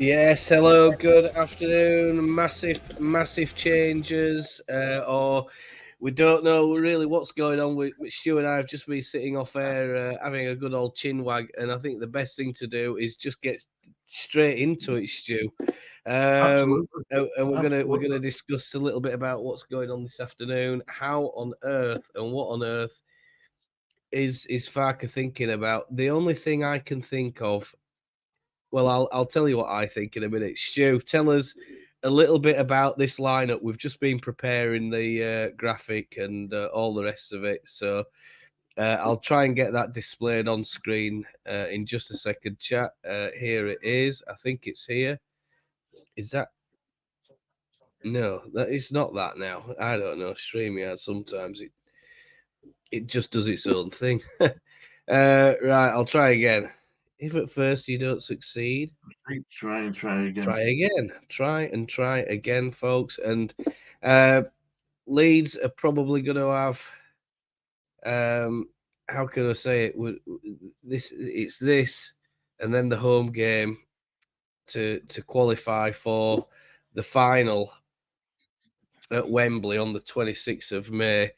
Yes, hello, good afternoon. Massive changes, or we don't know really what's going on with Stu and I have just been sitting off air having a good old chin wag, and I think the best thing to do is just get straight into it, Stu. Absolutely. And we're Absolutely. gonna discuss a little bit about what's going on this afternoon. How on earth and what on earth is Farker thinking about? The only thing I can think of. Well, I'll tell you what I think in a minute. Stu, tell us a little bit about this lineup. We've just been preparing the graphic and all the rest of it, so I'll try and get that displayed on screen in just a second. Chat, here it is. I think it's here. Is that? No, that is not that now. I don't know. StreamYard sometimes it just does its own thing. Right, I'll try again. If at first you don't succeed, Try again. try again. Try again, folks. And Leeds are probably going to have. How can I say it? It's this, and then the home game to qualify for the final at Wembley on the 26th of May.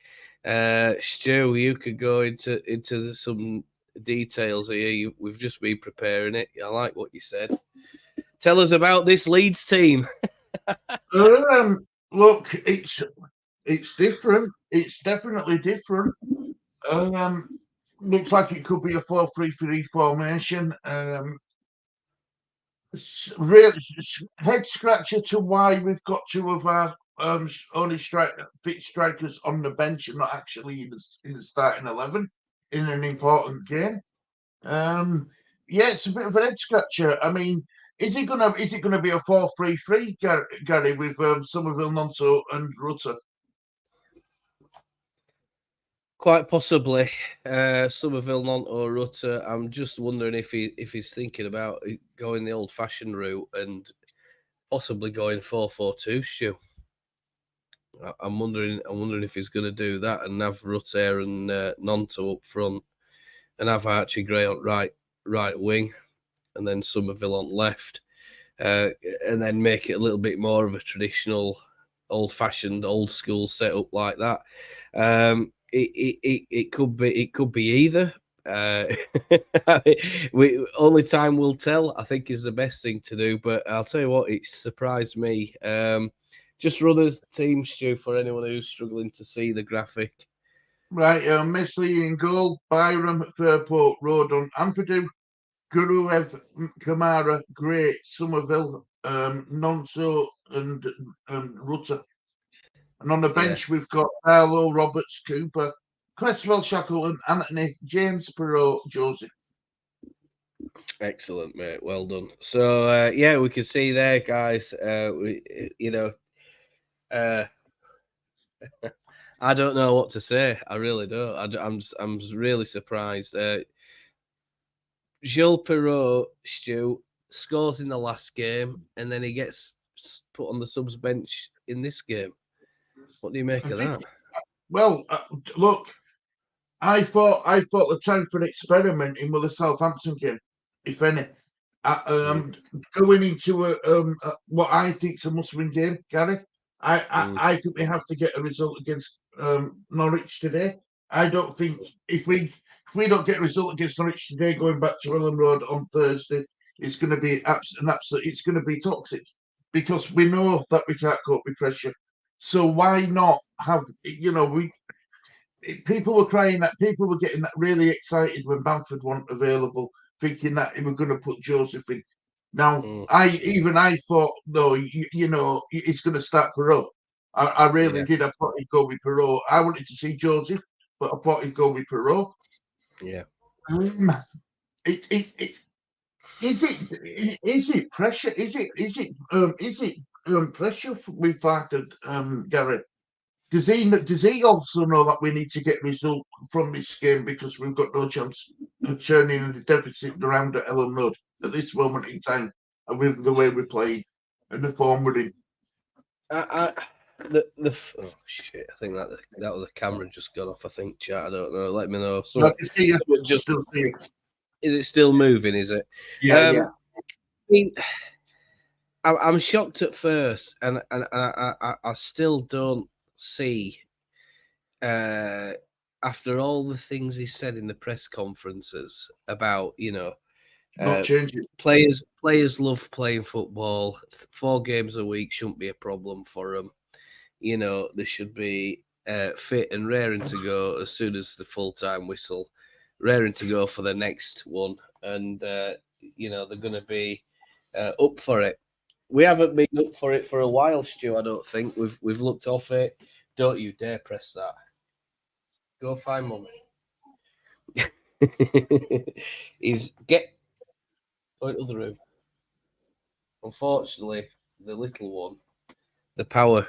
Stu, you could go into some details here. We've just been preparing it. I like what you said. Tell us about this Leeds team. Look, it's different. It's definitely different. Looks like it could be a 4-3-3 formation. Really head scratcher to why we've got two of our only fit strikers on the bench and not actually in the starting 11 in an important game. Yeah, it's a bit of an head scratcher. I mean, is it gonna be a 4-3-3, Gary, with Somerville, Nonso, and Rutter? Quite possibly, Somerville, Nonto, Rutter. I'm just wondering if he's thinking about going the old-fashioned route and possibly going 4-4-2. Stu, I'm wondering if he's going to do that and have Rutter and Nonto up front, and have Archie Gray on right wing, and then Somerville on left, and then make it a little bit more of a traditional, old-fashioned, old-school setup like that. It could be either. Only time will tell, I think, is the best thing to do. But I'll tell you what, it surprised me. Just run as team, Stu, for anyone who's struggling to see the graphic. Right, Messi in goal, Byram, Fairport, Rodon, Ampadu, Guruev, Kamara, Gray, Somerville, Nonso, and Rutter. And on the bench, we've got Barlow, Roberts, Cooper, Cresswell, Shackleton, Anthony, James, Perot, Joseph. Excellent, mate. Well done. So, yeah, we can see there, guys. I don't know what to say. I really don't. I'm really surprised. Gilles Perot, Stu, scores in the last game, and then he gets put on the subs bench in this game. What do you make of that? Well, look, I thought the time for experimenting with the Southampton game, if any. Going into what I think is a must-win game, Gary. I think we have to get a result against Norwich today. I don't think if we don't get a result against Norwich today, going back to Ellen Road on Thursday, it's going to be it's going to be toxic because we know that we can't cope with pressure. So why not have people were crying that people were getting that really excited when Bamford wasn't available, thinking that they were going to put Joseph in. Now, I thought, no, it's going to start Perot. I really did. I thought he'd go with Perot. I wanted to see Joseph, but I thought he'd go with Perot. Yeah. Is it pressure? Is it pressure with Farker, Gary? Does he also know that we need to get result from this game because we've got no chance of turning the deficit around at Ellen Road at this moment in time with the way we're playing and the form we're in? Oh shit! I think that was the camera just got off. I think, chat. I don't know. Let me know. So, is it still moving? Is it? Yeah. I mean, I'm shocked at first, and I still don't see. After all the things he said in the press conferences about, Not changing. players love playing football. 4 games a week shouldn't be a problem for them. They should be fit and raring to go as soon as the full-time whistle, raring to go for the next one, and they're going to be up for it. We haven't been up for it for a while, Stu. I don't think we've looked off it. Don't you dare press that. Go find mummy. He's go into the room. Unfortunately, the little one, the power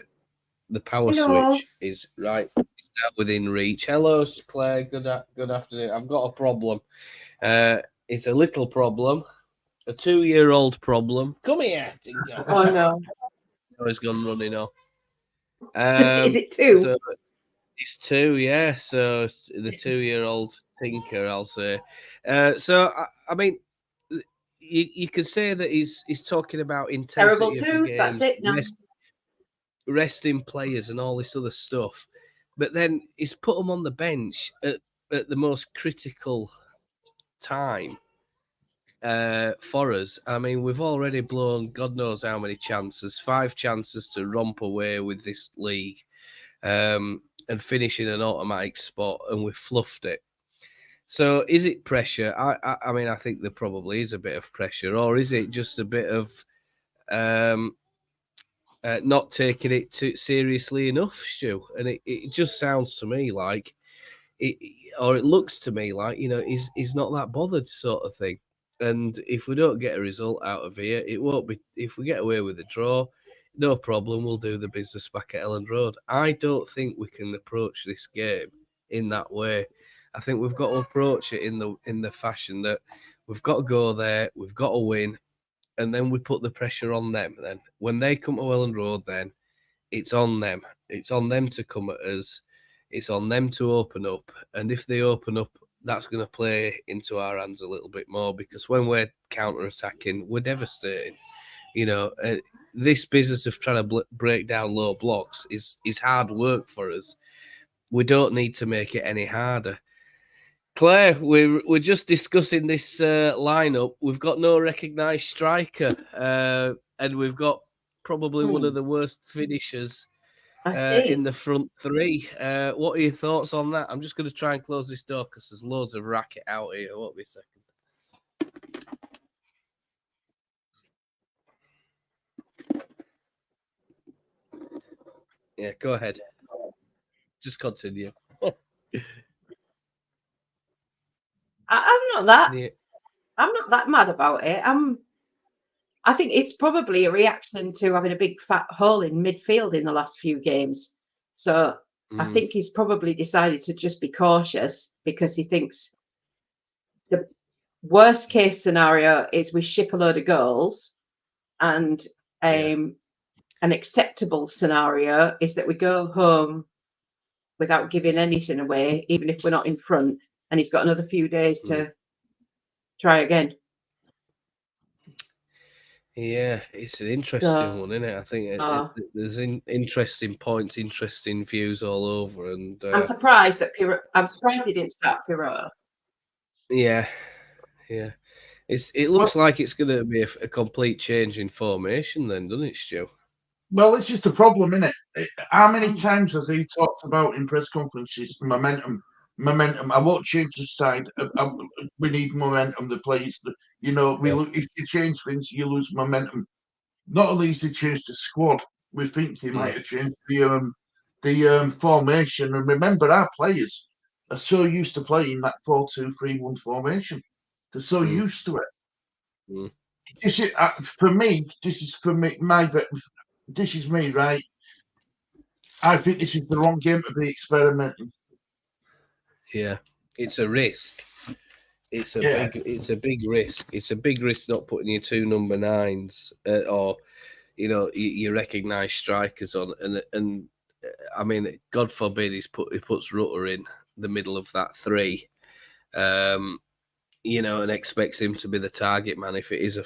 switch is right. It's now within reach. Hello, Claire. Good afternoon. I've got a problem. It's a little problem, a 2-year-old problem. Come here, Tinker. Oh no! Oh, he's gone running off. Is it 2? So it's 2, yeah. So it's the 2-year-old Tinker, I'll say. I mean, you could say that he's talking about intensity Terrible of the twos. game, That's it now. resting players and all this other stuff, but then he's put them on the bench at the most critical time for us. I mean, we've already blown God knows how many chances, 5 chances to romp away with this league, and finish in an automatic spot, and we've fluffed it. So is it pressure? I mean, I think there probably is a bit of pressure, or is it just a bit of not taking it too seriously enough, Stu? And it just sounds to me like it, or it looks to me like, he's not that bothered, sort of thing. And if we don't get a result out of here, it won't be. If we get away with a draw, no problem. We'll do the business back at Elland Road. I don't think we can approach this game in that way. I think we've got to approach it in the fashion that we've got to go there, we've got to win, and then we put the pressure on them. Then when they come to Elland Road, then it's on them. It's on them to come at us. It's on them to open up. And if they open up, that's going to play into our hands a little bit more, because when we're counter-attacking, we're devastating. This business of trying to break down low blocks is hard work for us. We don't need to make it any harder. Claire, we're just discussing this lineup. We've got no recognised striker, and we've got probably one of the worst finishers in the front 3. What are your thoughts on that? I'm just going to try and close this door because there's loads of racket out here. Won't be a second. Yeah, go ahead. Just continue. I'm not that mad about it. I think it's probably a reaction to having a big fat hole in midfield in the last few games. So I think he's probably decided to just be cautious, because he thinks the worst case scenario is we ship a load of goals, and an acceptable scenario is that we go home without giving anything away, even if we're not in front, and he's got another few days to try again. Yeah, it's an interesting one, isn't it? I think there's interesting points, interesting views all over, and I'm surprised he didn't start Pirot. Yeah. It looks like it's going to be a complete change in formation, then, doesn't it, Stu? Well, it's just a problem, isn't it? How many times has he talked about in press conferences momentum? I won't change the side. We need momentum. The players, if you change things, you lose momentum. Not only has he changed the squad, we think he might have changed the formation. And remember, our players are so used to playing that 4-2-3-1 formation. They're so used to it. This is for me. This is me, right? I think this is the wrong game to be experimenting. Yeah, it's a risk. It's a big risk. It's a big risk not putting your 2 number 9s or you recognised strikers on, and I mean, God forbid he puts Rutter in the middle of that 3. and expects him to be the target man if it is a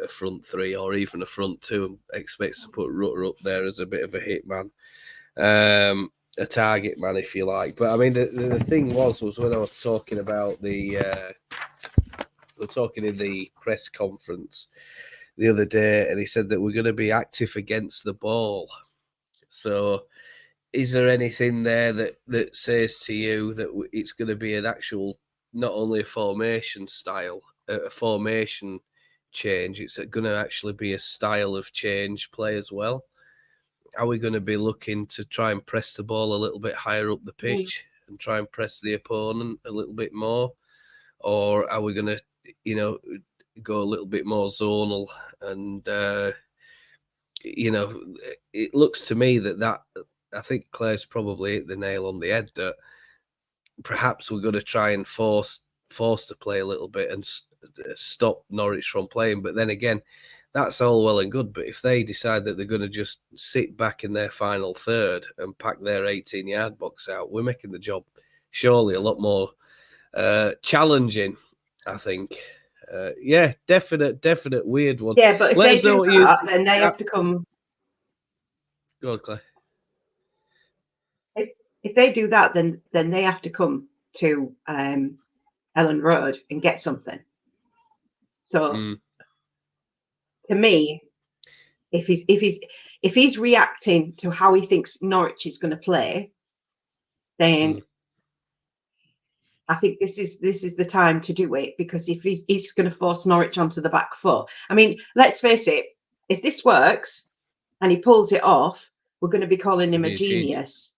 front three or even a front two, and expects to put Rutter up there as a bit of a hit man, a target man, if you like. But I mean, the thing was when I was talking about we're talking in the press conference the other day, and he said that we're going to be active against the ball. So is there anything there that says to you that it's going to be an actual, not only a formation style, a formation change, it's going to actually be a style of change play as well? Are we going to be looking to try and press the ball a little bit higher up the pitch and try and press the opponent a little bit more? Or are we going to, go a little bit more zonal? And, it looks to me that I think Claire's probably hit the nail on the head, that perhaps we're going to try and force the play a little bit and stop Norwich from playing. But then again, that's all well and good. But if they decide that they're going to just sit back in their final third and pack their 18-yard box out, we're making the job surely a lot more challenging, I think. Definite weird one. Yeah, but if Let they us know do what you that, think. then they have to come. Go on, Claire. If they do that, then they have to come to Ellen Road and get something. So to me, if he's reacting to how he thinks Norwich is going to play, then I think this is the time to do it, because if he's going to force Norwich onto the back foot. I mean, let's face it, if this works and he pulls it off, we're going to be calling him a genius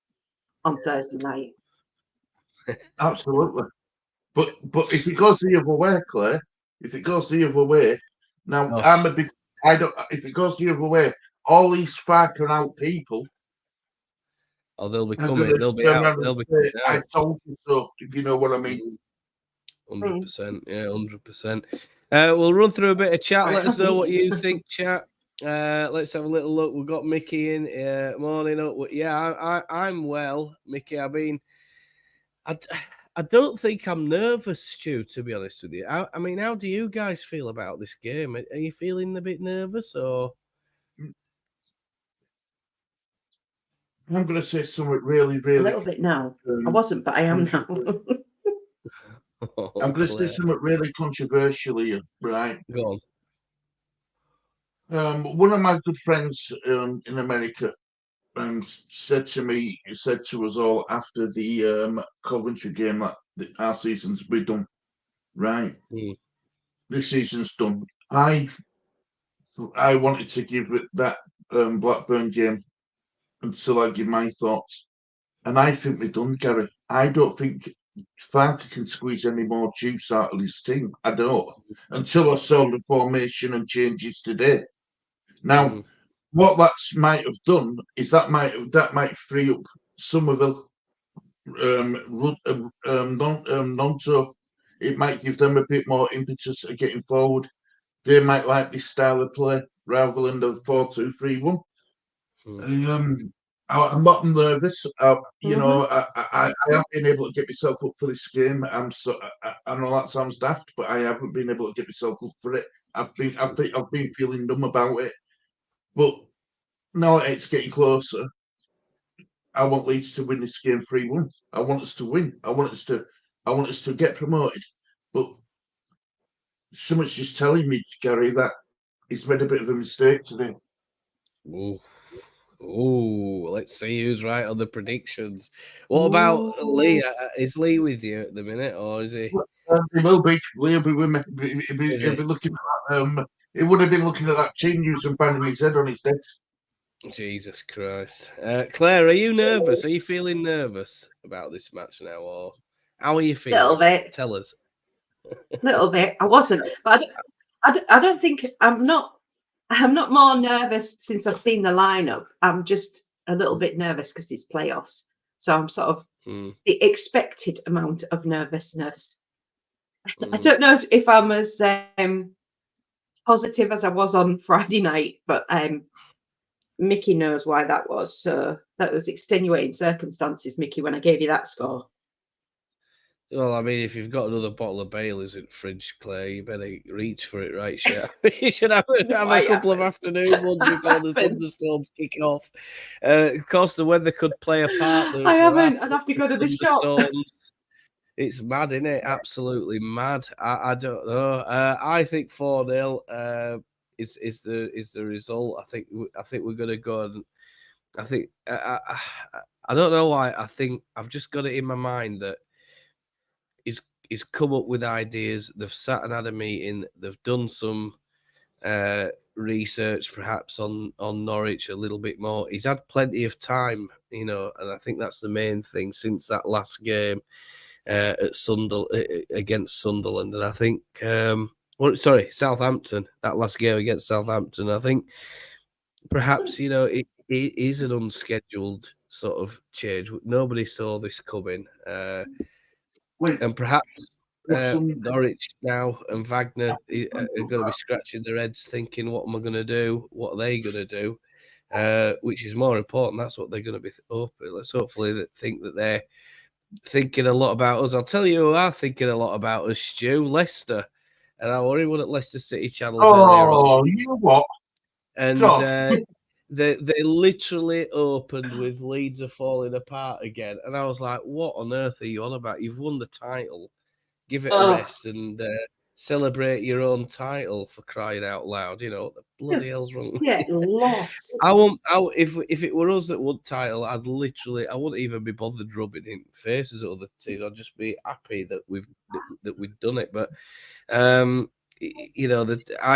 on Thursday night. Absolutely. But if it goes the other way, Claire, now I'm a big. I don't. If it goes the other way, all these Farker out people. Oh, they'll be coming. They'll be out. They'll be coming out. I told you so. If you know what I mean. 100%. Yeah, 100%. We'll run through a bit of chat. Let us know what you think, chat. Let's have a little look. We've got Mickey in. Morning up. Yeah, I'm well, Mickey. I don't think I'm nervous, Stu, to be honest with you. I mean, how do you guys feel about this game? Are you feeling a bit nervous, or? I'm going to say something really, really. A little bit now. I wasn't, but I am now. I'm going to say something really controversial here, right? Go on. One of my good friends in America said to us all after the Coventry game that our season's be done, right? This season's done. I wanted to give it that Blackburn game until I give my thoughts, and I think we're done, Gary. I don't think Farker can squeeze any more juice out of his team. I don't, until I saw the formation and changes today. Now, what that might have done is that might free up Somerville, Nonto. It might give them a bit more impetus at getting forward. They might like this style of play rather than the 4-2-3-1. I'm not nervous. I haven't been able to get myself up for this game. I know that sounds daft, but I haven't been able to get myself up for it. I've been feeling numb about it. But now that it's getting closer, I want Leeds to win this game 3-1. I want us to win. I want us to get promoted. But someone's just telling me, Gary, that he's made a bit of a mistake today. Oh, let's see who's right on the predictions. What about Lee? Is Lee with you at the minute, or is he? He will be. Lee will be with me. He'll be looking at that. He would have been looking at that team news and banging his head on his desk. Jesus Christ. Claire, are you nervous? Are you feeling nervous about this match now, or how are you feeling? A little bit. Tell us. A little bit. I wasn't, but I don't think I'm not more nervous since I've seen the lineup. I'm just a little bit nervous because it's playoffs. So I'm sort of the expected amount of nervousness. I don't know if I'm as positive as I was on Friday night, but Mickey knows why that was. So that was extenuating circumstances, Mickey, when I gave you that score. Well, I mean, if you've got another bottle of Baileys in fridge, Clay, you better reach for it, right? You should have a couple of afternoon ones before the thunderstorms kick off. Of course, the weather could play a part. I haven't. I'd have to go to the shop. Thunderstorms. It's mad, isn't it? Absolutely mad. I don't know. I think 4-0 is the result. I think we're going to go and I think I don't know why. I think I've just got it in my mind that he's come up with ideas. They've sat and had a meeting. They've done some research, perhaps on Norwich a little bit more. He's had plenty of time, and I think that's the main thing since that last game at against Sunderland, and I think Southampton. That last game against Southampton, I think perhaps it is an unscheduled sort of change. Nobody saw this coming. And perhaps Norwich now and Wagner are going to be scratching their heads thinking, what am I going to do? What are they going to do? Which is more important. That's what they're going to be hoping. Let's hopefully think that they're thinking a lot about us. I'll tell you who are thinking a lot about us, Stu. Leicester. And I worry what at Leicester City channels earlier on. Oh, you know what? And they literally opened with Leeds are falling apart again. And I was like, what on earth are you on about? You've won the title. Give it a rest and celebrate your own title, for crying out loud. What the bloody hell's wrong with you? Lost. If it were us that won title, I wouldn't even be bothered rubbing in faces at other teams. I'd just be happy that we've done it. But I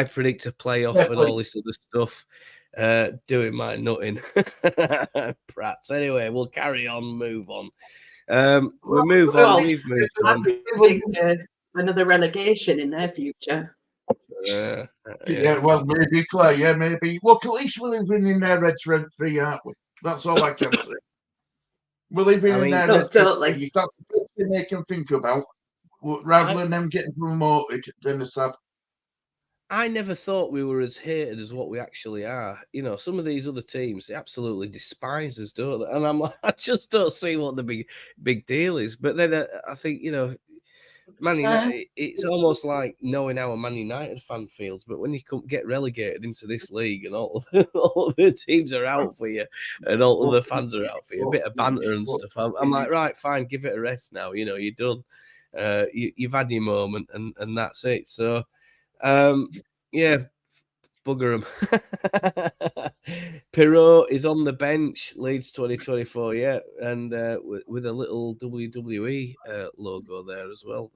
predict a playoff and all this other stuff. Doing my nutting. Prats. Anyway, we'll carry on, move on. We've moved on. Another relegation in their future. Yeah, well, maybe, Clay. Yeah, maybe. Look, at least we're living in their heads rent free, aren't we? That's all I can say. We're living in their heads totally. If that's the first thing they can think about, rather than them getting promoted, then it's sad. I never thought we were as hated as what we actually are. Some of these other teams, they absolutely despise us, don't they? And I'm like, I just don't see what the big deal is. But then I think, Man United, it's almost like knowing how a Man United fan feels. But when you get relegated into this league and all the teams are out for you and all the fans are out for you, a bit of banter and stuff, I'm like, right, fine, give it a rest now. You're done. You've had your moment and that's it. So, yeah, bugger him. Pirot is on the bench, Leeds 2024, yeah, and with a little WWE logo there as well.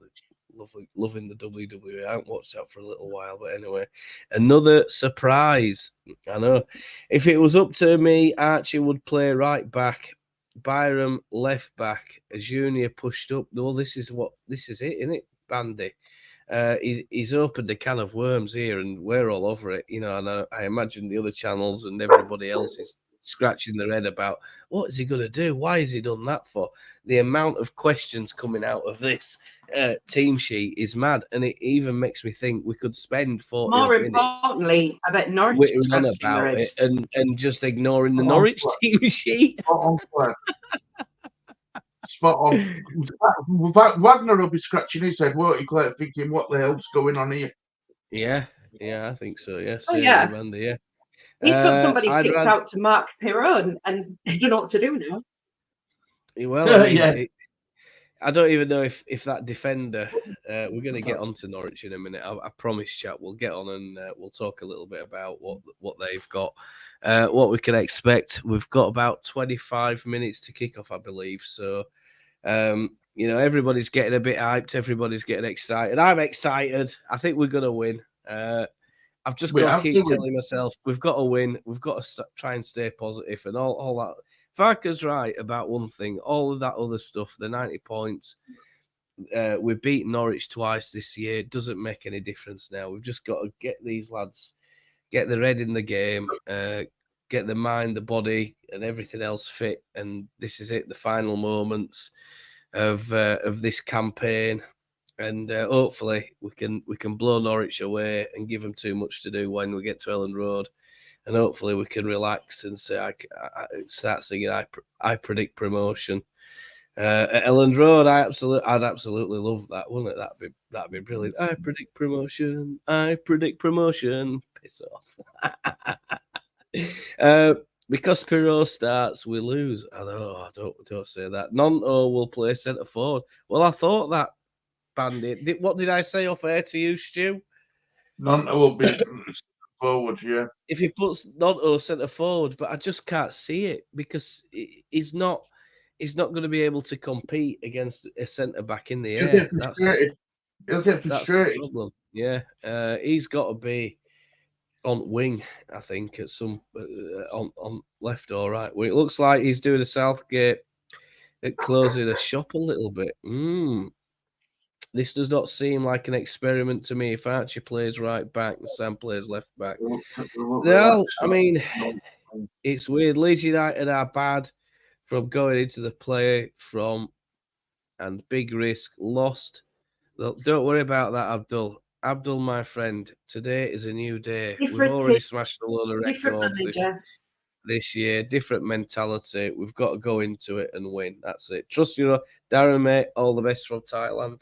Loving the WWE. I haven't watched that for a little while, but anyway, another surprise. I know. If it was up to me, Archie would play right back, Byram left back, Junior pushed up. Well, this is it, isn't it, Bandy? He's opened a can of worms here, and we're all over it, And I imagine the other channels and everybody else is scratching their head about what is he going to do? Why has he done that for? The amount of questions coming out of this team sheet is mad, and it even makes me think we could spend 40 minutes. More importantly, I bet Norwich on about it and just ignoring the Norwich team sheet. Spot on. Wagner will be scratching his head, won't he, Claire, thinking, what the hell's going on here? Yeah, I think so, yes. Yeah. Randy, yeah. He's got somebody picked out to mark Pirot, and I don't know what to do now. Well, I don't even know if that defender, we're going to get on to Norwich in a minute. I promise, chat, we'll get on and we'll talk a little bit about what they've got, what we can expect. We've got about 25 minutes to kick off, I believe. So, everybody's getting a bit hyped. Everybody's getting excited. I'm excited. I think we're going to win. I've just got to keep telling myself we've got to win. We've got to try and stay positive and all that. Farker's right about one thing. All of that other stuff, the 90 points, we've beaten Norwich twice this year. It doesn't make any difference now. We've just got to get these lads, get their head in the game, get the mind, the body, and everything else fit. And this is it, the final moments of this campaign. And hopefully we can blow Norwich away and give them too much to do when we get to Elland Road. And hopefully we can relax and say, I start singing, I predict promotion. At Elland Road, I'd absolutely love that, wouldn't it? That'd be brilliant. I predict promotion. Piss off. Because Pirot starts, we lose. I know. Don't say that. Nonto will play centre forward. Well, I thought that, Bandit. What did I say off air to you, Stu? Nonto will be forward, yeah. If he puts Nonto centre forward, but I just can't see it because he's not going to be able to compete against a centre back in the He'll air. get frustrated. He'll get That's the frustrated. problem. Yeah, he's got to be on wing, I think, at some on left or right. Well, it looks like he's doing a Southgate at closing a shop a little bit. This does not seem like an experiment to me. If Archie plays right back and Sam plays left back, well, I mean, it's weird. Leeds United are bad from going into the play from and big risk lost. Don't worry about that, Abdul. Abdul, my friend, today is a new day. We've already smashed a load of records this year. Different mentality. We've got to go into it and win. That's it. Trust you, Darren, mate. All the best from Thailand.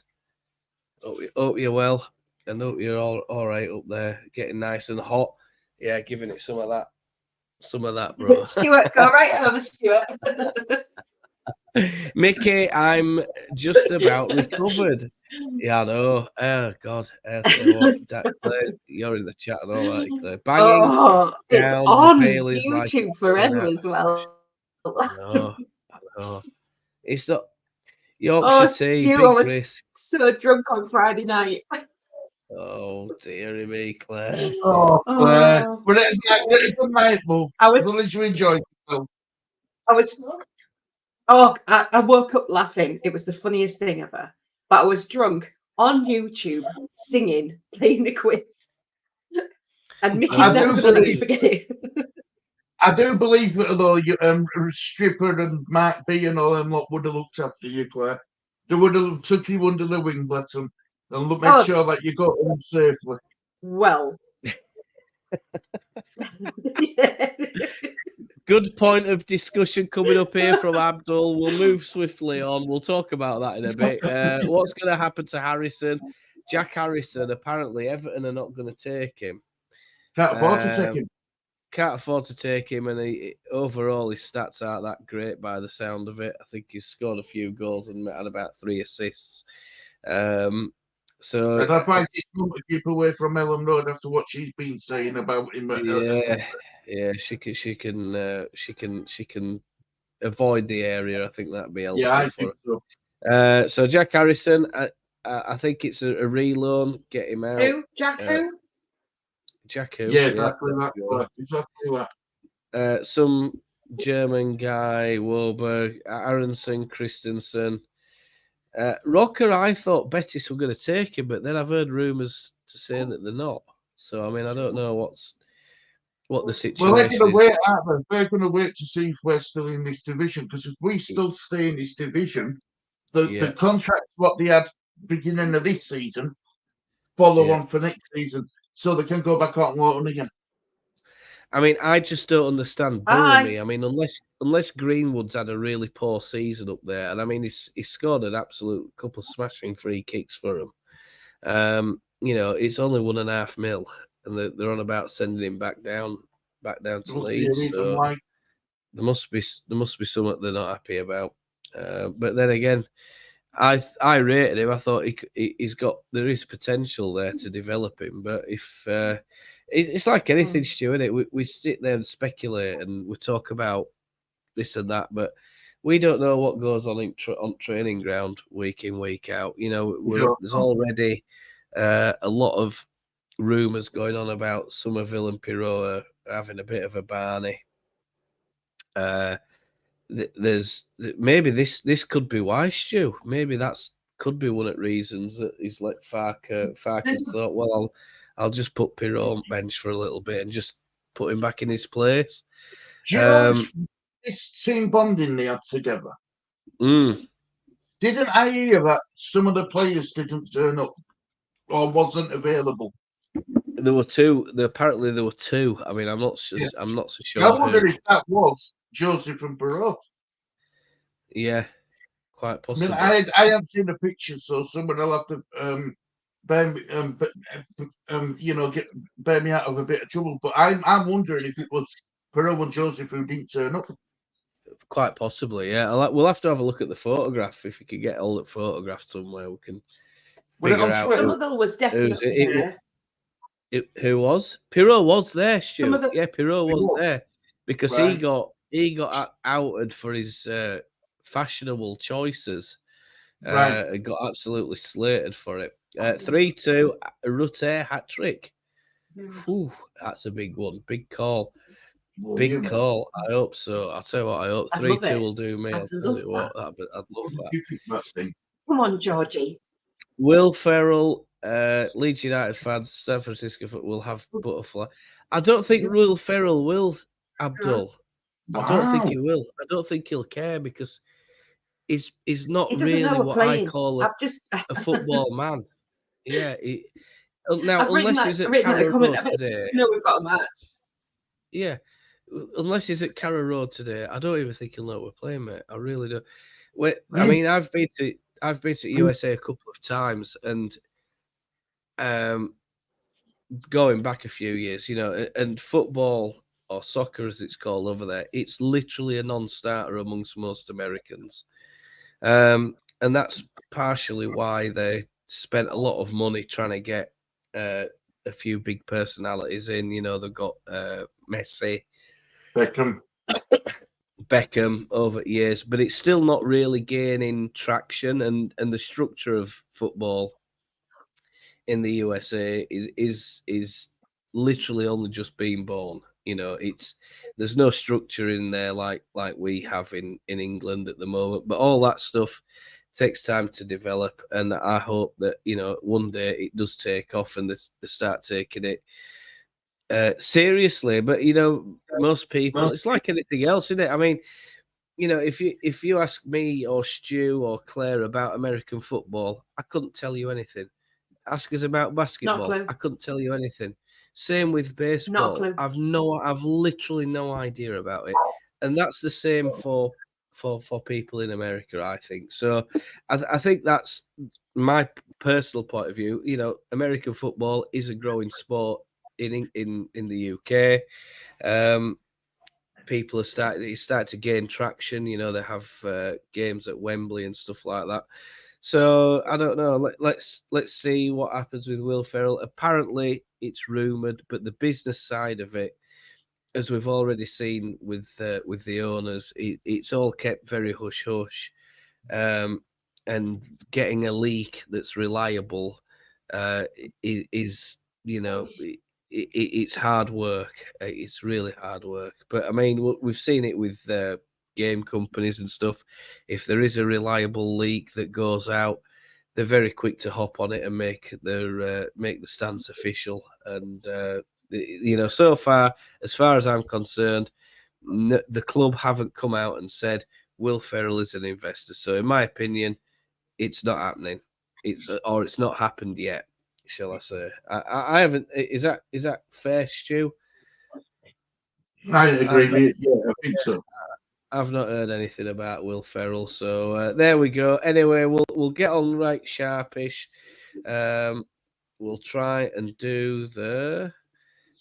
Hope you're well, and hope you're all right up there, getting nice and hot. Yeah, giving it some of that, bro. Stuart, go right over, Stuart. Mickey, I'm just about recovered. Yeah, I know. Oh God, you're in the chat and all that, Claire. Banging it's down on the Baileys YouTube like forever as well. I know. It's not Yorkshire tea, Stu, big I was risk. so drunk on Friday night. Oh dearie me, Claire. Oh, Claire. But it's a night, love. As long as you enjoy yourself. I woke up laughing. It was the funniest thing ever. But I was drunk on YouTube, singing, playing the quiz. And Mickey's never going to forget it. I do believe that although you Stripper and Mark B and all them lot would have looked after you, Claire. They would have took you under the wing, bless them, and make sure that you got home safely. Well. Good point of discussion coming up here from Abdul. We'll move swiftly on. We'll talk about that in a bit. What's going to happen to Harrison? Jack Harrison, apparently Everton are not going to take him. Can't afford to take him. Can't afford to take him, and overall his stats aren't that great by the sound of it. I think he's scored a few goals and had about 3 assists. So and I find it's good to keep away from Ellen Road after what she's been saying about him. Yeah, she can avoid the area. I think that'd be helpful. Yeah, I think so. So Jack Harrison, I think it's a reloan. Get him out. Who? Jack who? Jack who? Yeah, exactly that. Some German guy, Woberg, Aronson, Christensen. Rocker, I thought Betis were going to take him, but then I've heard rumours to say that they're not. So, I mean, I don't know what the situation well, they're going to is. wait, aren't they? They're going to wait to see if we're still in this division, because if we still stay in this division, the contract, what they had beginning of this season, follow on for next season, so they can go back out and loan again. I mean, I just don't understand Burramy. I mean, unless Greenwood's had a really poor season up there, and I mean, he's scored an absolute couple of smashing free kicks for him. You know, it's only $1.5 million, and they're on about sending him back down to Leeds. So there must be something they're not happy about. But then again, I rated him. I thought there is potential there to develop him, but if it's like anything, Stu, isn't it? We sit there and speculate and we talk about this and that, but we don't know what goes on on training ground week in, week out. You know, there's already a lot of rumours going on about Somerville and Pirot having a bit of a Barney. There's maybe this could be why, Stu. Maybe could be one of the reasons that he's let Farkas thought, well, I'll just put Pirot on bench for a little bit and just put him back in his place. Do you know this team bonding they had together? Didn't I hear that some of the players didn't turn up or wasn't available? There were two. Apparently there were two. I mean, I'm not so sure. I wonder if that was Joseph and Pirot. Yeah, Quite I possibly. mean, I have seen a picture, so someone will have to bear me, bear me out of a bit of trouble. But I'm wondering if it was Perot and Joseph who didn't turn up. Quite possibly, yeah. We'll have to have a look at the photograph. If we could get all the photographs somewhere, we can Was it figure on out Twitter? Somerville was definitely there. who was. Pirot was there, Stu. Somerville- Yeah, Pirot was was. there because Right. he got outed for his fashionable choices. Right. And got absolutely slated for it. 3-2, Rutte hat trick. Whew, that's a big one. Big call. Well, Big call. I hope so. I'll tell you what, I hope I'd love 3-2 it. will do me. I'd I'll tell love you what, that. I'd love What that. do you think about that thing? Come on, Georgie. Will Ferrell, Leeds United fans, San Francisco will have butterfly. I don't think Will Ferrell will, Abdul. I don't think he will. I don't think he'll care because he's not He doesn't know really we're what I playing. call I've just a football man. Yeah. Now, I've written unless he's at that Carrow comment. Road today. No, we've got a match. Yeah. Unless he's at Carrow Road today, I don't even think he'll know we're playing, mate. I really do. I mean, I've been to USA a couple of times, and going back a few years, and football or soccer as it's called over there, it's literally a non-starter amongst most Americans. And that's partially why they spent a lot of money trying to get a few big personalities in. They've got Messi, Beckham over years, but it's still not really gaining traction. And the structure of football in the USA is literally only just being born. There's no structure in there like we have in England at the moment. But all that stuff takes time to develop, and I hope that one day it does take off and they start taking it seriously. But most people, it's like anything else, isn't it? I mean, if you ask me or Stu or Claire about American football, I couldn't tell you anything. Ask us about basketball, I couldn't tell you anything. Same with baseball. Not a clue. I've literally no idea about it, and that's the same for people in America, I think. So I think that's my personal point of view. American football is a growing sport in the UK. People are starting to gain traction. They have games at Wembley and stuff like that. So I don't know. Let's see what happens with Will Ferrell. Apparently, it's rumored, but the business side of it, as we've already seen with the owners, it's all kept very hush hush. And getting a leak that's reliable is it's hard work. It's really hard work. But I mean, we've seen it with game companies and stuff. If there is a reliable leak that goes out, they're very quick to hop on it and make the stance official. And so far, as far as I'm concerned, the club haven't come out and said Will Ferrell is an investor. So in my opinion, it's not happening. It's not happened yet, shall I say? I haven't. Is that fair, Stu? I agree. I think so. I've not heard anything about Will Ferrell, so there we go. Anyway, we'll get on right sharpish. We'll try and do the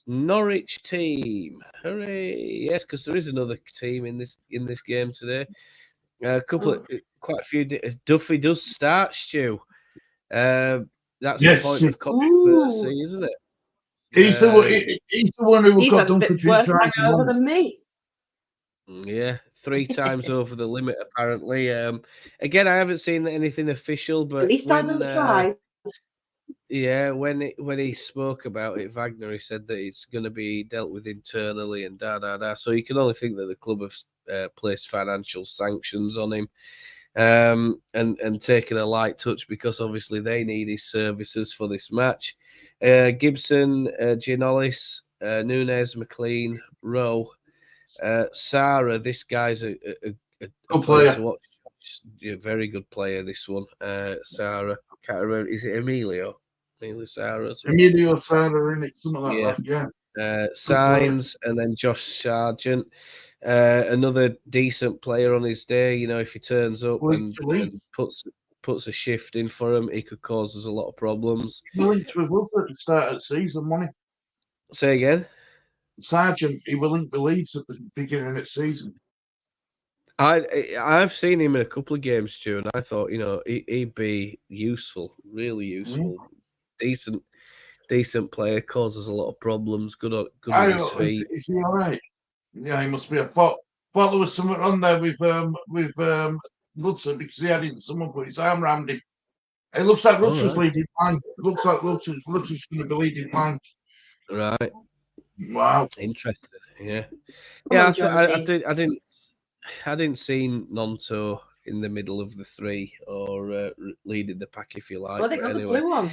Norwich team. Hooray! Yes, because there is another team in this game today. Quite a few. Duffy does start, Stu. That's a point of controversy, isn't it? He's the one who got done for 3 times over than me. Yeah, 3 times over the limit, apparently. Again, I haven't seen anything official, but at least I don't try. Yeah, when he spoke about it, Wagner, he said that it's going to be dealt with internally and da. So you can only think that the club have placed financial sanctions on him, and taken a light touch because obviously they need his services for this match. Gibson, Giannolis, Nunes, McLean, Rowe, Sarah. This guy's a player to watch. A very good player. This one, Sarah. Can't remember. Is it Emilio? Sarah. Emilio Sarah in it, something like that. Yeah. Signs, and then Josh Sargent. another decent player on his day. You know, if he turns up and puts a shift in for him, he could cause us a lot of problems. He were linked with Wolves at the start of the season, wasn't he? Say again? Sargent, he were linked with Leeds at the beginning of the season. I've seen him in a couple of games, Stu, and I thought, you know, he'd be useful, really useful, decent player, causes a lot of problems, good on his feet. Is he all right? Yeah, he must be. I thought there was something on there with Ludson because he had someone put his arm around him. It looks like Ludson's leading line. It looks like Ludson's going to be leading line. Right. Wow. Interesting. Yeah. Yeah. I didn't see Nonto in the middle of the three or leading the pack, if you like. Well, they got anyway, the blue one.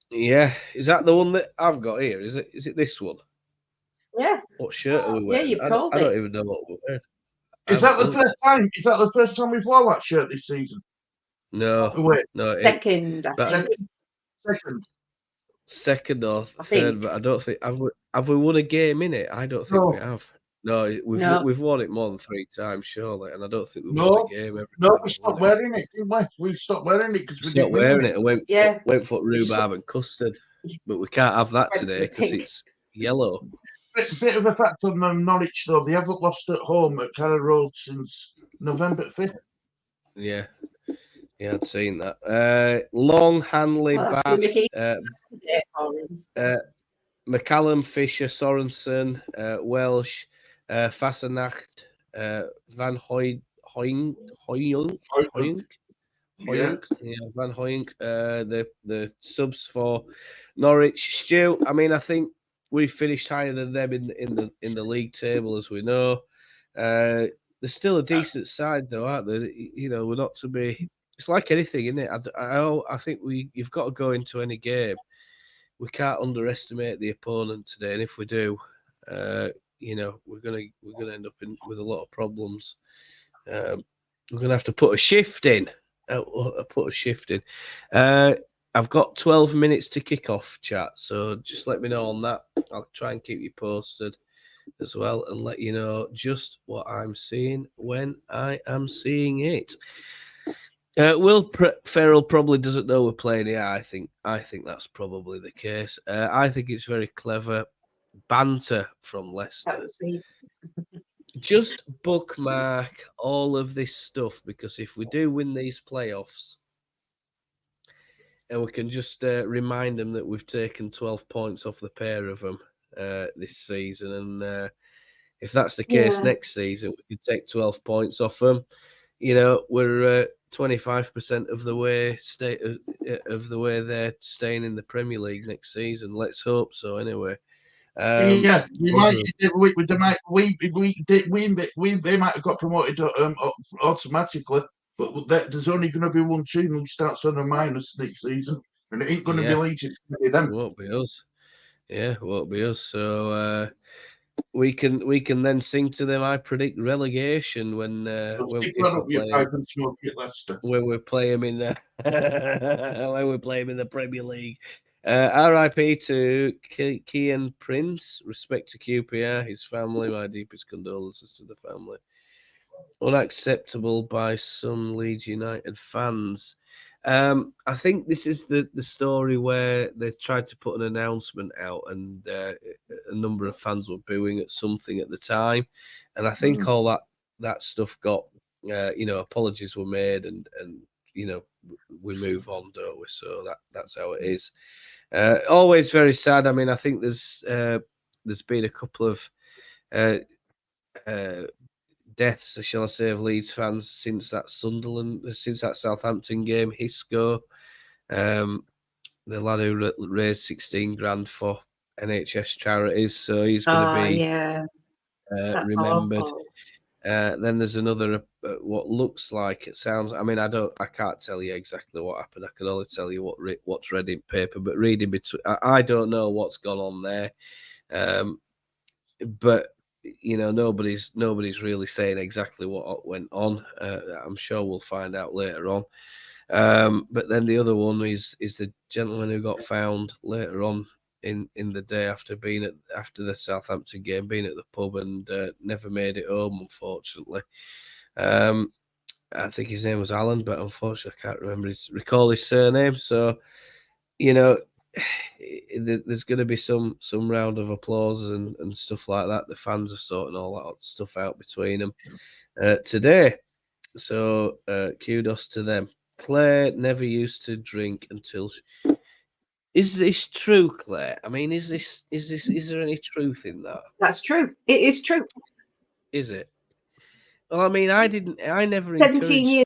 Yeah. Is that the one that I've got here? Is it this one? Yeah. What shirt are we wearing? Yeah, I don't even know what we're wearing. Is that the first time? Is that the first time we've worn that shirt this season? No. Wait. No. Second, Second or third, but I don't think have we won a game in it? I don't think we have. No, we've won it more than 3 times, surely, and I don't think we've won a game every time. We stopped wearing it, didn't we? We stopped wearing it because we stopped wearing it and went for rhubarb and custard, but we can't have that today because it's yellow. Bit of a fact on Norwich though, they haven't lost at home at Carrow Road since November 5th. Yeah. Yeah, I'd seen that. Long Hanley Bath, McCallum, Fisher, Sorensen, Welsh, Fassenacht, Van Hoyink, Van Hoyink. The subs for Norwich. Stu, I mean, I think we finished higher than them in the league table, as we know. They're still a decent side, though, aren't they? You know, we're not to be. It's like anything, isn't it? I think you've got to go into any game. We can't underestimate the opponent today, and if we do, you know, we're gonna end up with a lot of problems. We're gonna have to put a shift in. I've got 12 minutes to kick off, chat. So just let me know on that. I'll try and keep you posted as well, and let you know just what I'm seeing when I am seeing it. Will Ferrell probably doesn't know we're playing here. I think that's probably the case. I think it's very clever banter from Leicester. Just bookmark all of this stuff, because if we do win these playoffs, and we can just remind them that we've taken 12 points off the pair of them this season, and if that's the case next season, we can take 12 points off them. You know, we're 25% of the way they're staying in the Premier League next season. Let's hope so. Anyway, we might. They might have got promoted automatically, but there's only going to be one team who starts on a minus next season, and it ain't going to be Leeds. It's going to be them. It won't be us. Yeah, it won't be us. So. We can then sing to them. I predict relegation when we play them in the when we play them in the Premier League. RIP to Kian Prince. Respect to QPR, his family. My deepest condolences to the family. Unacceptable by some Leeds United fans. I think this is the story where they tried to put an announcement out, and a number of fans were booing at something at the time, and I think all that stuff got, you know, apologies were made, and you know, we move on, don't we? So that's how it is. Always very sad. I mean, I think there's been a couple of deaths, shall I say, of Leeds fans since that Southampton game. Hisco, the lad who raised 16 grand for NHS charities, so he's going to be remembered. Then there's another, what looks like, it sounds, I mean, I can't tell you exactly what happened. I can only tell you what's read in paper, but reading between, I don't know what's gone on there. But you know, nobody's really saying exactly what went on. I'm sure we'll find out later on. But then the other one is the gentleman who got found later on in the day after the Southampton game, being at the pub and never made it home, unfortunately. I think his name was Alan, but unfortunately I can't recall his surname. So, there's going to be some round of applause and stuff like that. The fans are sorting all that stuff out between them today. So kudos to them. Claire never used to drink until. Is this true, Claire? I mean, is there any truth in that? That's true. It is true. Is it? Well, I mean, I never 17 years.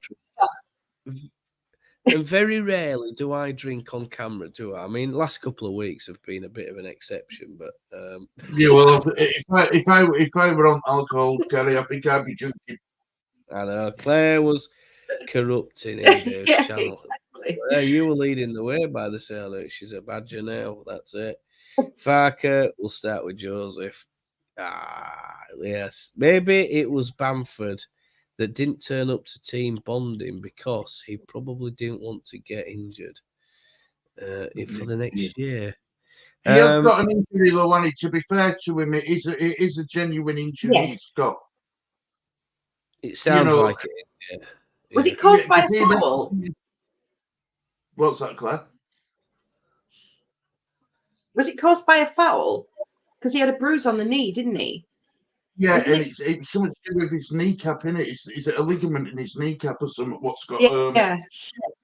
And very rarely do I drink on camera, do I? I mean, last couple of weeks have been a bit of an exception, but yeah. Well, if I were on alcohol, Gary, I think I'd be drinking. I know Claire was corrupting in Dave's channel. Exactly. You were leading the way by the sound of it. She's a badger now. That's it. Farker, we'll start with Joseph. Yes. Maybe it was Bamford that didn't turn up to team bonding because he probably didn't want to get injured for the next year. He has got an injury, though, and to be fair to him, it is a genuine injury he's got. It sounds like it. Yeah. Was it caused by a foul? What's that, Claire? Was it caused by a foul? Because he had a bruise on the knee, didn't he? Yeah, and it's something to do with his kneecap, isn't it? Is it a ligament in his kneecap or something? What's got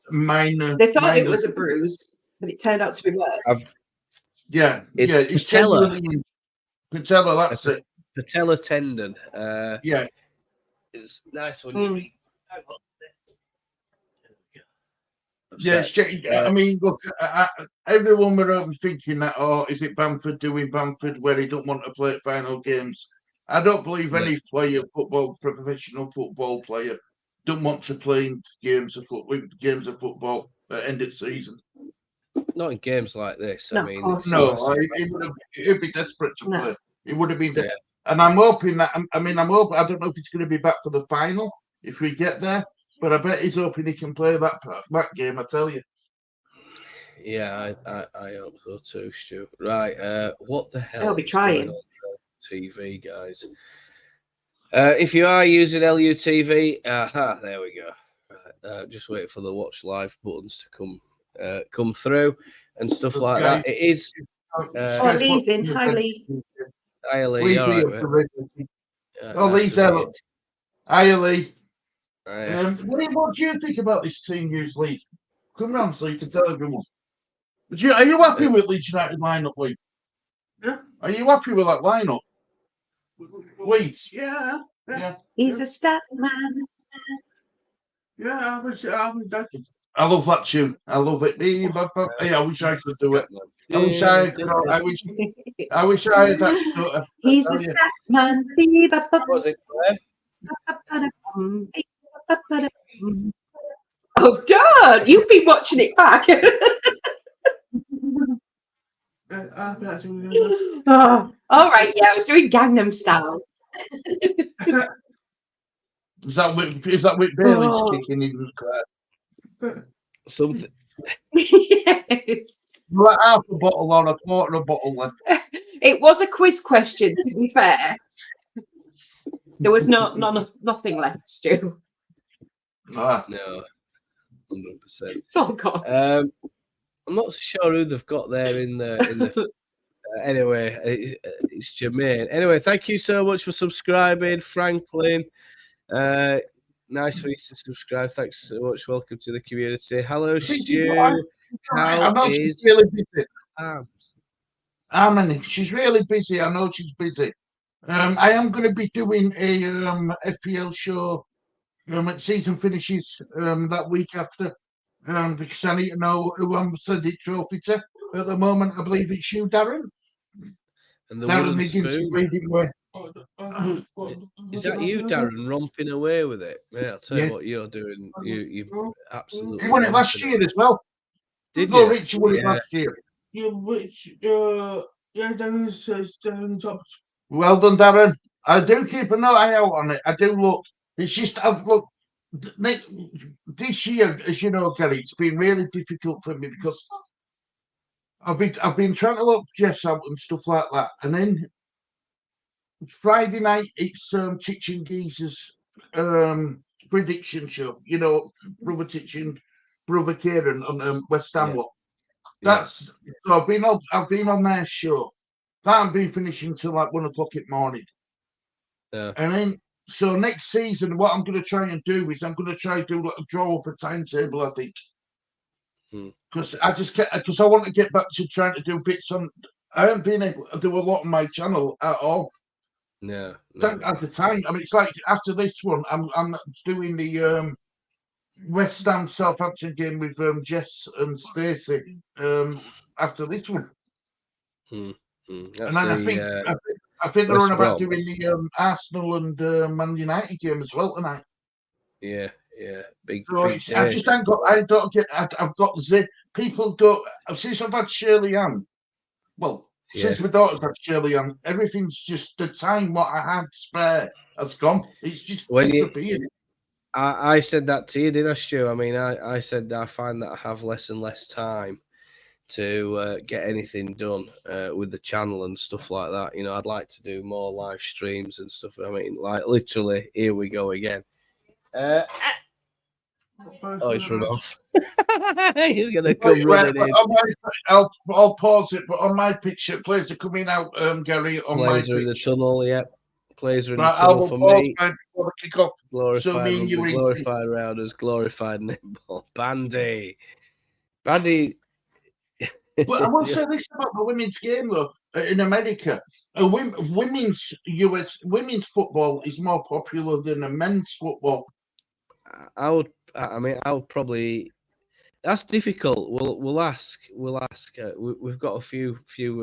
minor? They thought it was a bruise, but it turned out to be worse. It's patella. Patella, that's it. Patella tendon. Yeah. It's nice when you read. Yes, I mean, look, everyone were thinking that, is it Bamford doing Bamford where he don't want to play final games? I don't believe any professional football player, don't want to play in games of football at the end of the season. Not in games like this. No, I mean, he'd be desperate to play. He would have been, and I'm hoping that. I don't know if he's going to be back for the final if we get there. But I bet he's hoping he can play that game, I tell you. Yeah, I hope so too, Stu. Right, what the hell I'll be trying. going on TV, guys? If you are using LUTV, there we go. Right, just wait for the watch live buttons to come through and stuff like that. It is. Lee's in. Hi, Lee. Hi, Lee. All right, Lee's there. Look. Hi, Lee. What do you think about this team news, Lee? Come round so you can tell everyone. Are you happy with Leeds United lineup, Lee? Yeah. Are you happy with that lineup? Leeds? Yeah. He's a stat man. Yeah, I love that tune. I love it. I wish I could do it. I wish I had that stutter. He's a stat man. Was it Claire? Oh, Dad, you've been watching it back. All right, I was doing Gangnam Style. Is that with Bailey's kicking in, Claire? Something. Yes. Like half a bottle or a quarter of a bottle left. It was a quiz question, to be fair. There was nothing left, Stu. No, 100%. It's all gone. I'm not sure who they've got there in the. Anyway, it's Jermaine. Anyway, thank you so much for subscribing, Franklin. Nice for you to subscribe. Thanks so much. Welcome to the community. Hello, Stu. How is she's really busy. She's really busy. I know she's busy. I am going to be doing a FPL show at season finishes that week after because I need to know who I'm sending trophy to. At the moment, I believe it's you, Darren. And the Darren wooden Higgins reading away. Is that you, Darren, romping away with it? Yeah, I'll tell you what you're doing. You absolutely. You won it last year as well. Did you? Richie won it last year. Darren top. Well done, Darren. I do keep an eye out on it. I do look. It's just look. This year, as you know, Gary, it's been really difficult for me because I've been trying to look Jess out and stuff like that, and then Friday night it's Titch and Geezer's prediction show. You know, brother Titch and brother Kieran on West Ham. Yeah. That's so I've been on their show. That I've been finishing till like 1 o'clock in the morning. Yeah. And then so next season, what I'm going to try and do is I'm going to try and do like a draw up a timetable. I think because because I want to get back to trying to do bits on. I haven't been able to do a lot on my channel at all. No. At the time, I mean, it's like after this one, I'm doing the West Ham Southampton game with Jess and Stacey after this one. And then I think they're on about doing the Arsenal and Man United game as well tonight. Yeah. Big. So big I just ain't got. I've got people don't. Since I've had Shirley Ann. Well, since my daughter's had Shirley Ann, everything's just the time what I had spare has gone. It's just disappeared. I said that to you, did I, Stu? I mean, I said that I find that I have less and less time to get anything done with the channel and stuff like that. You know, I'd like to do more live streams and stuff. I mean, like literally, here we go again. He's run off. He's gonna come running in. I'll pause it, but on my picture, players are coming out, Gary. On players my are in the tunnel, yeah. Players are in the Right, tunnel for me. Before the kick-off. Glorified rugby, glorified rounders, glorified netball. Bandy. But I will say this about the women's game, though. In America, women's football is more popular than the men's football. I would probably. That's difficult. We'll ask. We've got a few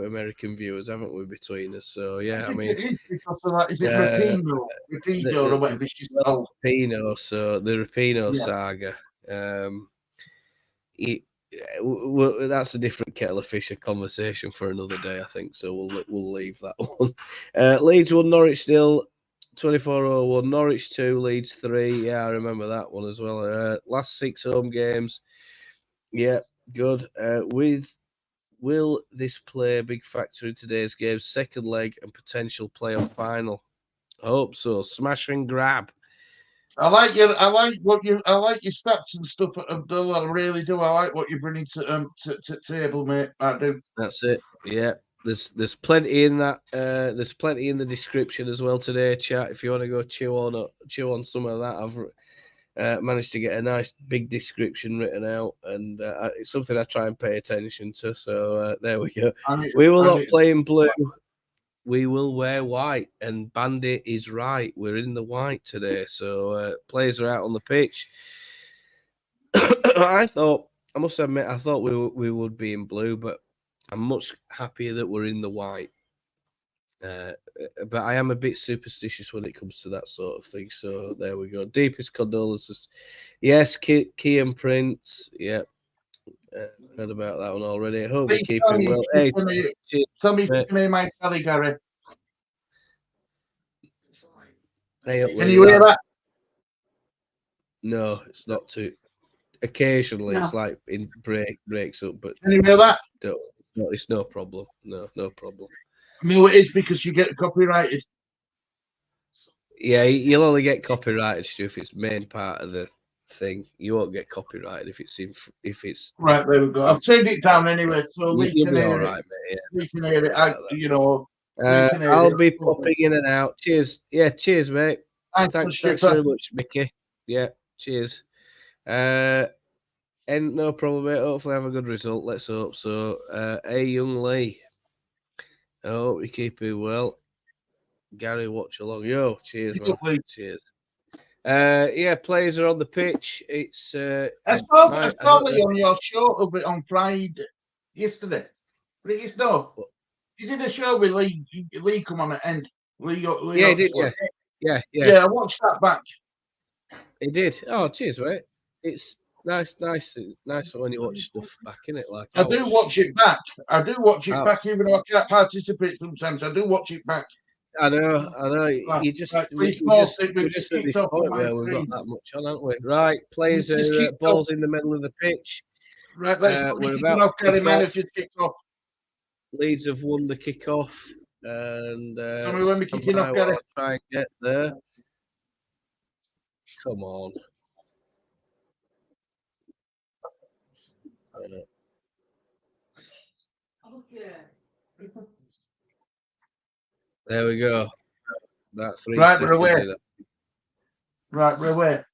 American viewers, haven't we, between us? So yeah, I mean, it is because of that. Is it Rapino or whatever she's called? Rapino. So the Rapino saga. That's a different kettle of fish, a conversation for another day, I think. So we'll leave that one. Leeds 1, Norwich still 24-01. Norwich 2, Leeds 3. Yeah, I remember that one as well. Last 6 home games. Yeah, good. Will this play a big factor in today's game? Second leg and potential playoff final. I hope so. Smash and grab. I like your stats and stuff. Abdul, I really do. I like what you're bringing to table, mate. I do. That's it. Yeah, there's plenty in that. There's plenty in the description as well today, chat. If you want to go chew on some of that, I've managed to get a nice big description written out, and it's something I try and pay attention to. So there we go. We will not play in blue. We will wear white, and Bandit is right. We're in the white today, so players are out on the pitch. I must admit, I thought we would be in blue, but I'm much happier that we're in the white. But I am a bit superstitious when it comes to that sort of thing. So there we go. Deepest condolences. Yes, Key and Prince. Yeah. Heard about that one already. I hope you're keeping well. Hey, tell me if you can hear my tally, Gary. Hey, can you hear that? No, it's not too. Occasionally, it's like in breaks up, but can you hear that? No, it's no problem. No problem. I mean, it is because you get copyrighted. Yeah, you'll only get copyrighted if it's main part of the thing. You won't get copyrighted if it's right. There we go. I've turned it down anyway, so Lee can hear it. Mate, yeah. Lee can hear it. I'll be popping in and out. Cheers. Yeah, cheers, mate. Thanks very much, Mickey. Yeah, cheers. And no problem, mate. Hopefully, have a good result. Let's hope so. Hey, young Lee. I hope you keep it well. Gary, watch along. Yo, cheers, man. Cheers. Yeah, players are on the pitch. It's I saw you on your show of it on Friday yesterday. But it's no. You did a show with Lee. Lee come on at end. Lee yeah, he did. Yeah. Yeah, I watched that back. He did. Oh, cheers, mate. It's nice when you watch stuff back, innit? Like I do watch it back. Back, even though I can't participate sometimes. I do watch it back. I know. We're just at this point where we've got that much on, haven't we? Right, players balls in the middle of the pitch. Right, we're about off. Gary Manager's kicked off. Leeds have won the kick-off. And Tell me when we're kicking off, somehow Gary. I'll try and get there. Come on. There we go. That 3 Right, we're seconds. away. Right, we're away.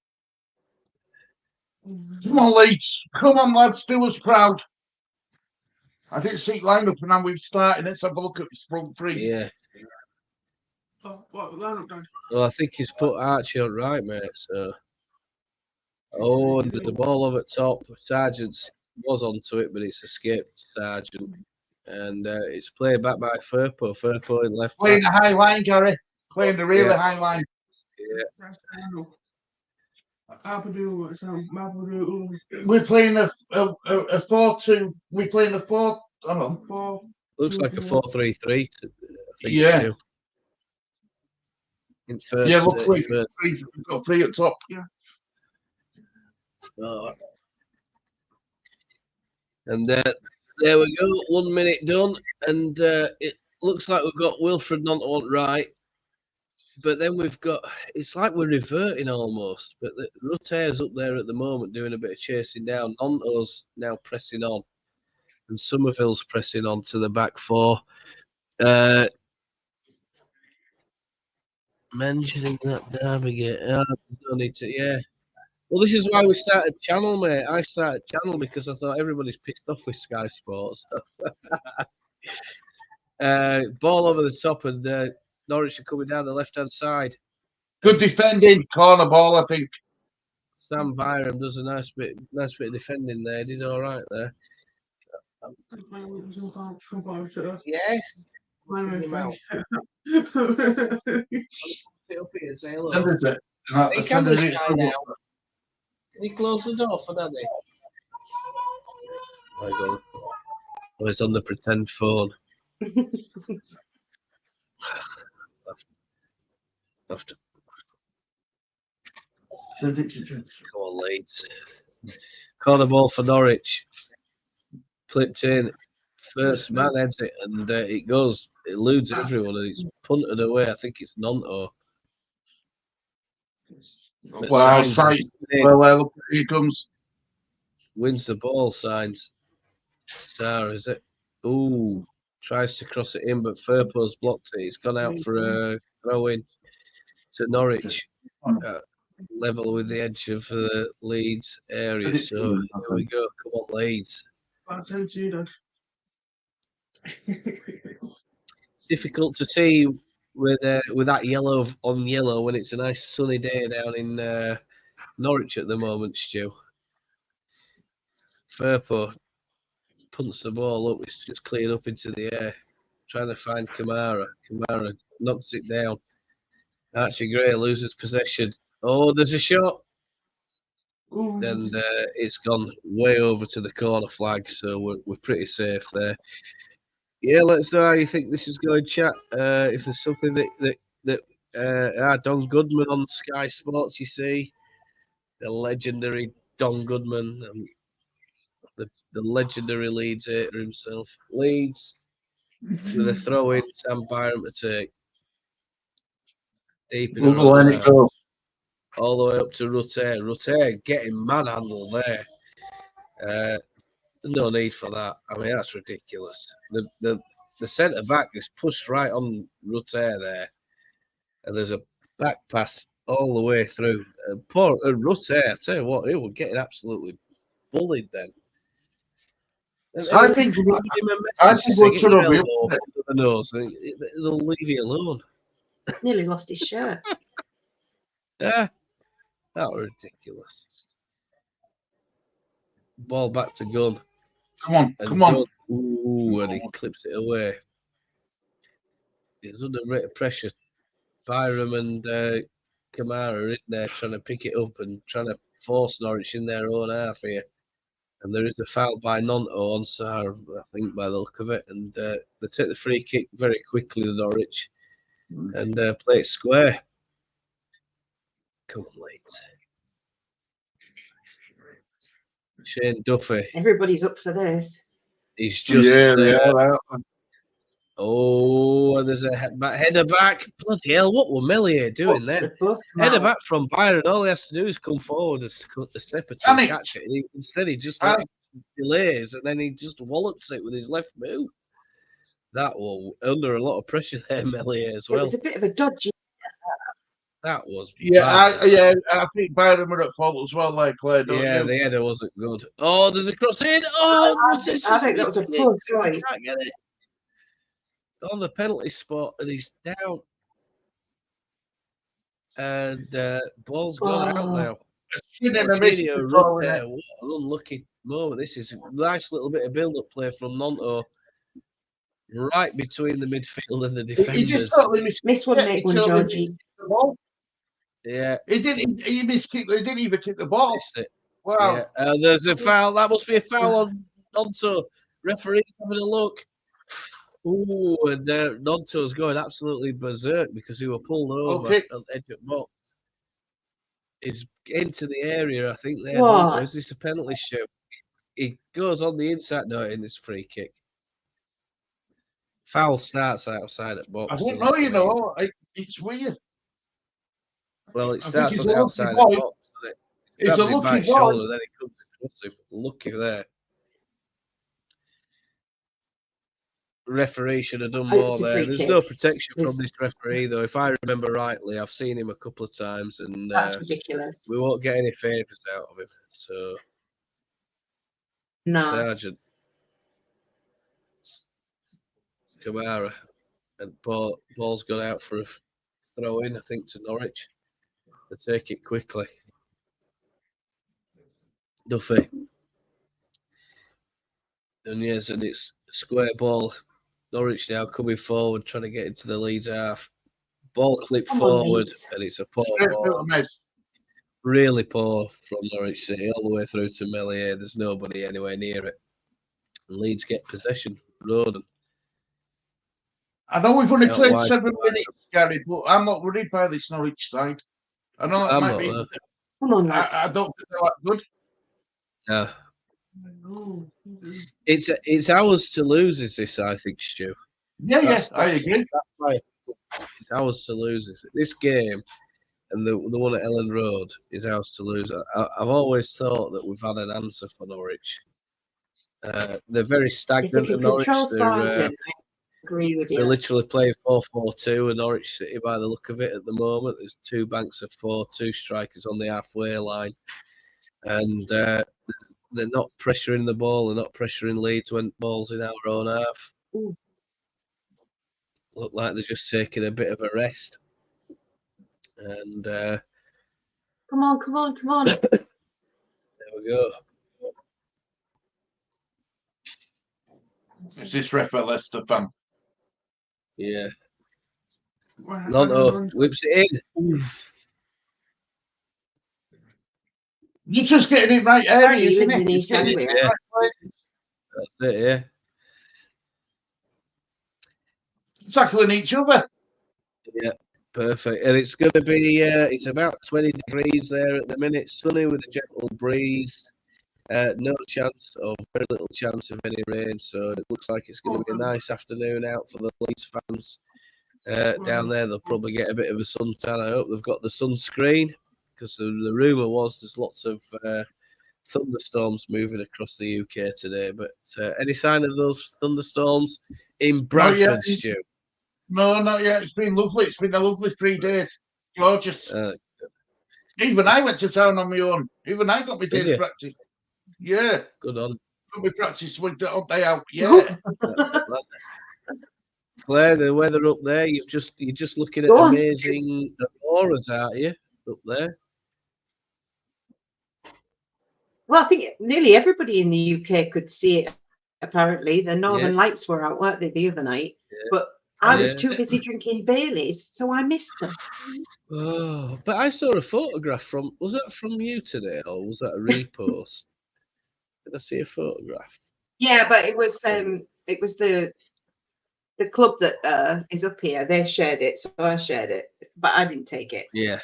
Come on, Leeds. Come on, lads. Do us proud. I didn't see it lined up, and now we've started. Let's have a look at this front three. Yeah. What lineup, Dan? Well, I think he's put Archie on right, mate. So. Oh, and the ball over top. Sargent's was onto it, but it's escaped Sargent. And it's played back by Firpo. Firpo in left Playing back. the high line, Gary. Playing the really Yeah. high line. Yeah. We're playing a 4-2. We're playing a 4. I don't know. Looks like a 4-3-3. I think, Yeah. Stu. In first, Yeah, look, in we've first. got 3 at top. Oh. And there we go. 1 minute done. And it looks like we've got Wilfred Nonto on right. But then we've got, it's like we're reverting almost. But Rutter's up there at the moment doing a bit of chasing down. Nonto's now pressing on. And Somerville's pressing on to the back four. Mentioning that Derby game. No need to, yeah. Well, this is why we started Channel, mate. I started Channel because I thought everybody's pissed off with Sky Sports. Ball over the top, and Norwich are coming down the left-hand side. Good defending. Corner ball, I think. Sam Byram does a nice bit of defending there. Did all right there. Yes. Up here, say hello. Send it. Hey, camera's shy now. Can you close the door for Daddy? My God. Oh, it's on the pretend phone. After. Come on, Leeds. Corner ball for Norwich. Flipped in. First man heads it, and it goes. It eludes everyone, and it's punted away. I think it's Nonto. Wow, well, here comes. Wins the ball, Signs. Star, is it? Ooh, tries to cross it in, but Firpo's blocked it. It's gone out for a throw in to Norwich. Level with the edge of the Leeds area. So here we go. Come on, Leeds. Difficult to see with that yellow on yellow when it's a nice sunny day down in Norwich at the moment, Stu. Firpo punts the ball up. It's just cleared up into the air. Trying to find Kamara. Kamara knocks it down. Archie Gray loses possession. Oh, there's a shot. And it's gone way over to the corner flag. So we're pretty safe there. Yeah, let's know how you think this is going, chat. If there's something that Don Goodman on Sky Sports, you see, the legendary Don Goodman, the legendary Leeds hater himself. Leeds with a throw in, Sam Byram to take. Deep in the all the way up to Rutter. Rutter getting manhandled there. No need for that. I mean, that's ridiculous. The centre back is pushed right on Rutter there, and there's a back pass all the way through. Poor Rutter, I tell you what, he was getting absolutely bullied then. I think we'll turn over the nose. They'll leave you alone. Nearly lost his shirt. Yeah, that was ridiculous. Ball back to Gunn. Come on. Ooh, and he clips it away. He's under a bit of pressure. Byram and Kamara are in there trying to pick it up and trying to force Norwich in their own half here. And there is a foul by Nonto on Sarr, I think, by the look of it. And they take the free kick very quickly to Norwich and play it square. Come on, Leeds. Shane Duffy. Everybody's up for this. He's just Oh, and there's a header back. Bloody hell, what were Melier doing then? They've both come Header out. back from Byron. All he has to do is come forward and a step or two and catch it. Instead, he just delays and then he just wallops it with his left boot. That was under a lot of pressure there, Melier, as well. It was a bit of a dodgy. That was I think Byron were at fault as well, like Claire. Don't you? the header wasn't good. Oh, there's a cross in. Oh, I think that was a poor choice. Can't get it on the penalty spot, and he's down. And ball's gone out now. What an unlucky moment. This is a nice little bit of build-up play from Nonto, right between the midfield and the defenders. He just totally missed one, make one, Georgie. Yeah, he didn't. He miskicked. He didn't even kick the ball. Missed it. Wow. Yeah. There's a foul. That must be a foul on Nonto. Referee having a look. Ooh, and Nonto's going absolutely berserk because he was pulled over at the edge of the box. He's into the area, I think. There, or is this a penalty shoot? He goes on the inside. No, in this free kick. Foul starts outside at box. I don't know. You know, it's weird. Well, it starts on the outside of the box. It's a lucky ball. Then it comes across him. Lucky there. Referee should have done more there. There's no protection from this referee, though. If I remember rightly, I've seen him a couple of times, and that's ridiculous. We won't get any favours out of him. So, no, Sergeant Kamara, and ball's gone out for a throw in, I think, to Norwich. They take it quickly. Duffy. And yes, and it's a square ball. Norwich now coming forward, trying to get into the Leeds half. Ball clipped forward, and it's a poor ball. Really poor from Norwich City, all the way through to Melier. There's nobody anywhere near it. And Leeds get possession. Roden. I know we've only played 7 minutes, Gary, but I'm not worried by this Norwich side. I know it might be. Come on, lads. I don't think they're that good. No. It's ours to lose, is this, I think, Stu. Yeah, I agree. It's ours to lose. This game and the one at Ellen Road is ours to lose. I've always thought that we've had an answer for Norwich. They're very stagnant at Norwich. I agree with you. They're literally playing 4-4-2 in Norwich City by the look of it at the moment. There's 2 banks of 4, 2 strikers on the halfway line. And they're not pressuring the ball. They're not pressuring Leeds when ball's in our own half. Ooh. Look like they're just taking a bit of a rest. And come on. There we go. Is this ref a Leicester fan? Yeah. Nonto whips it in. Oof. You're just getting it right area, isn't it? Yeah. That's it, yeah. Tackling each other. Yeah, perfect. And it's going to be, it's about 20 degrees there at the minute. Sunny with a gentle breeze. No chance, or very little chance of any rain. So it looks like it's going to be a nice afternoon out for the Leeds fans. Down there, they'll probably get a bit of a suntan. I hope they've got the sunscreen, because the rumour was there's lots of thunderstorms moving across the UK today. But any sign of those thunderstorms in Bradford, Stu? No, not yet. It's been lovely. It's been a lovely 3 days. Gorgeous. Even I went to town on my own. Even I got my day's practice. Yeah. Good on. Got my practice with the day out. Yeah. Claire, the weather up there, you're just looking at amazing auroras, aren't you, up there? Well, I think nearly everybody in the UK could see it. Apparently, the Northern Lights were out, weren't they, the other night? Yeah. But I was too busy drinking Baileys, so I missed them. Oh, but I saw a photograph was that from you today, or was that a repost? Did I see a photograph? Yeah, but it was the club that is up here. They shared it, so I shared it, but I didn't take it. Yeah.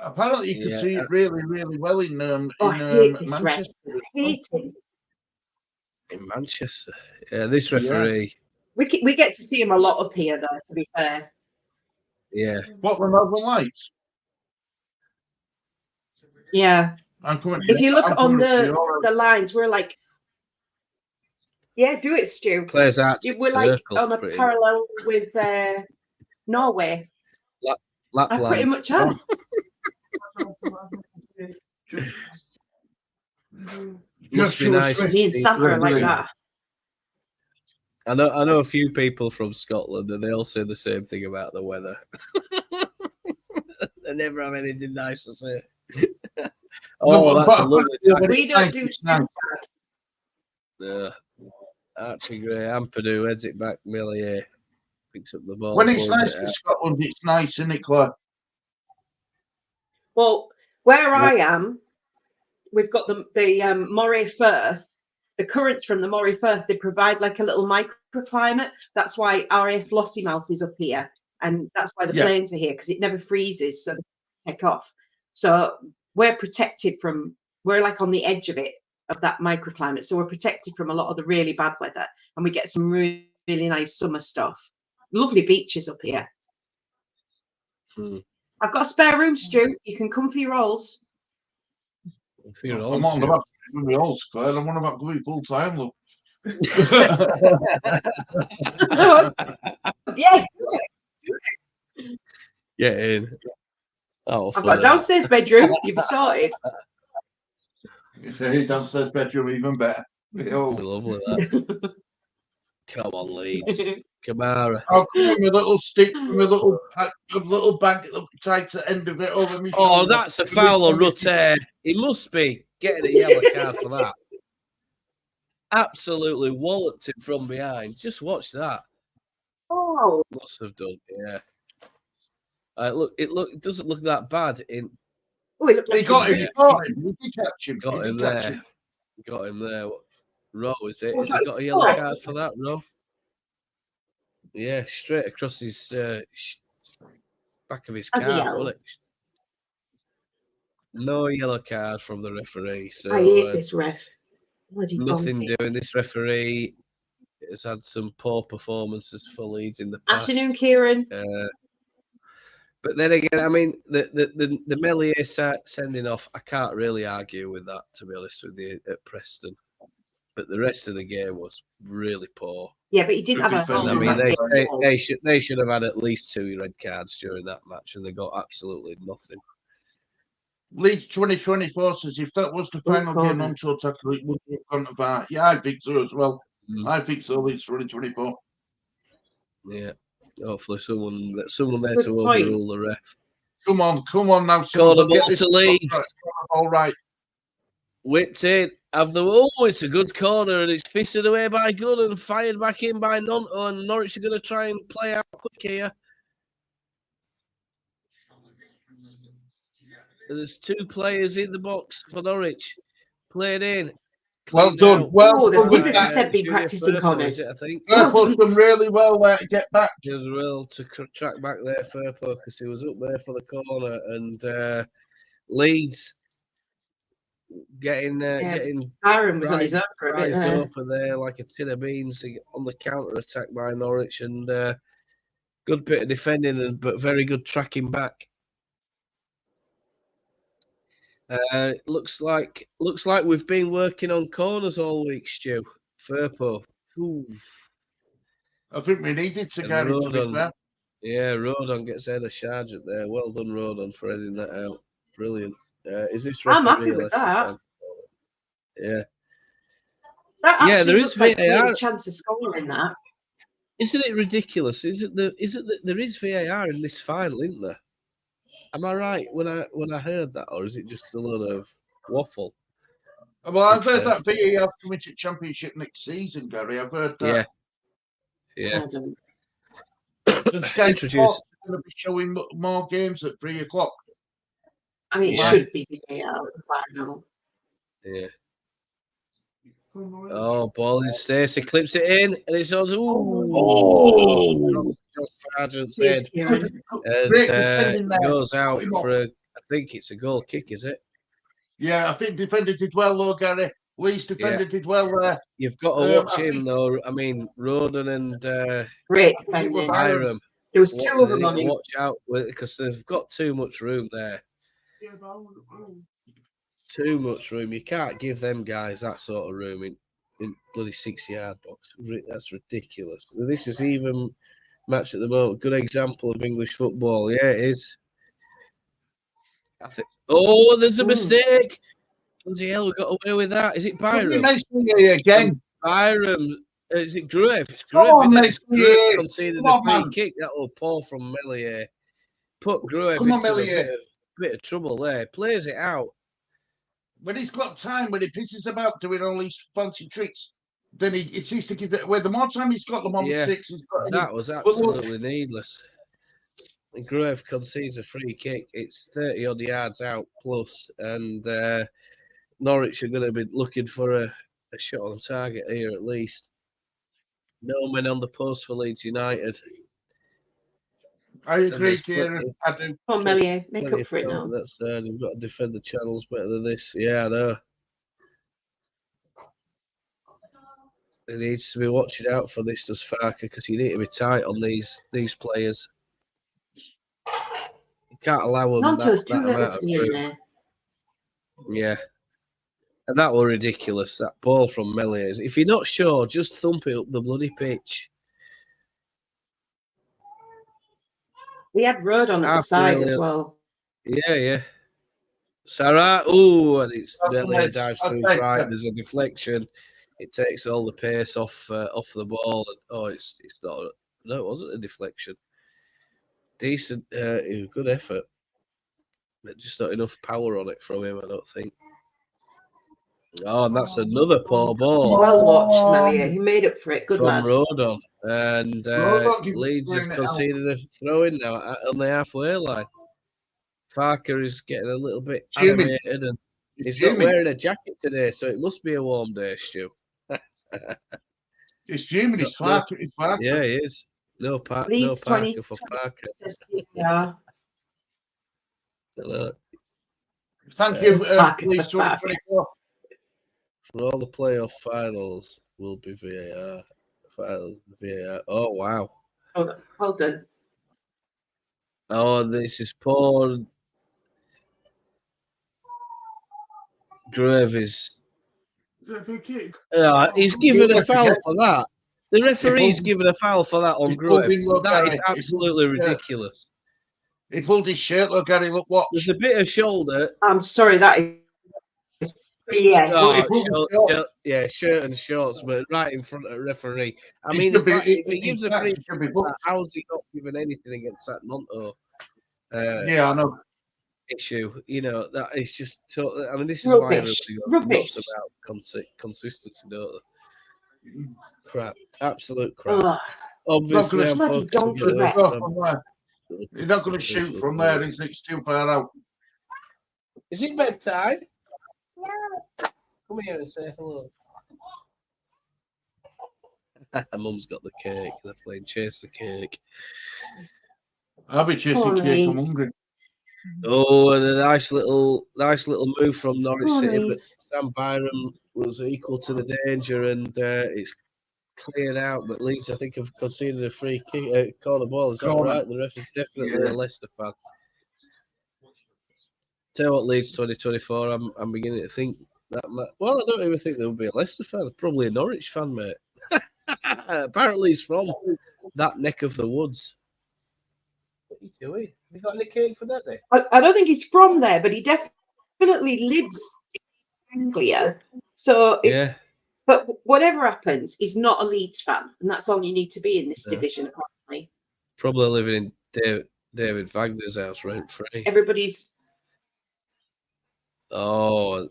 Apparently, you could see it really, really well in Manchester. I hate it. In Manchester. Yeah, this referee. We get to see him a lot up here, though, to be fair. Yeah. What, the Northern Lights? Yeah. I'm coming. If you look I'm on coming up to your- the lines, we're like, yeah, do it, Stu. Plays out. We're like circle, on a pretty parallel with Norway. much. I pretty Lapland. much am. Must be nice. Me and Sam are like that. I know a few people from Scotland, and they all say the same thing about the weather. They never have anything nice to say. That's a lovely time. We don't do too Yeah. Archie Gray, Ampadu heads it back. Millier picks up the ball. When it's pulls nice it in out. Scotland, it's nice, isn't it, Claire? Well, where I am, we've got the Moray Firth. The currents from the Moray Firth, they provide like a little microclimate. That's why RAF Lossiemouth is up here. And that's why the planes are here, because it never freezes, so they take off. So we're protected from, we're like on the edge of it, of that microclimate. So we're protected from a lot of the really bad weather. And we get some really, really nice summer stuff. Lovely beaches up here. I've got a spare room, Stu. You can come for your rolls. I'm on about doing the rolls, Claire. I'm on about going full time, look. Yeah. Get in. Oh, I've got a downstairs bedroom. You've sorted. Hey, downstairs bedroom, even better. Lovely that. Come on, Leeds. Kamara. I'll come with my little stick, my little pack, a little bag tied to the end of it over me. Oh, that's a foul on Rutter. He must be getting a yellow card for that. Absolutely walloped him from behind. Just watch that. Oh, Must have done, yeah. It doesn't look that bad. He got him. He got him. He did catch him. Got him there. Got him there. Rowe, is it? Oh, Has he got a yellow card for that, Rowe? Yeah, straight across his back of his calf, wasn't it? No yellow card from the referee. So I hate this ref. Nothing doing. This referee has had some poor performances for Leeds in the past. Afternoon, Kieran. But then again, I mean, the Melier sending off, I can't really argue with that, to be honest with you, at Preston. But the rest of the game was really poor. Yeah, but he didn't have a I mean, they should have had at least 2 red cards during that match, and they got absolutely nothing. Leeds 2024 says if that was the final game on Tour Tackle, it would have gone to VAR. Yeah, I think so as well. I think so, Leeds 2024. Yeah. Hopefully someone there to overrule the ref. Come on now. Corner ball to Leeds. All right. Whipped in. It's a good corner, and it's fisted away by Gunn and fired back in by Nonto, and Norwich are going to try and play out quick here. There's 2 players in the box for Norwich. Played in. Well done. Well done. 100% been practicing corners. I think. Furpo's done really well there to get back. Does well to track back there, Furpo, because he was up there for the corner, and Leeds getting Aaron was on his own for a bit there. Up there like a tin of beans on the counter attack by Norwich, and good bit of defending, but very good tracking back. Looks like we've been working on corners all week, Stu. Furpo. I think we needed to get it to be fair. Yeah, Rodon gets ahead of Sargent there. Well done, Rodon, for heading that out. Brilliant. Is this referee? I'm happy with that. Yeah. That there is VAR. Like a chance of scoring that. Isn't it ridiculous? Is it that there is VAR in this final, isn't there? Am I right when I heard that, or is it just a lot of waffle? Well, I've heard that VAR coming to Championship next season, Gary. I've heard that. Yeah. Sky Sports are going to be showing more games at 3:00. I mean, it should be VAR at the final. Yeah. Oh, ball in Stacey, clips it in, and it's on. Josh Sargent's head, and goes out for I think it's a goal kick, is it? Yeah, I think defender did well, though, Gary. Leeds defender did well there. You've got to watch I him think though. I mean, Roden and Great I think it was defending. Byram. Byram. There was two of They them need on to him. watch out with because they've got too much room there. Yeah, but I want Too much room. You can't give them guys that sort of room in bloody 6-yard box. That's ridiculous. This is even match at the moment. Good example of English football. Yeah, it is. I think. Oh, there's a mistake. Bloody hell, we got away with that. Is it Byram? Again. Byram. Is it Gruev? It's Come Gruev. on, Gruev Meslier. conceded Come a on, free man. kick. That will pour from Meslier. Put Gruev Come on, into a Meslier. bit of trouble there. Plays it out. When he's got time, when he pisses about doing all these fancy tricks, then he seems to give it away. The more time he's got, the more mistakes he's got. That was absolutely needless. And Gruev concedes a free kick. It's 30-odd yards out plus, and Norwich are going to be looking for a shot on target here at least. No men on the post for Leeds United. I agree, Kieran. I do. Come on, Meslier, make up for it now. That's you've got to defend the channels better than this. Yeah, I know. He needs to be watching out for this, does Farker, because you need to be tight on these players. You can't allow them that amount of room. Yeah. And that was ridiculous, that ball from Meslier. If you're not sure, just thump it up the bloody pitch. We had Roden on the side as well. Yeah. Sarah, and it's Meslier dives through his right. There's a deflection. It takes all the pace off the ball. It's not. No, it wasn't a deflection. Decent, it was good effort, but just not enough power on it from him, I don't think. Oh, and that's another poor ball. Well watched, Meslier. He made up for it. Good from lad. Rodon. And Leeds have conceded a throw-in now on the halfway line. Farker is getting a little bit animated, and he's not wearing a jacket today, so it must be a warm day, Stu. It's fuming. It's Farker. Yeah, he is. No Parker for Farker. Yeah. Hello. Thank you, Leeds 2024. For all the playoff finals will be VAR. VAR. Oh, wow. Oh, well done. Oh, this is poor. Gruev is. free kick. He's given a foul for that. The referee's given a foul for that on Gruev. That is absolutely ridiculous. He pulled his shirt. Look, Gary, look, watch. There's a bit of shoulder. I'm sorry, that is. Yeah, shirt and shorts, but right in front of the referee. I mean, if he gives a free kick, how's he not given anything against that Monto? Yeah, I know. Issue, that is just. I mean, this is Rubbish. why nuts about consistency, don't they? Crap, absolute crap. Oh. Obviously, he's not going to shoot from there. It's too far out. Is it bedtime? No. Come here and say hello. Mum's got the cake. They're playing chase the cake. I'll be chasing cake. I'm hungry. Oh, and a nice little move from Norwich City, but Sam Byram was equal to the danger, and it's cleared out. But Leeds, I think, have conceded a free kick, corner ball. Is that right? The ref is definitely a Leicester fan. Tell you what, Leeds 2024, I'm beginning to think that. Well, I don't even think there would be a Leicester fan. Probably a Norwich fan, mate. Apparently, he's from that neck of the woods. What are you doing? Have you got any cake for that day? I don't think he's from there, but he definitely lives in Anglia. So, but whatever happens, he's not a Leeds fan, and that's all you need to be in this division, apparently. Probably living in David Wagner's house rent free. Everybody's either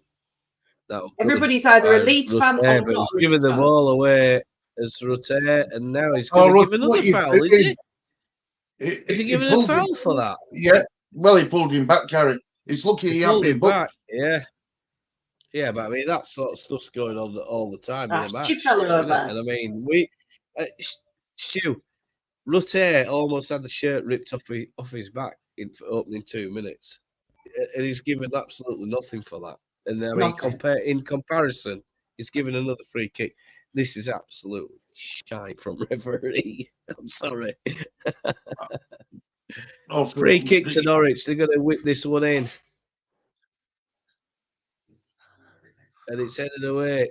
a Leeds fan or not. He's given the ball away as Rutte, and now he's going to give another foul, is he? Is he giving a foul for that? Yeah. Well, he pulled him back, Gary. He's lucky he had him back. Yeah. Yeah, but I mean, that sort of stuff's going on all the time in the match. And I mean, Stu, Rutte almost had the shirt ripped off his back for opening 2 minutes. And he's given absolutely nothing for that. And I mean, in comparison, He's given another free kick. This is absolutely shite from referee. I'm sorry. Free kick to Norwich. They're going to whip this one in. And it's headed away.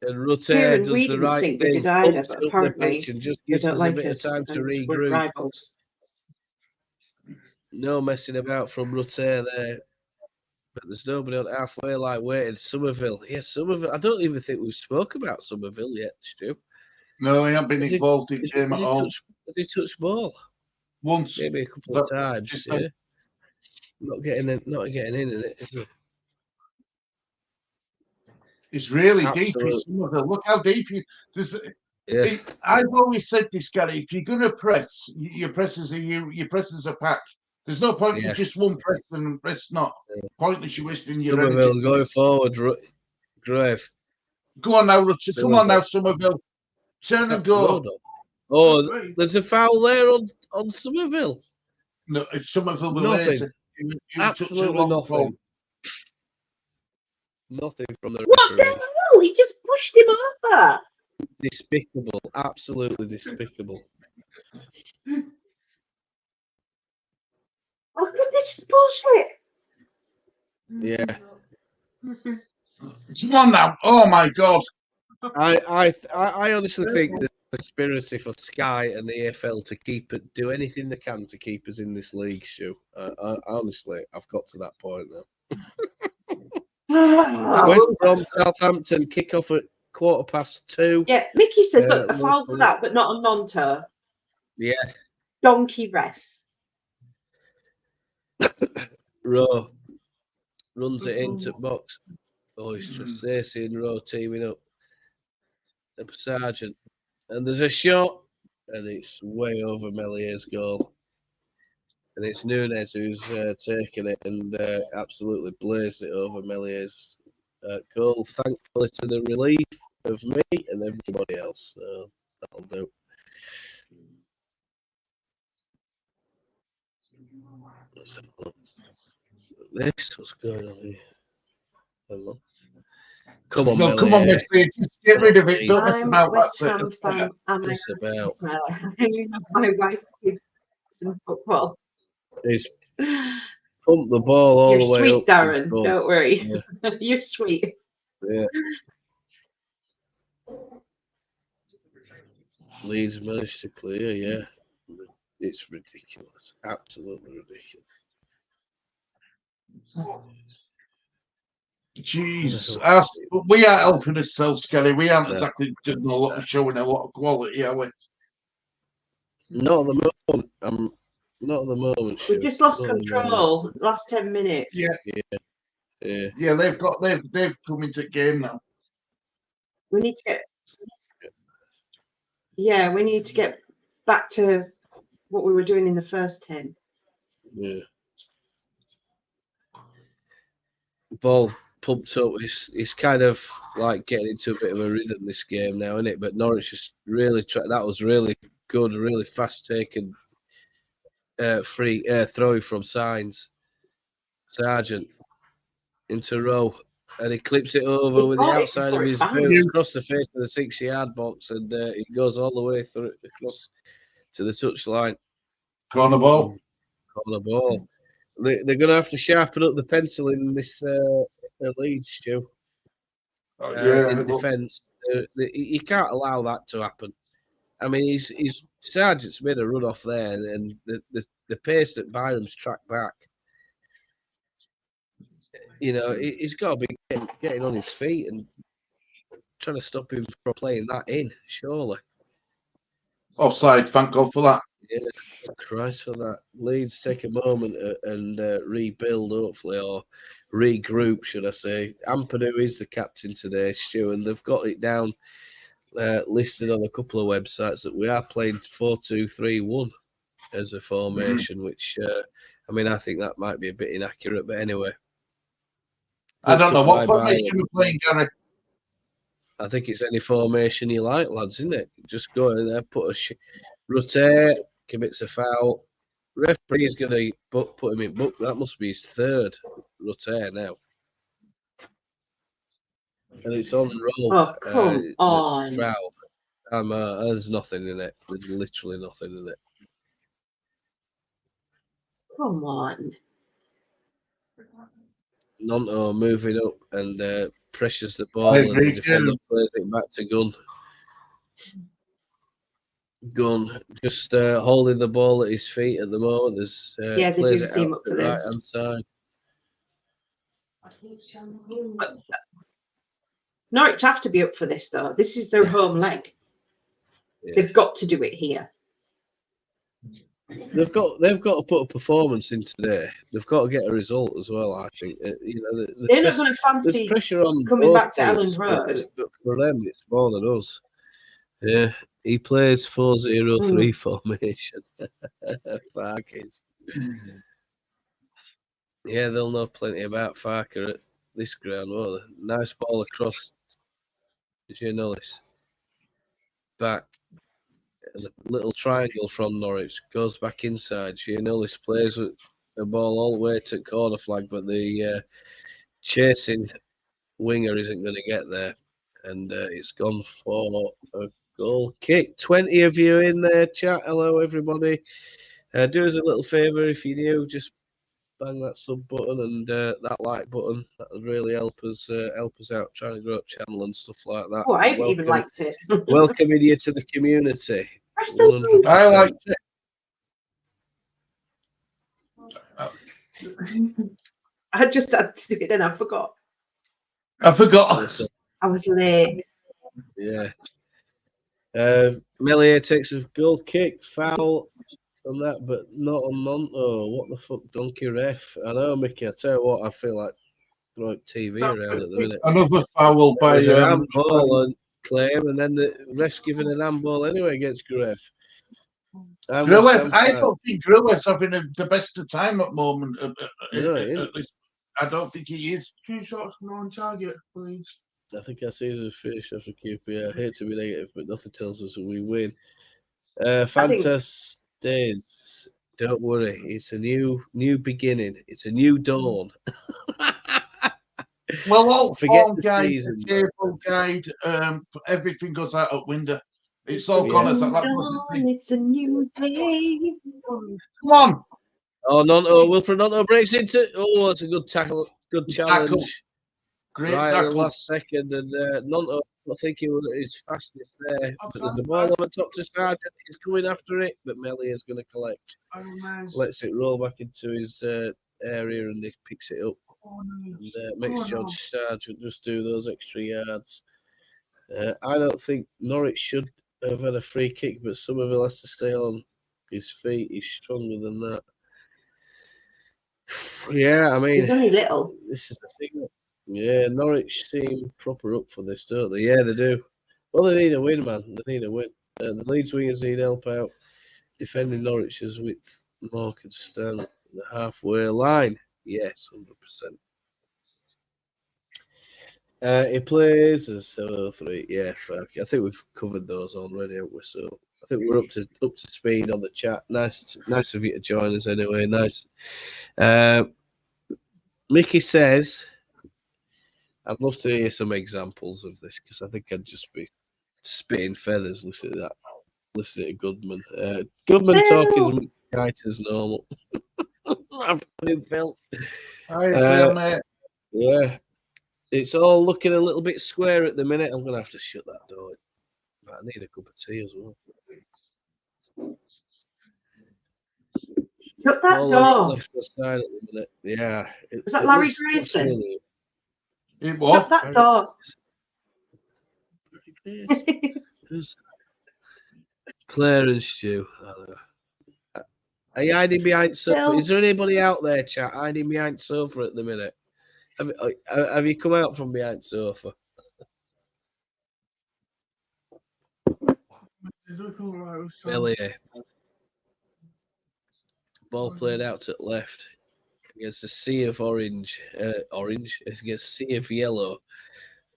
And Rutte Kieran, does we the didn't right think they thing. did either, Pumps but up the apparently pitch and just they gives don't us a like bit of us time to and we're regroup. rivals. No messing about from Rutte there. But there's nobody on halfway line waiting. Somerville. Yes, Somerville. I don't even think we've spoke about Somerville yet, Stu. No, he hasn't been involved in game at all. Has he touched ball? Once. Maybe a couple of times. Yeah. Not getting in it, is it? It's really Absolutely. deep in Somerville. Look how deep he is. Yeah. I've always said this, Gary. If you're going to press, your presses are pack. There's no point in just one press and press not. Yeah. Pointless, you're wasting your Somerville energy. going forward. Grave. Go on now, Richard. Come on now, Somerville. Turn and go. Oh, there's a foul there on Somerville. No, it's Somerville with Nothing. laser. Absolutely nothing. Nothing from the What the referee. hell? He just pushed him over. Despicable. Absolutely despicable. How could this is bullshit? Yeah. Come on now. Oh my God. I honestly think the conspiracy for Sky and the EFL to do anything they can to keep us in this league, Stu. Honestly, I've got to that point now. West Brom, Southampton, kick off at 2:15. Yeah, Mickey says, look, a foul for that, but not a non-toe. Yeah. Donkey ref. Rowe runs it into box. Oh, it's just Stacey and Rowe teaming up. The Sergeant. And there's a shot, and it's way over Mellier's goal. And it's Nunes who's taken it and absolutely blazed it over Mellier's goal, thankfully to the relief of me and everybody else. So that'll do. Let's have a look. What's going on here? Hello. Come on, no, come on, Messi. Just get rid of it. Don't mess about. West Ham fan, and It's about. My wife is in football. He's pumped the ball all You're the way sweet, up. Darren. Don't worry. Yeah. You're sweet. Yeah. Leeds managed to clear, yeah. It's ridiculous. Absolutely ridiculous. Jesus. We are helping ourselves, Kelly. We aren't exactly doing showing a lot of quality, are we? Not at the moment. Not at the moment. We've just lost control. Last 10 minutes. Yeah. They've come into the game now. We need to get. Yeah, we need to get back to what we were doing in the first 10. Yeah. Ball pumped up. It's kind of like getting into a bit of a rhythm this game now, isn't it? But Norwich just really that was really good, really fast taken free throw from Signs. Sergeant into Rowe, and he clips it over with the outside of his boot across the face of the 6-yard box, and it goes all the way through across to the touchline. Corner ball. They're going to have to sharpen up the pencil in this Leeds, Stu. In defence, you can't allow that to happen. I mean, he's Sargent's made a run off there, and the pace that Byram's tracked back. You know, he's got to be getting on his feet and trying to stop him from playing that in. Surely. Offside. Thank God for that. Yeah, Christ for that. Leeds take a moment and rebuild, hopefully, or regroup, should I say. Ampadu is the captain today, Stu, and they've got it down listed on a couple of websites that we are playing 4-2-3-1 as a formation, which, I mean, I think that might be a bit inaccurate, but anyway. I don't know what formation we're playing, Gary. I think it's any formation you like, lads, isn't it? Just go in there, rotate, commits a foul. Referee is going to put him in book. That must be his third rotate now. and it's on roll. Oh, come on. Foul. There's nothing in it. There's literally nothing in it. Come on. Nonto moving up and pressures the I ball, and agree the defender too. plays it back to Gunn. Gunn just holding the ball at his feet at the moment. There's Yeah, they plays do it seem out up to for the right this. hand side. Norwich have to be up for this, though. This is their home leg. Yeah. They've got to do it here. They've got to put a performance in today. They've got to get a result as well. I think They're not going to there's fancy pressure on coming both back to Ellen teams, Road. but for them it's more than us. Yeah, he plays 4-0-3 formation. Farkers. Yeah, they'll know plenty about Farker at this ground. Won't they? Nice ball across Giannullis. Back. And a little triangle from Norwich goes back inside. Giannullis plays the ball all the way to corner flag, but the chasing winger isn't going to get there. And it's gone for a goal kick. 20 of you in there, chat. Hello, everybody. Do us a little favour if you're new, just bang that sub button and that like button. That would really help us out trying to grow up channel and stuff like that. Oh, I haven't even liked it. Welcoming you to the community. Press the 100%. I like it. I just had to do it, then I forgot. I forgot. I was late. Yeah. Melier takes a goal kick, foul on that, but not on Nonto. What the fuck, donkey ref? I know, Mickey. I tell you what, I feel like throwing TV around at the minute. Another foul by There's an handball on claim, and then the ref's giving an handball anyway against Gruev. Gruev. I don't think Gruev's having the best of time at the moment. No, At least, I don't think he is. 2 shots, no on target, please. I think our season is finished after QPR. I hate to be negative, but nothing tells us that we win. Fantastic. Don't worry, it's a new beginning. It's a new dawn. Well, all Forget form the guide, season, the table guide, everything goes out of window. It's all gone. It's a new day. Come on. Oh, Nonto, Wilfred Nonto breaks into. Oh, it's a good tackle, good challenge. Tackle. Great right tackle. at the last second, and Nonto, I think he was his fastest there. But there's a ball over top to Sargent. He's coming after it, but Melly is going to collect. Lets it roll back into his area, and he picks it up and makes George Sargent just do those extra yards. I don't think Norwich should have had a free kick, but Somerville has to stay on his feet. He's stronger than that. Yeah, I mean, He's only little. This is the thing. Yeah, Norwich seem proper up for this, don't they? Yeah, they do. Well, they need a win, man. They need a win. The Leeds wingers need help out defending Norwich's with Mark and Stan at the halfway line. Yes, 100%. He plays a 7-3. Yeah, fuck. I think we've covered those already, haven't we? So I think we're up to speed on the chat. Nice of you to join us anyway. Nice. Mickey says, I'd love to hear some examples of this because I think I'd just be spitting feathers listening to that. Listening to Goodman. Goodman talking right as normal. I've felt. I agree, mate. Yeah. It's all looking a little bit square at the minute. I'm going to have to shut that door. I need a cup of tea as well. Shut that all door. left side at the minute. Yeah. Was that Larry Grayson? Really, it was. Shut that door. Who's Claire and Stu? Are you hiding behind sofa? Is there anybody out there, chat, hiding behind sofa at the minute? Have you come out from behind sofa? Elliot. Ball played out to the left against a sea of orange, against a sea of yellow.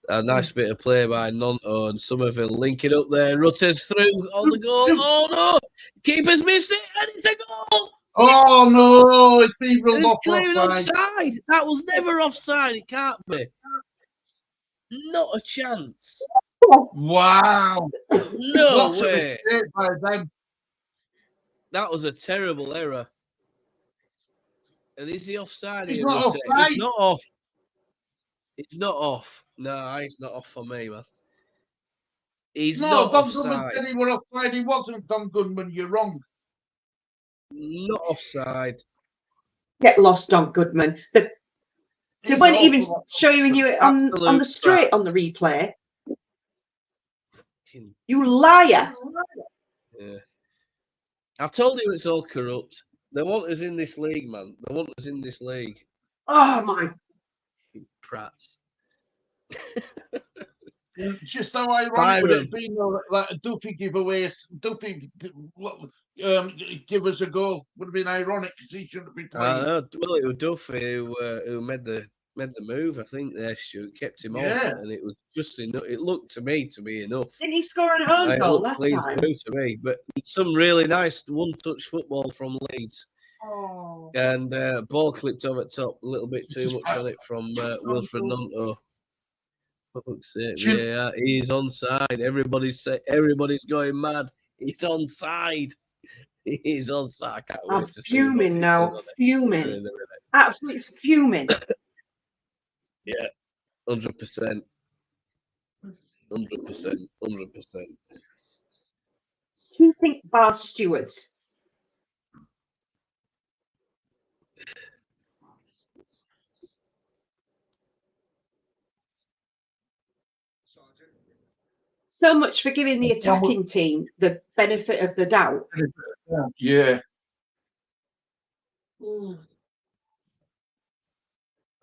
A nice bit of play by Nonto and Somerville linking up there. Rutter's through on the goal. Oh no! Keeper's missed it, and it's a goal. Oh no! It's been ruled off offside. That was never offside. It can't be. Not a chance. Wow. No What a way. mistake by them. That was a terrible error. And is he offside He's here? not Rutte? offside. He's not off. He's not off. No, he's not off for me, man. He's No, not Don Goodman offside. said he were offside. He wasn't, Don Goodman. You're wrong. Not offside. Get lost, Don Goodman. They He's weren't even awful. showing you it on the Absolute straight crap. on the replay. You liar. Yeah. I've told you it's all corrupt. They want us in this league, man. They want us in this league. Oh, my. You prats. Just how ironic would it be, like a Duffy giveaway? Duffy give us a goal. Would have been ironic because he shouldn't be playing. Well, it was Duffy who made the move. I think there, Stu, kept him on, and it was just enough. It looked to me to be enough. Didn't he score an own goal last clean time? through to me, but some really nice one-touch football from Leeds. Oh. And ball clipped over the top, a little bit too much on it from Wilfred Nonto. Fuck's sake, yeah, he's onside. Everybody's going mad. He's onside. He's onside. I can't wait to see fuming now. Fuming. Absolutely fuming. Yeah, 100%. 100%. 100%. Do you think bar stewards? So much for giving the attacking team the benefit of the doubt. Yeah.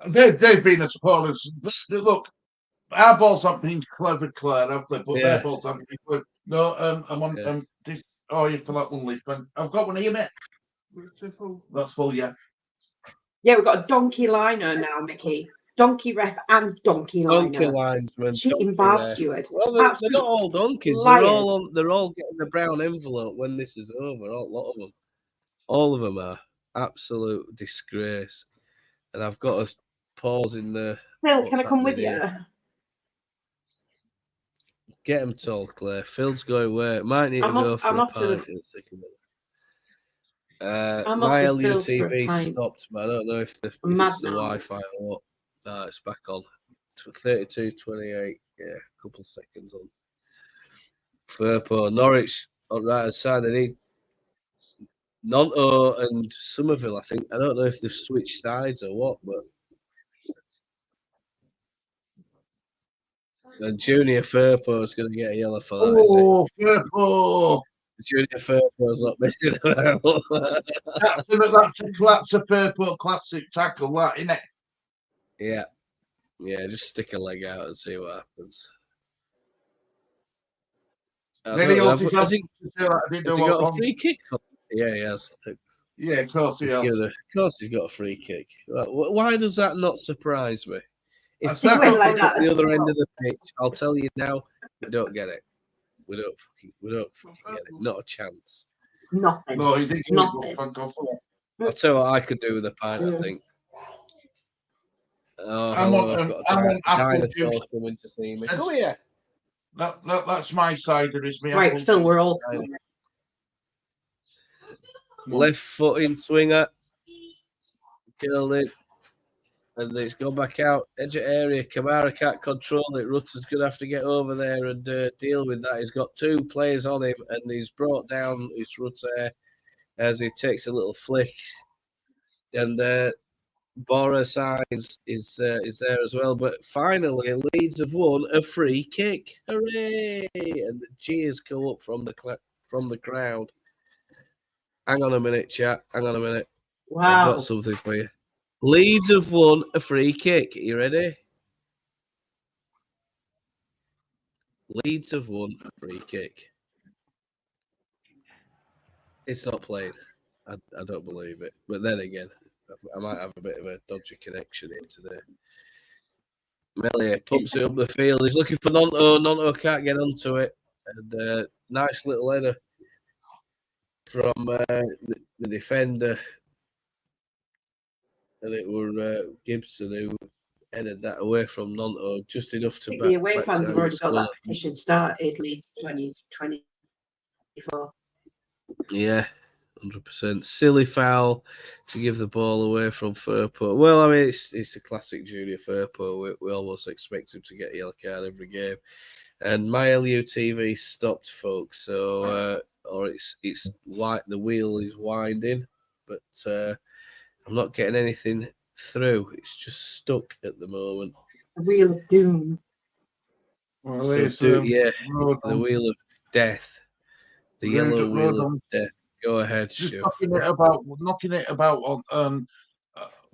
They've been as poor as. Look, our balls haven't been clever, Claire, have they? But their balls haven't been clever. No, I'm on. Oh, you for that one, Leaf. I've got one here, mate. That's full, yeah. Yeah, we've got a donkey liner now, Mickey. Donkey ref and donkey liner. Donkey linesman. Cheating bar steward. Well, they're not all donkeys. Liars. They're all getting the brown envelope when this is over. A lot of them. All of them are absolute disgrace. And I've got to pause in the. Phil, can I come with you? Get him told, Claire. Phil's going away. Might need to go for a pint in a second. My LUTV stopped, but I don't know if it's the Wi-Fi or what. No, it's back on. 32:28. Yeah, a couple of seconds on. Firpo, Norwich on right side. They need Nonto and Somerville, I think. I don't know if they've switched sides or what, but. And Junior Firpo is going to get a yellow for that. Oh, Firpo! Junior Firpo's not missing around. That's a Firpo classic tackle, that, isn't it? Yeah. Yeah, just stick a leg out and see what happens. Then he also has he got a free kick? Yeah, he has. Yeah, of course he has. Of course he's got a free kick. Why does that not surprise me? If that happens at the other end of the pitch, I'll tell you now, we don't get it. We don't fucking get it. Not a chance. Nothing. No, he didn't. Nothing. I'll tell you what I could do with a pint, I think. Oh, I'm on dinosaurs coming to see me. Come here. That's my side of his. Right, Phil, we're all. Left foot in swinger. Killed it. And it's gone back out. Edge of area. Kamara can't control it. Rutter's going to have to get over there and deal with that. He's got two players on him and he's brought down his Rutter as he takes a little flick. And Bora signs is there as well. But finally, Leeds have won a free kick. Hooray! And the cheers go up from the crowd. Hang on a minute, chat. Hang on a minute. Wow. I've got something for you. Leeds have won a free kick. Are you ready? Leeds have won a free kick. It's not playing. I don't believe it. But then again, I might have a bit of a dodgy connection here today. Melia pumps it up the field. He's looking for Nonto. Nonto can't get onto it. And nice little header from the defender. And it were Gibson who headed that away from Nanto just enough to I think back. the away back fans have down already the got that score. petition started, Leeds 2024. Yeah, 100%. Silly foul to give the ball away from Firpo. Well, I mean, it's a classic junior Firpo. We almost expect him to get a yellow card every game. And my LU TV stopped, folks. So, or it's the wheel is winding, but I'm not getting anything through. It's just stuck at the moment. The Wheel of Doom. Well, So there's, the Rodon. wheel of death, the yellow wheel of death. Go ahead, Just Stu. knocking it about on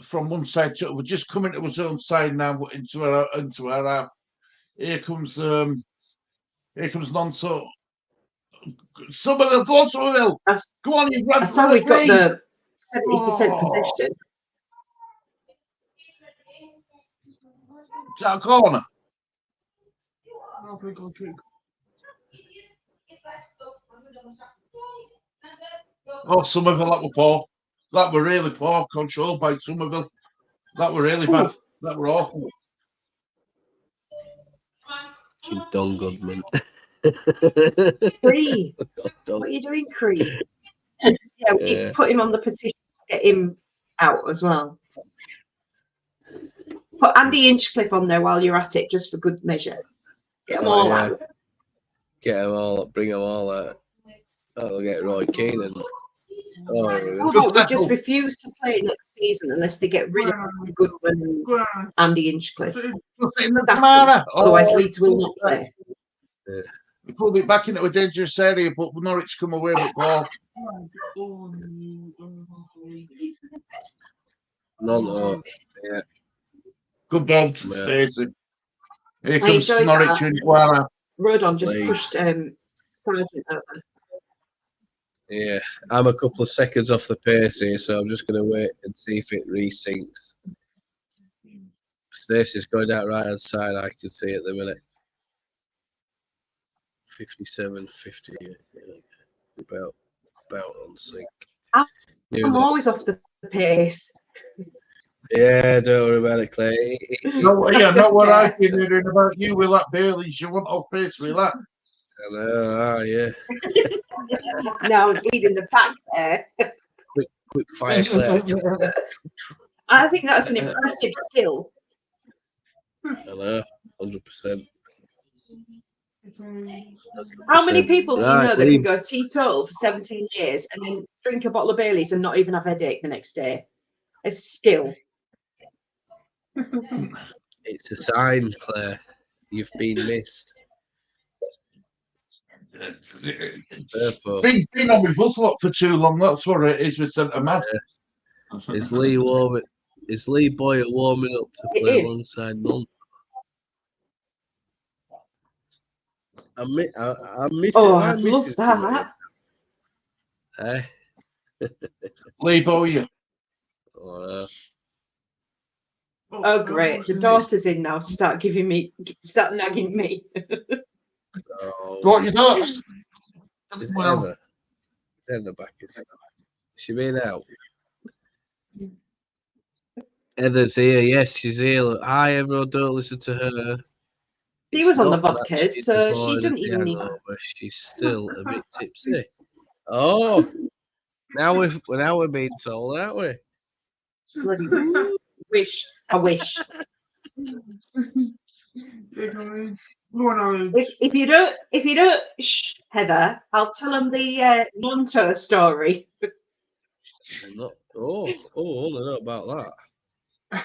from one side to we're just coming to his own side now into our half. Here comes Nonto. Somerville, go on, Somerville. Go on, you grab. That's how we got the 70% possession. Is that a corner? Oh, Somerville, that were poor. That were really poor control by Somerville. That were really bad. That were awful. Don Goodman. Cree. What are you doing, Cree? Yeah, we put him on the petition to get him out as well. Put Andy Inchcliffe on there while you're at it, just for good measure. Get them all out. Get them all up, bring them all out. That'll get Roy Keane and we just refuse to play next season unless they get rid of Goodman and Andy Inchcliffe. Otherwise, Leeds will not play. Yeah. We pulled it back into a dangerous area, but Norwich come away with ball. No. Yeah. Good ball to Stacey. Here comes Norwich and Guara. Rodon just pushed Sargent over. Yeah, I'm a couple of seconds off the pace here, so I'm just going to wait and see if it resyncs. Stacey's going down right hand side, I can see at the minute. 57, 50, about on sync. I'm always off the pace. Yeah, don't worry about it, Clay. Not what I've been hearing about you with that Bailey's. You want off pace with that. I know, yeah. No, I was leading the pack there. Quick fire, Claire. I think that's an impressive skill. I know, 100%. How many people do you know that can go teetotal for 17 years and then drink a bottle of Baileys and not even have a headache the next day? It's a skill. It's a sign, Claire. You've been missed. Been on with us lot for too long. That's what it is with centre mad. Is Lee Boyer warming up to play alongside Nunn? I'm missing. Oh, I'd love that. Eh? Lee Boyer. Oh, great! The daughter's in now. Start nagging me. What you doing? Is Heather back? Is she been out? Heather's here. Yes, she's here. Hi, everyone. Don't listen to her. She was on the vodkas, so she didn't even need that. She's still a bit tipsy. Oh, now we're being told, aren't we? Bloody I wish. If you don't, shh, Heather, I'll tell them the Monto story. I don't know about that.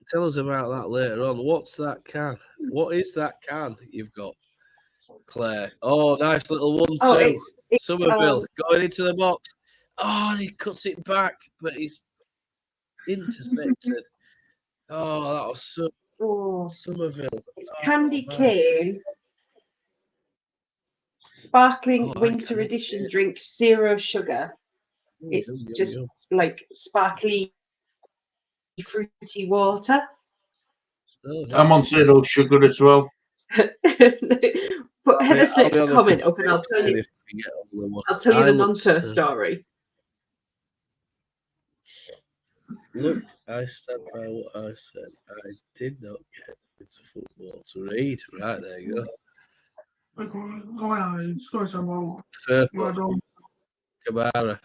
Tell us about that later on. What's that can? What is that can you've got, Claire? Oh, nice little 1-2. It's Somerville going into the box. Oh, he cuts it back, but he's intercepted. Oh, that was so. Somerville. It's candy cane, sparkling winter edition drink, 0 sugar. It's just like sparkly, fruity water. I'm on 0 sugar as well. Put Heather Slip's comment up, and I'll tell you the Nonto story. Look, I stand by what I said. I did not get into football to read. Right, there you go. Fair play, Kamara.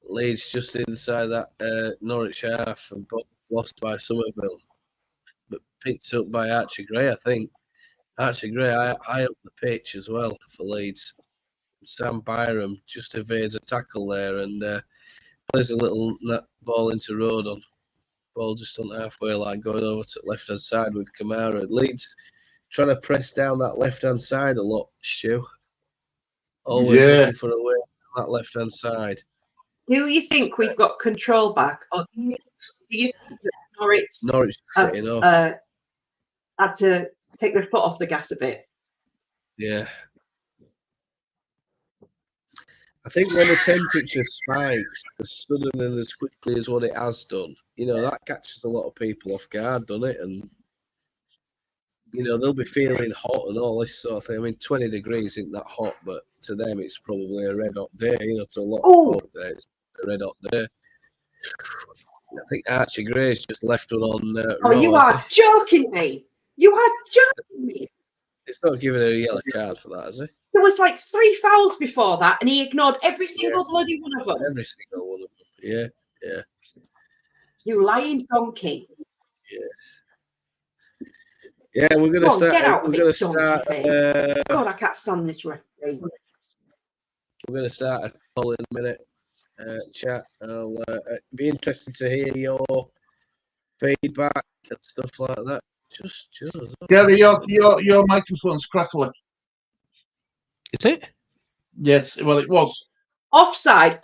Leeds just inside that Norwich half and lost by Somerville, but picked up by Archie Gray, I think. Archie Gray high up the pitch as well for Leeds. Sam Byram just evades a tackle there and plays a little ball into Rodon. Ball just on the halfway line, going over to the left-hand side with Kamara. Leeds trying to press down that left-hand side a lot, Stu. Always looking for a way on that left-hand side. Do you think we've got control back, or do you think that Norwich had to take their foot off the gas a bit? Yeah. I think when the temperature spikes as sudden and as quickly as what it has done, that catches a lot of people off guard, doesn't it? And, they'll be feeling hot and all this sort of thing. I mean, 20 degrees isn't that hot, but to them it's probably a red hot day. To a lot of folk there, it's a red hot day. I think Archie Gray's just left one on Oh, you are joking me. You are joking me. It's not giving her a yellow card for that, is it? There was like 3 fouls before that, and he ignored every single bloody one of them. Every single one of them. Yeah. You lying donkey. Yeah, we're going to start. Get out we're going to start. God, I can't stand this referee. We're going to start a call in a minute. Chat. I'll be interested to hear your feedback and stuff like that. Just Gary, your microphone's crackling. Is it? Yes, well, it was. Offside.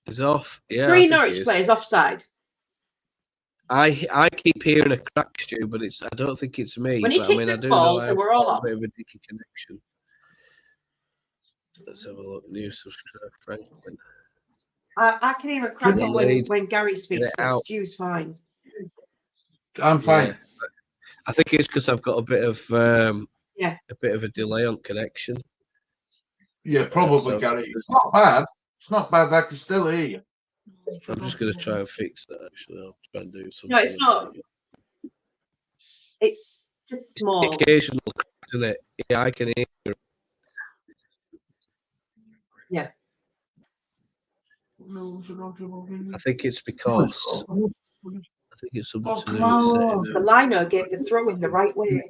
It's off. Yeah. 3 Norwich players offside. I keep hearing a crack, Stu, but I don't think it's me. When he kicked the ball, they were all off. A bit of a dicky connection. Let's have a look. New subscriber, Franklin. I can hear a crackle when Gary speaks, but Stu's fine. I'm fine. Yeah. I think it's because I've got a bit of a delay on connection. Yeah, probably, Gary. It's not bad. It's not bad. I can still hear you. I'm just going to try and fix that. Actually, I'll try and do something. No, it's not. It's just small. It's occasional, isn't it? Yeah, I can hear you. Yeah. I think it's because. I think it's something to do with the liner gave the throw in the right way.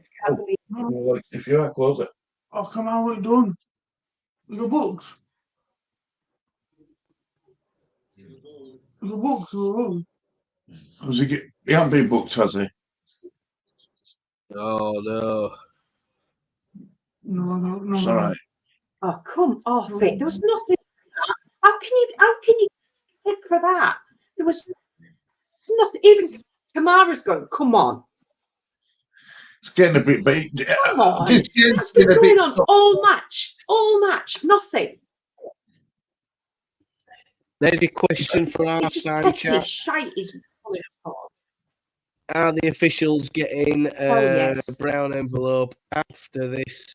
If you are closer. Oh, come on, what are you doing? Your books. Your books are wrong. He hasn't been booked, has he? Oh, no. No. It's all right. Oh, come off it. There was nothing. How can you pick for that? There was nothing. Even Kamara's going, come on. It's getting a bit big. Come on. That's been going on all match. Nothing. There's a question for our time chat. Shite is coming apart. Are the officials getting a brown envelope after this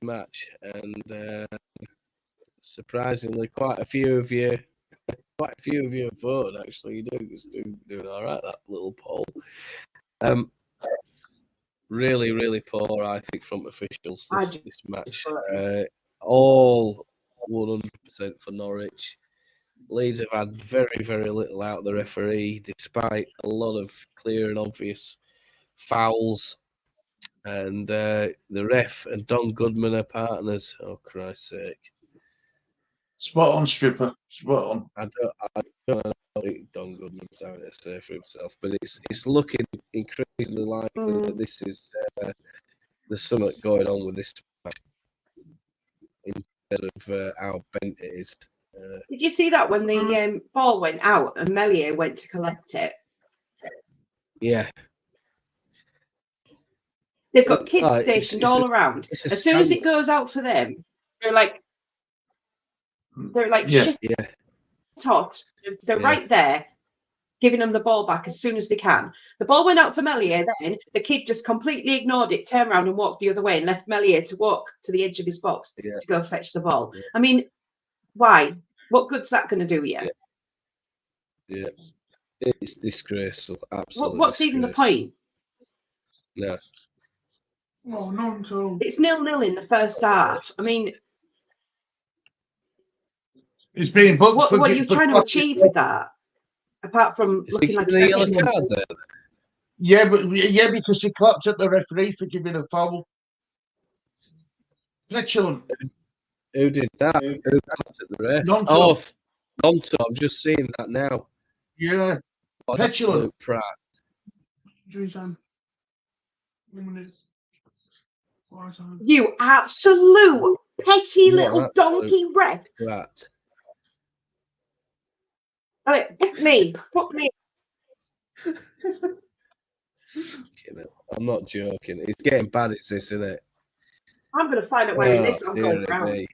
match? And surprisingly, quite a few of you have voted. Actually, you doing all right. That little poll. Really, really poor, I think, from officials this match. All 100% for Norwich. Leeds have had very, very little out of the referee, despite a lot of clear and obvious fouls. And the ref and Don Goodman are partners. Oh, Christ's sake. Spot on, Stripper. Spot on. I don't know what Don Goodman's having to say for himself, but it's looking increasingly likely that this is there's something going on with this match instead of how bent it is. Did you see that when the ball went out and Melier went to collect it? Yeah. They've got kids stationed all around. As soon as it goes out for them, they're like shit. Yeah. Tot. They're right there, giving them the ball back as soon as they can. The ball went out for Melier, then the kid just completely ignored it, turned around and walked the other way and left Melier to walk to the edge of his box to go fetch the ball. Yeah. I mean, Why? What good's that going to do you? Yeah. It's disgraceful. Absolutely. What's even the point? No. Oh, not until It's 0-0 in the first half. I mean, He's being booked what are you trying to achieve with that? Apart from Is looking he like giving a a yellow chicken. card there? Yeah, because he clapped at the referee for giving a foul. Petulant. Who did that? Who clapped at the ref? Nonto. Oh, Nonto. I'm just seeing that now. Yeah. What an Petulant. absolute prat. injury time. 1 minute. Time. You absolute petty What little an donkey ref. Prat. All right, book me. I'm not joking. It's getting bad. It's this, isn't it? I'm going to find out where in this I'm going round. Me.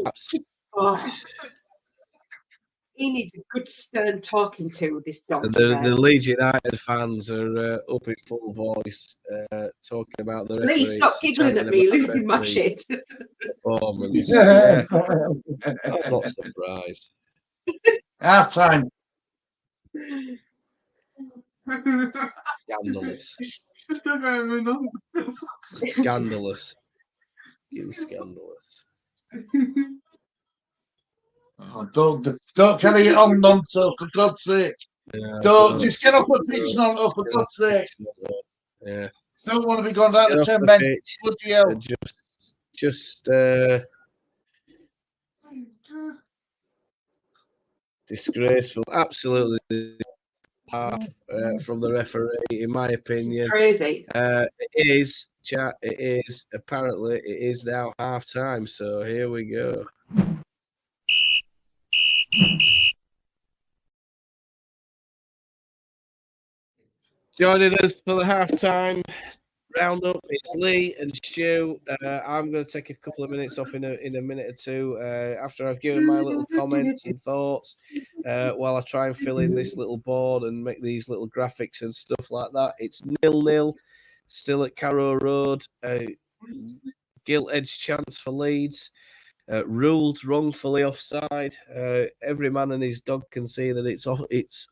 Absolutely. Oh. He needs a good stern talking to, this donkey. The Leeds United fans are up in full voice talking about the referee. Please stop giggling at me, losing my shit. Performance. Yeah. I'm not surprised. Half time. Scandalous. Still going on. Scandalous. Scandalous. Oh, don't carry it on, Nonto, for God's sake. Yeah, Don't just get off the pitch, Nonto, for God's sake. Yeah. Don't want to be gone down Get to off 10 the men. pitch. Bloody hell. Just disgraceful. Absolutely half from the referee, in my opinion. It's crazy. It is, chat. It is. Apparently, it is now half time. So here we go. Joining us for the halftime roundup, it's Lee and Stu. I'm going to take a couple of minutes off in a minute or two after I've given my little comments and thoughts while I try and fill in this little board and make these little graphics and stuff like that. It's 0-0, still at Carrow Road. Gilt-edged chance for Leeds. Ruled wrongfully offside. Every man and his dog can see that it's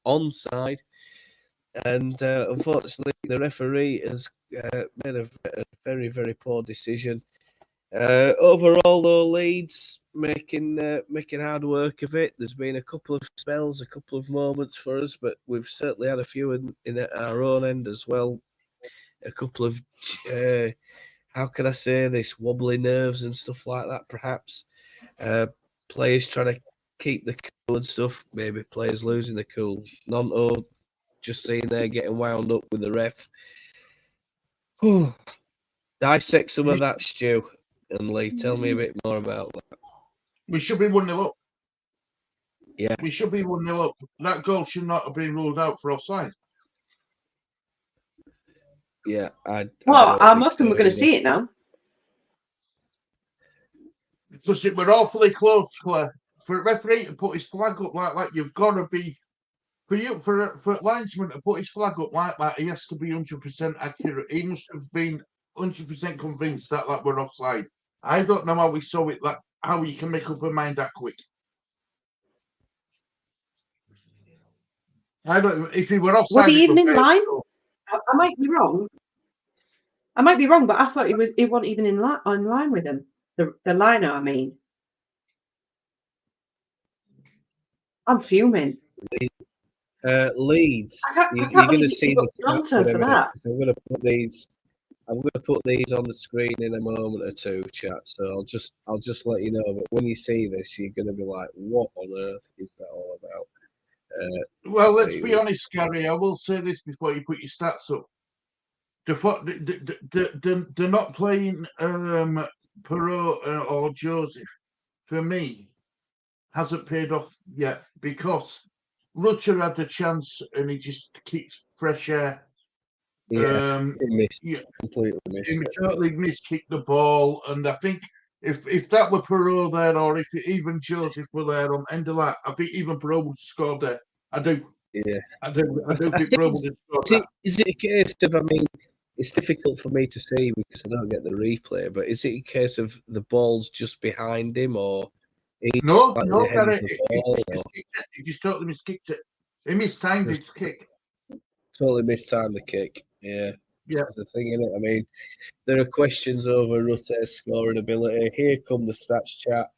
onside. And unfortunately, the referee has made a very, very poor decision. Overall, though, Leeds making hard work of it. There's been a couple of spells, a couple of moments for us, but we've certainly had a few in at our own end as well. A couple of, how can I say this, wobbly nerves and stuff like that, perhaps. Players trying to keep the cool and stuff. Maybe players losing the cool. Nonto just seen there getting wound up with the ref. Dissect some of that, Stu and Lee. Tell me a bit more about that. We should be 1-0 up. Yeah. We should be 1-0 up. That goal should not have been ruled out for offside. Yeah. I'm hoping we're going to see it now. Because it were awfully close, Claire. For a referee to put his flag up like that, you've got to be... For a linesman to put his flag up like that, he has to be 100% accurate. He must have been 100% convinced that were offside. I don't know how we saw it, how you can make up a mind that quick. I don't. If he were offside, was he even in line? I might be wrong. But I thought he wasn't even in line with him. The liner, I mean. I'm fuming. Leeds. You're going to see the for that. I'm going to put these. I'm going to put these on the screen in a moment or two, chat. So I'll just let you know. But when you see this, you're going to be like, "What on earth is that all about?" Well, let's be honest, Gary. I will say this before you put your stats up. They're not playing Perot or Joseph. For me, hasn't paid off yet because Rutter had the chance and he just kicked fresh air. Yeah, he missed. Yeah, completely missed. He totally miskicked the ball, and I think if that were Perot there, or if even Joseph were there on end of that, I think even Perot would have scored there. I do. Yeah, I do think Perot would have scored that. Is it a case of? I mean, it's difficult for me to see because I don't get the replay. But is it a case of the ball's just behind him, or He's No, slightly no, ahead of Gary. the ball, or He just totally miskicked it. He mistimed his kick. totally mistimed the kick. Yeah. Yeah. That's the thing, isn't it? I mean, there are questions over Rutte's scoring ability. Here come the stats chat.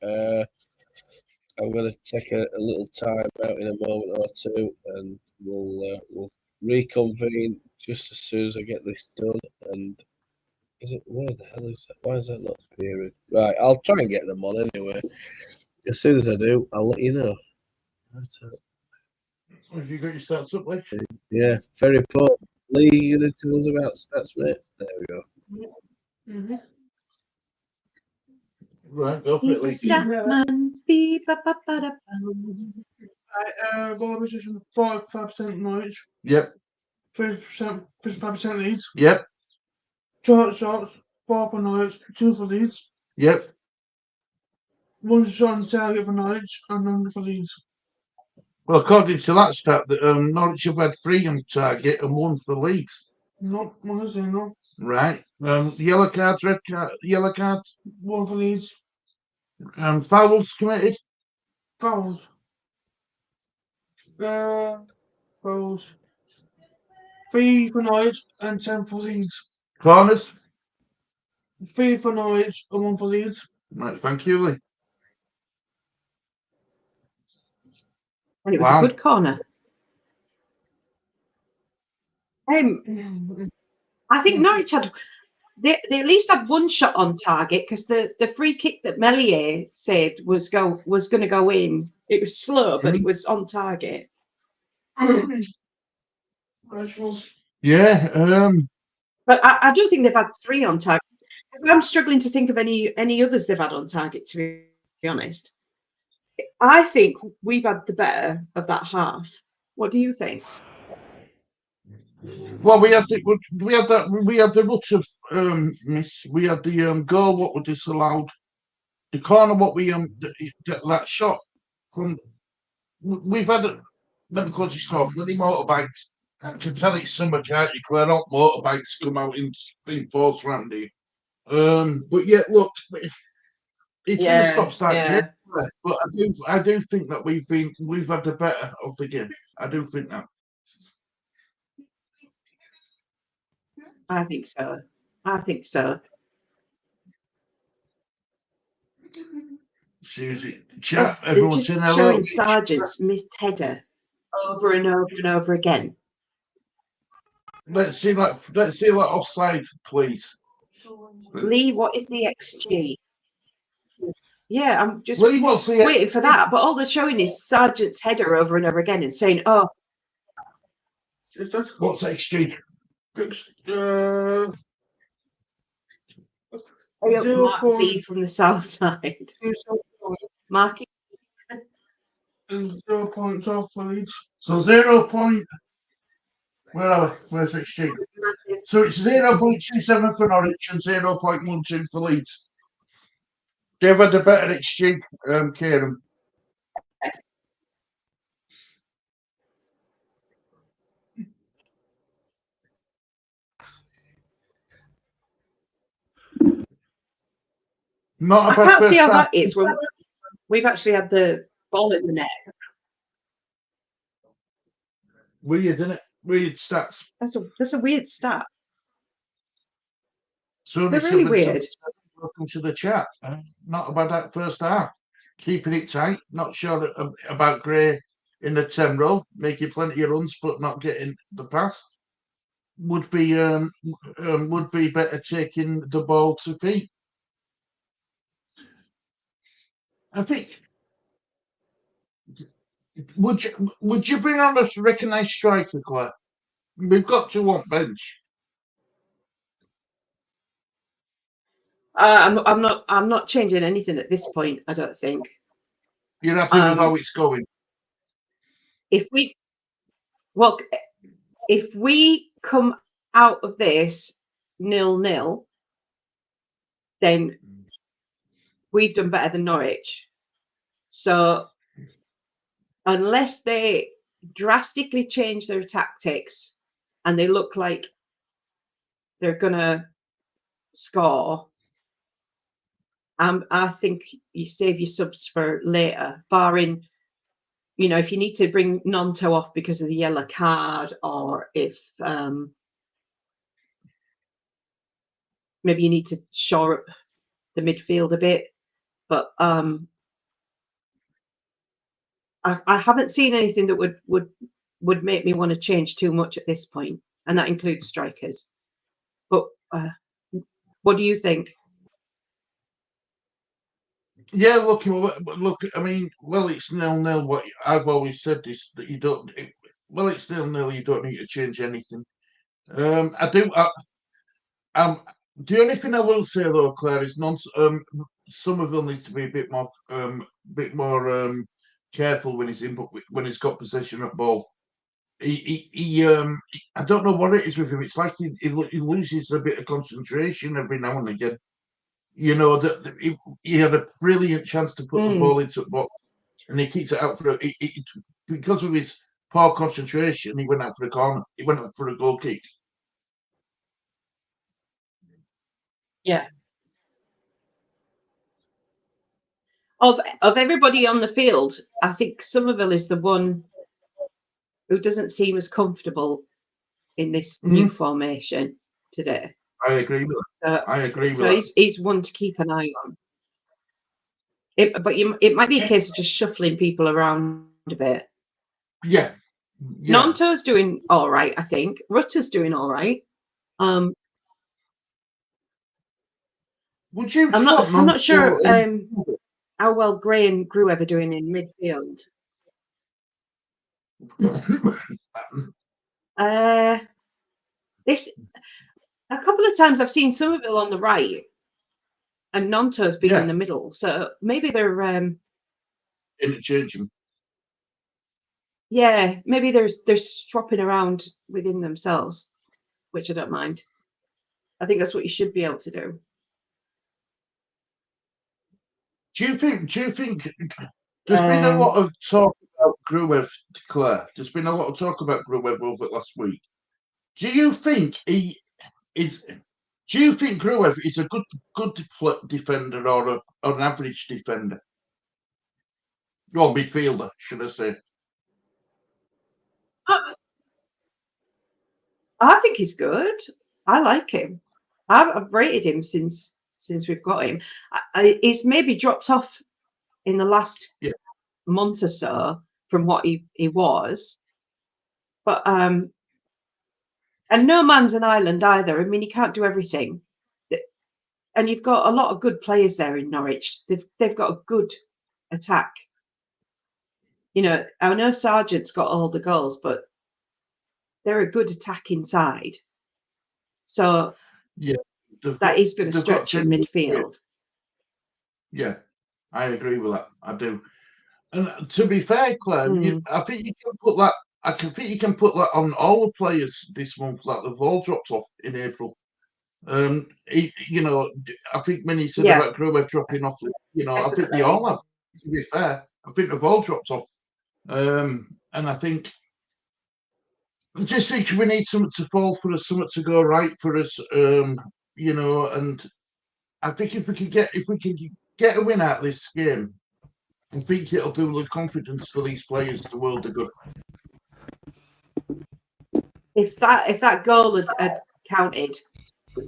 I'm going to take a little time out in a moment or two, and we'll reconvene just as soon as I get this done. And is it, where the hell is that? Why is that not appearing? Right, I'll try and get them on anyway. As soon as I do, I'll let you know. Have you got your stats up, Lee? Yeah, very poor. Lee, you going to tell us about stats, mate? There we go. Mm-hmm. Right, go for He's it, a Lee. statman. Beep-a-ba-ba-da-bum. Goal position 45% Norwich, Yep, 55% Leeds. yep, Short shots 4 for Norwich, 2 for Leeds. yep. 1 shot on target for Norwich and none for Leeds. Well, according to that stat, Norwich have had 3 on target and 1 for Leeds. No, what is it? No. Right. Yellow cards, red card, yellow cards. 1 for Leeds. Fouls committed. Fouls. Fouls. 3 for Norwich and 10 for Leeds. Corners. 3 for Norwich and 1 for Leeds. Right, thank you, Lee. And it was Wow. a good corner. I think Norwich had they at least had 1 shot on target, because the free kick that Melier saved was going to go in. It was slow, but it was on target. Yeah. But I do think they've had 3 on target. I'm struggling to think of any others they've had on target, to be honest. I think we've had the better of that half. What do you think? Well, we had the Rutter miss. We had the goal what was disallowed. The corner what we that shot from. We've had let me cut this off. Bloody motorbikes. I can tell it's summer, can't you? Clear up motorbikes come out in force round here. But yeah, look, it's going to stop start game. But I do think that we've had the better of the game. I do think that. I think so. I think so. Susie, chat. They're Everyone's just saying hello. showing Sargent's missed header over and over and over again. Let's see that offside, please. Lee, what is the XG? Yeah, I'm just Well, he wants the waiting for that. But all they're showing is Sargent's header over and over again and saying, "Oh, what's XG? Mark B from the south side." Mark, 0.12 for Leeds. So 0. Where are we? Where's XG? massive. So it's 0.27 for Norwich and 0.12 for Leeds. They've had a better XG, Kieran. Not a I bad can't first see how half. that is when we've actually had the ball in the net. Weird, isn't it? Weird stats. That's a weird stat. So They're really weird. Welcome to the chat. Not a bad first half. Keeping it tight. Not sure about Gray in the 10 row, making plenty of runs but not getting the pass. Would be better taking the ball to feet. I think. Would you bring on a recognised striker, Claire? We've got 2 on bench. I'm not changing anything at this point. I don't think. You're happy with how it's going? If we come out of this 0-0, then we've done better than Norwich. So unless they drastically change their tactics and they look like they're gonna score, I think you save your subs for later, barring, if you need to bring Nonto off because of the yellow card, or if maybe you need to shore up the midfield a bit. But I haven't seen anything that would make me want to change too much at this point, and that includes strikers. But what do you think? Yeah, look. I mean, well, it's 0-0. What I've always said is that you don't. Well, it's 0-0. You don't need to change anything. I do. The only thing I will say though, Claire, is Somerville needs to be a bit more careful when he's when he's got possession of ball. I don't know what it is with him. It's like he loses a bit of concentration every now and again. That he had a brilliant chance to put the ball into the box, and he keeps it out for because of his poor concentration. He went out for a corner. He went out for a goal kick. Yeah. Of everybody on the field, I think Somerville is the one who doesn't seem as comfortable in this new formation today. I agree with that. I agree with that. So he's one to keep an eye on. But it might be a case of just shuffling people around a bit. Yeah. Nonto's doing all right, I think. Rutter's doing all right. Would you? I'm not sure how well Gray and Gruev are doing in midfield. A couple of times I've seen Somerville on the right and Nonto's been in the middle, so maybe they're interchanging. Yeah, maybe they're swapping around within themselves, which I don't mind. I think that's what you should be able to do. Do you think there's been a lot of talk about Gruev, Claire? There's been a lot of talk about Gruev over last week. Do you think he is? Do you think Gruev is a good defender or an average defender? Or midfielder, should I say? I think he's good. I like him. I've rated him since we've got him. He's maybe dropped off in the last month or so from what he was, but and no man's an island either. I mean, he can't do everything, and you've got a lot of good players there in Norwich. They've got a good attack. I know Sargent's got all the goals, but they're a good attack inside. So that is going to stretch in midfield. Yeah, I agree with that. I do. And to be fair, Claire, I think you can put that. I think you can put that on all the players this month that they've all dropped off in April. I think many said about Gruev dropping off. I think they all have. To be fair, I think they've all dropped off. And I just think we need something to fall for us, something to go right for us. And I think if we can get a win out of this game, I think it'll do the confidence for these players the world of good. If that goal had counted,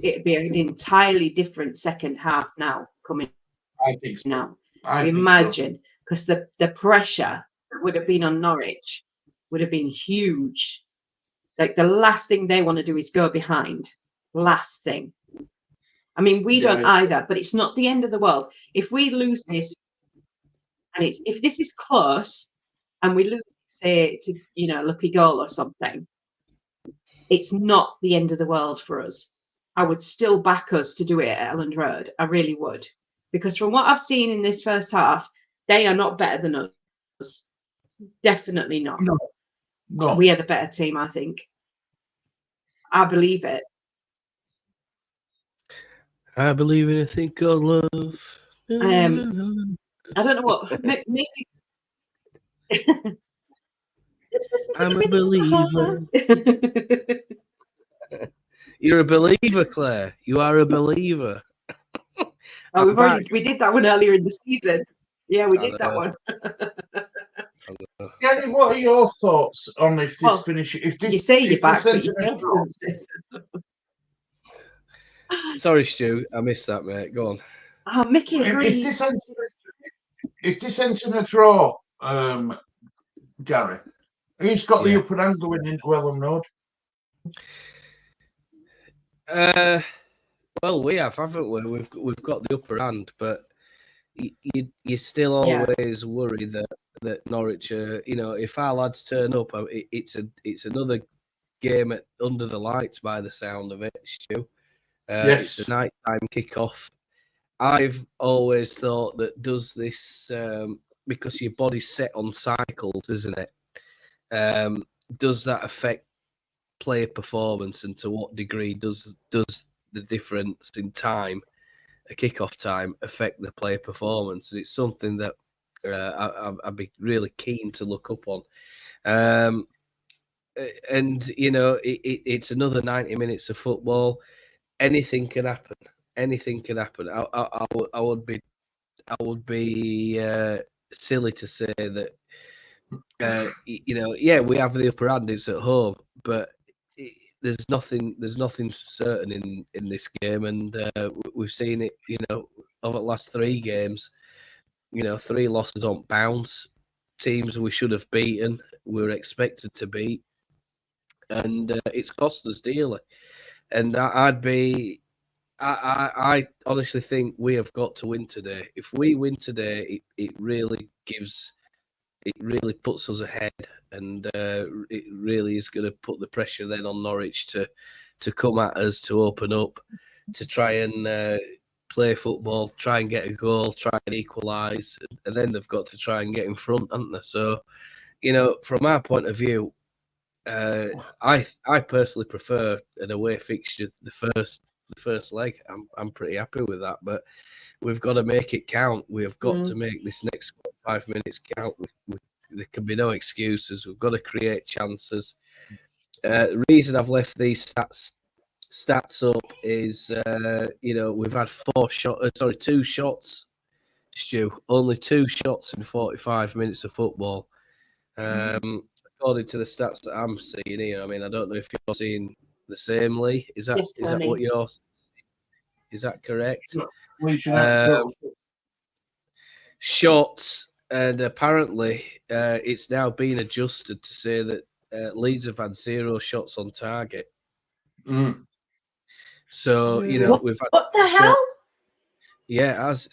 it'd be an entirely different second half now coming. I think so. Now, imagine, because the pressure that would have been on Norwich would have been huge. Like the last thing they want to do is go behind. Last thing. I mean, we don't either, but it's not the end of the world. If we lose this, and if this is close, and we lose, say, to lucky goal or something, it's not the end of the world for us. I would still back us to do it at Elland Road. I really would, because from what I've seen in this first half, they are not better than us. Definitely not. No. We are the better team, I think. I believe it. I believe in a thing called love. I don't know what. Maybe. I'm a believer. You're a believer, Claire. You are a believer. Oh, I'm we did that one earlier in the season. Yeah, we I did that know. one. Gary, what are your thoughts on if this Well, finish? If this, You say you're if back, this but you ends in a don't. draw, Sorry, Stu, I missed that, mate. Go on. Oh, Mickey if agrees. this ends in a draw, Gary, who's got the Yeah. upper hand going into Elland Road? Well, we have, haven't we? We've got the upper hand, but you still Yeah. always worry that Norwich, if our lads turn up, it's another game under the lights by the sound of it, Stu. Yes. It's a nighttime kickoff. I've always thought that does this because your body's set on cycles, isn't it? Does that affect player performance, and to what degree does the difference in time, a kickoff time, affect the player performance? And it's something that I'd be really keen to look up on. And it's another 90 minutes of football. Anything can happen. Anything can happen. I would be silly to say that we have the upper hand. It's at home, but there's nothing certain in this game, and we've seen it. Over the last 3 games, 3 losses on bounce. Teams we should have beaten, we were expected to beat, and it's cost us dearly. And I honestly think we have got to win today. If we win today, it really puts us ahead, and it really is going to put the pressure then on Norwich to come at us, to open up, to try and play football, try and get a goal, try and equalise, and then they've got to try and get in front, haven't they? So, from our point of view, I personally prefer an away fixture the first leg. I'm pretty happy with that, but we've got to make it count. We have got to make this next 5 minutes count. There can be no excuses. We've got to create chances. The reason I've left these stats up is, we've had 2 shots, Stu. Only 2 shots in 45 minutes of football. According to the stats that I'm seeing here, I mean, I don't know if you're seeing the same, Lee. Is that what you're? Is that correct? Leeds United Shots, and apparently it's now been adjusted to say that Leeds have had 0 shots on target. So we've had what the hell? Yeah, it has.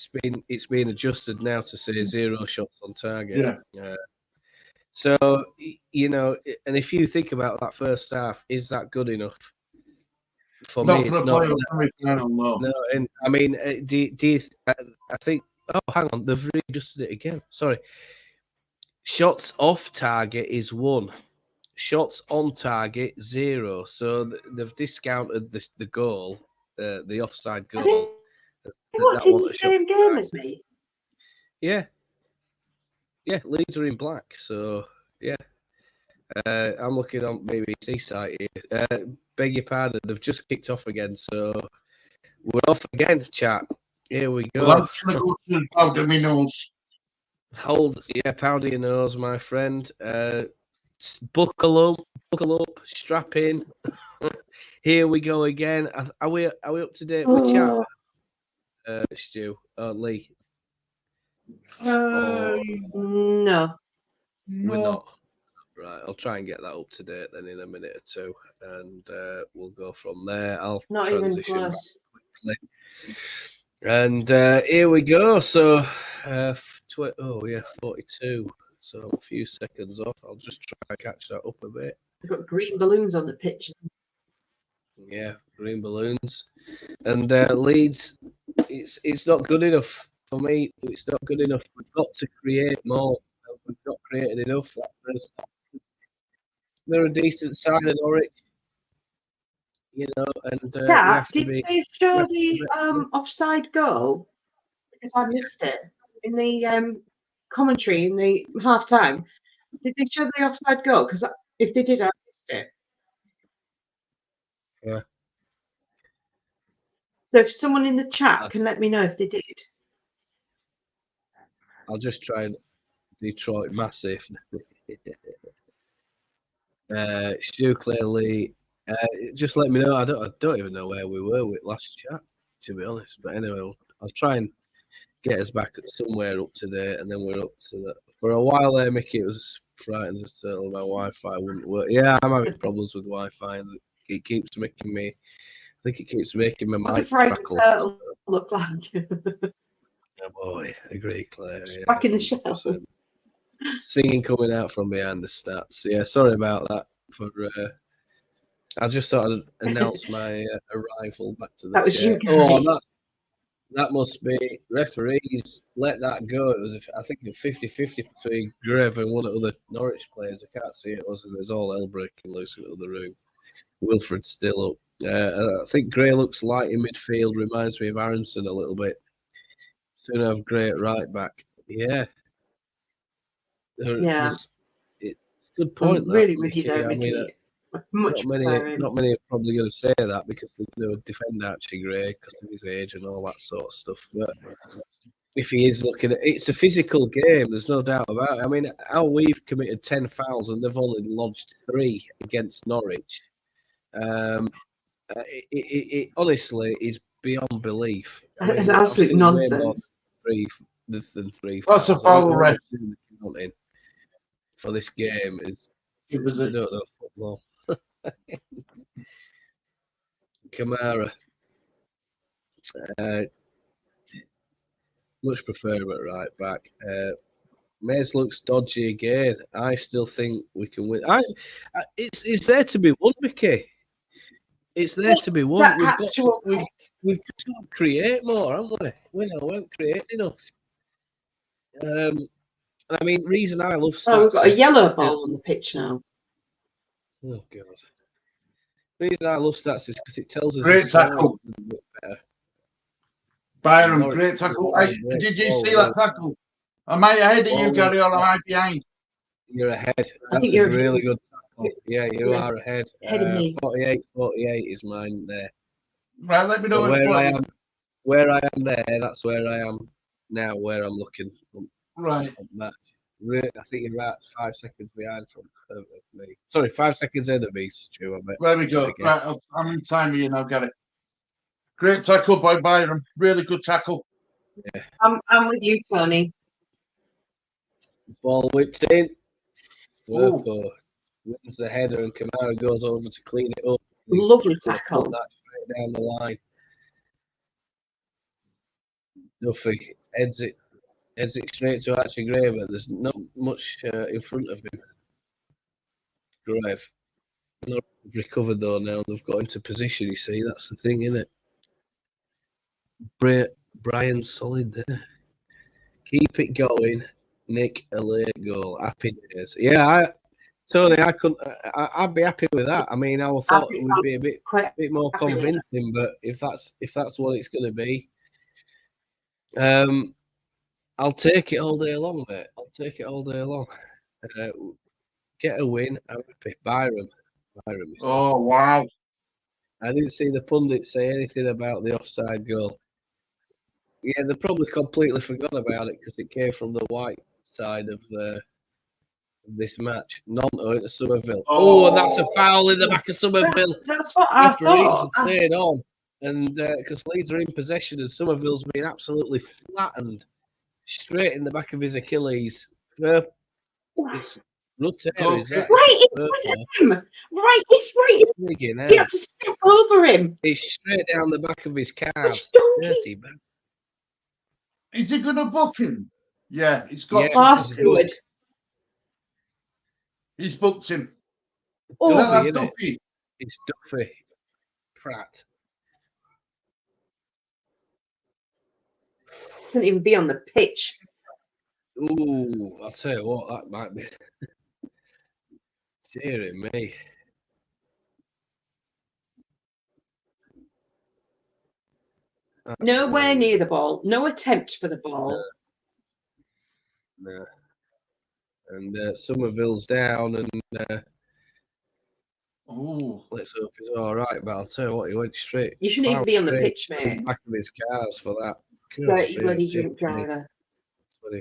It's been adjusted now to say 0 shots on target. Yeah. So and if you think about that first half, is that good enough? For me, it's not. No, and I mean, do you? I think. Oh, hang on, they've readjusted it again. Sorry. Shots off target is 1. Shots on target 0. So they've discounted the goal, the offside goal. What, in the same game as me? Yeah. Yeah, Leeds are in black. So yeah. I'm looking on BBC site here. Beg your pardon, they've just kicked off again. So we're off again, chat. Here we go. Well, I'm going to go to powder my nose. Powder your nose, my friend. Buckle up, strap in. Here we go again. Are we up to date with chat, Stu? Lee? No. We're not. Right, I'll try and get that up to date then in a minute or 2, and we'll go from there. I'll Not transition even back close. quickly. And here we go. So, 42. So a few seconds off. I'll just try and catch that up a bit. We've got green balloons on the pitch. Yeah, green balloons. And Leeds, it's not good enough for me. It's not good enough. We've got to create more. We've not created enough. That first time. They're a decent side of Norwich, and we have to be. Did they show the offside goal? Because I missed it in the commentary in the half time. Did they show the offside goal? Because if they did, I missed it. Yeah. So if someone in the chat can let me know if they did. I'll just try and Detroit massive. Stu clearly. Just let me know. I don't even know where we were with last chat, to be honest. But anyway, I'll try and get us back somewhere up to date, and then we're up to that. For a while there, Mickey, it was frightening as to my Wi-Fi wouldn't work. Yeah, I'm having problems with Wi-Fi, and it keeps making me. I think it keeps making my What's a mic frightened crackle. turtle look like? Oh boy, agree, Claire. Yeah, Back in the shell. 100%. Singing coming out from behind the stats. Yeah, sorry about that. I just thought I'd announce my arrival back to the That was chair. you, Oh, Gary. that must be referees let that go. It was, I think, a 50-50 between Greve and one of the other Norwich players. I can't see it. There's all hell breaking loose in the other room. Wilfred's still up. I think Gray looks light in midfield. Reminds me of Aronson a little bit. Soon have Gray at right back. Yeah. Yeah. It's a good point. I'm really that, with you Mickey. there, I mean, Mickey. Much prefer him. not many are probably going to say that because they would defend Archie Gray because of his age and all that sort of stuff. But if he is looking at it's a physical game, there's no doubt about it. I mean, how we've committed 10 fouls and they've only lodged 3 against Norwich. It honestly is beyond belief. I mean, It's I've absolute seen way more nonsense. than 3 That's a fouls. foul, ref. For this game is It was I a don't know football. Kamara. Much prefer him at right back. Mays looks dodgy again. I still think we can win. It's there to be won, Mickey. It's there to be won. We've just got to create more, haven't we? We weren't creating enough. I mean, reason I love stats. Oh, we've got a yellow ball on the pitch now. Oh God. Reason I love stats is because it tells us great tackle. a bit better. Byron, great tackle. Did you see that tackle? Am I ahead of you, Gary, or am I behind? You're ahead. I think That's you're a really good tackle. Yeah, you are ahead. Ahead of me. 48 is mine there. Right, let me know So where I am there, that's where I am now, where I'm looking. Right. Match. I think you're right, 5 seconds behind from me. Sorry, 5 seconds ahead of me, Stu. There we go. Right, I'm in time with you now, Gary. Great tackle by Byron. Really good tackle. Yeah. I'm with you, Tony. Ball whipped in. Firpo wins the header and Kamara goes over to clean it up. Lovely tackle. Put that straight down the line. Duffy heads it straight to Archie Gray, but there's not much in front of him. Grave. Not recovered though now. They've got into position, you see. That's the thing, isn't it? Brian solid there. Keep it going. Nick, a late goal. Happy days. Yeah, Tony, I'd be happy with that. I mean, I thought it would be a bit more convincing, but if that's what it's going to be, I'll take it all day long, mate. I'll take it all day long. Get a win. I'm happy. Byron. Oh, wow. I didn't see the pundits say anything about the offside goal. Yeah, they probably completely forgot about it because it came from the white side of this match. Nonto into Somerville. Oh, and that's a foul in the back of Somerville. That's what I thought. Played on. And because Leeds are in possession and Somerville's been absolutely flattened straight in the back of his Achilles. It's Rutter, is that? Right in front of him. Right, it's right. He had to step over him. He's straight down the back of his calves. Dirty man. Is he going to book him? Yeah, he's got Steward. He's booked him. Oh, that's Duffy. It's Duffy. Pratt. Couldn't even be on the pitch. Ooh, I'll tell you what, that might be. Cheering me. Nowhere near the ball. No attempt for the ball. No. And Somerville's down, and Oh, Let's hope he's all right. But I'll tell you what, he went straight. You shouldn't even plowed be on the straight pitch, in the mate. back of his cars for that. Dirty bloody drink driver.